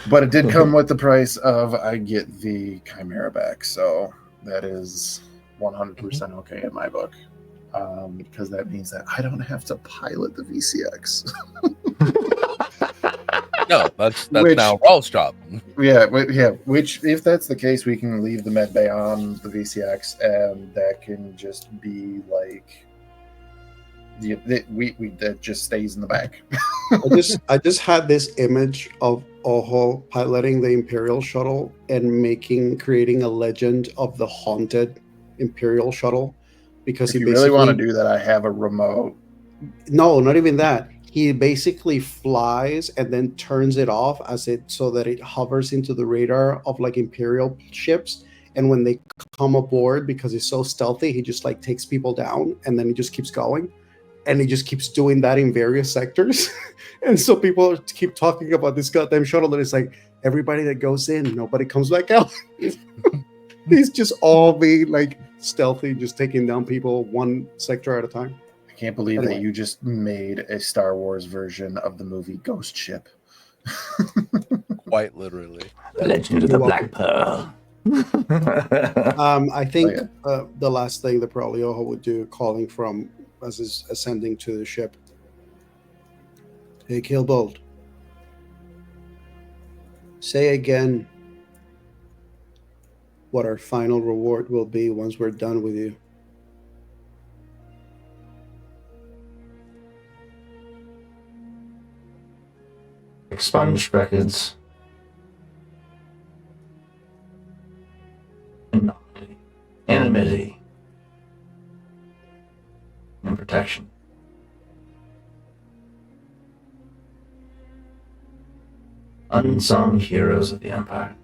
But it did come with the price of I get the Chimera back, so that is 100% okay in my book. Because that means that I don't have to pilot the VCX. No, that's Which- now Raul's job. yeah. Which, if that's the case, we can leave the med bay on the VCX, and that can just be like, that just stays in the back. I just had this image of Ojo piloting the Imperial shuttle and creating a legend of the haunted Imperial shuttle, because If he you basically really want to do that, I have a remote. No, not even that. He basically flies and then turns it off so that it hovers into the radar of like Imperial ships. And when they come aboard, because he's so stealthy, he just like takes people down, and then he just keeps going. And he just keeps doing that in various sectors. And so people keep talking about this goddamn shuttle, and it's like everybody that goes in, nobody comes back out. He's just all being like stealthy, just taking down people one sector at a time. I can't believe Anyway. that you just made a Star Wars version of the movie Ghost Ship. Quite literally. The Legend of the Black Pearl. I think Oh, the last thing that probably Ojo would do, calling from as is ascending to the ship. Hey, Killbolt. Say again what our final reward will be once we're done with you. Expunge records. Anonymity. And protection. Unsung heroes of the Empire.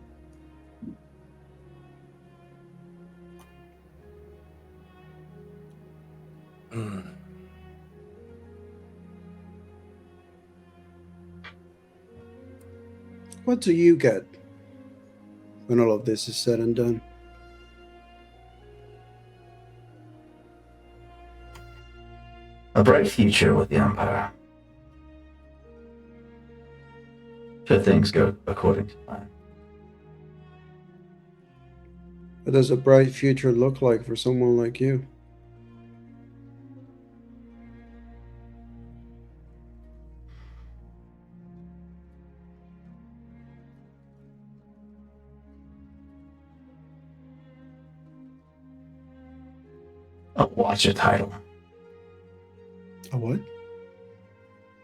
Mm. What do you get when all of this is said and done? a bright future with the Empire. Should things go according to plan. What does a bright future look like for someone like you? A Watcher title. A what?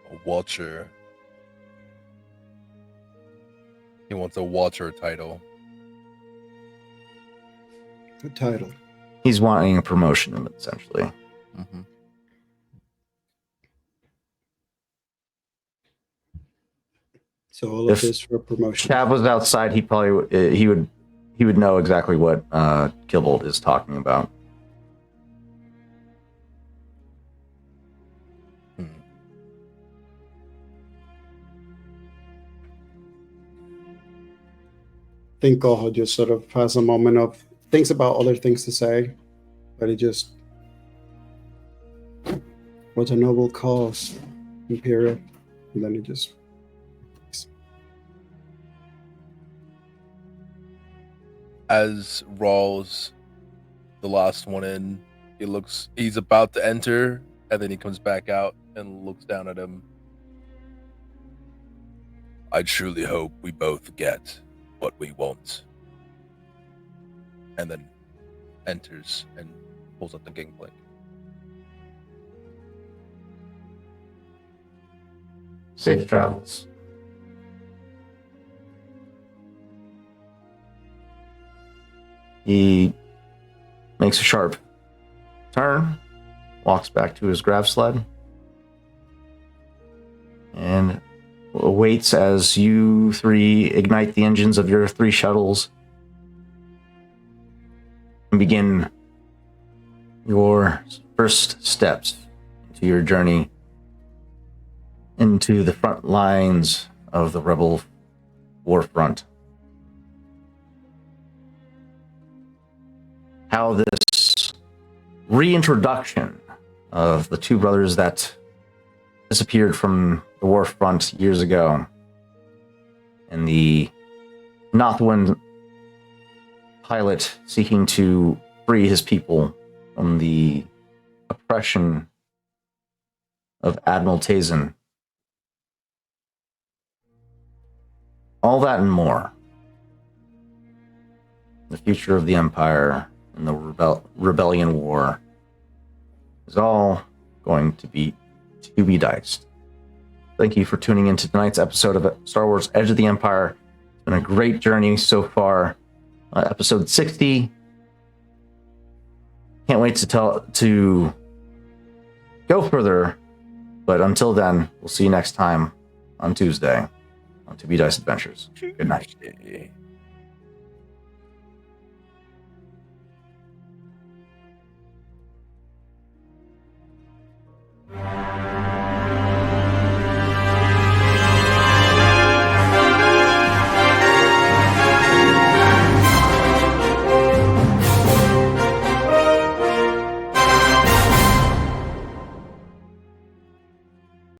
A Watcher. He wants a Watcher title. Good title. He's wanting a promotion, essentially. Mm-hmm. So all of If this for promotion. Chab was outside, he probably he would know exactly what Gilbold is talking about. I think Goho just sort of has a moment of thinks about other things to say, but he just, what a noble cause, Imperial. And then he just, As Rawls, the last one in, he's about to enter, and then he comes back out and looks down at him. I truly hope we both get what we want. And then enters and pulls up the gangplank. Safe travels. He makes a sharp turn, walks back to his grav sled, and waits as you three ignite the engines of your 3 shuttles and begin your first steps into your journey into the front lines of the rebel war front. How this reintroduction of the 2 brothers that disappeared from the war front years ago, and the Nothwind pilot seeking to free his people from the oppression of Admiral Tazen. All that and more. The future of the Empire and the Rebellion War is all going to be diced. Thank you for tuning in to tonight's episode of Star Wars Edge of the Empire. It's been a great journey so far. Episode 60. Can't wait to go further. But until then, we'll see you next time on Tuesday on To Be Dice Adventures. Good night.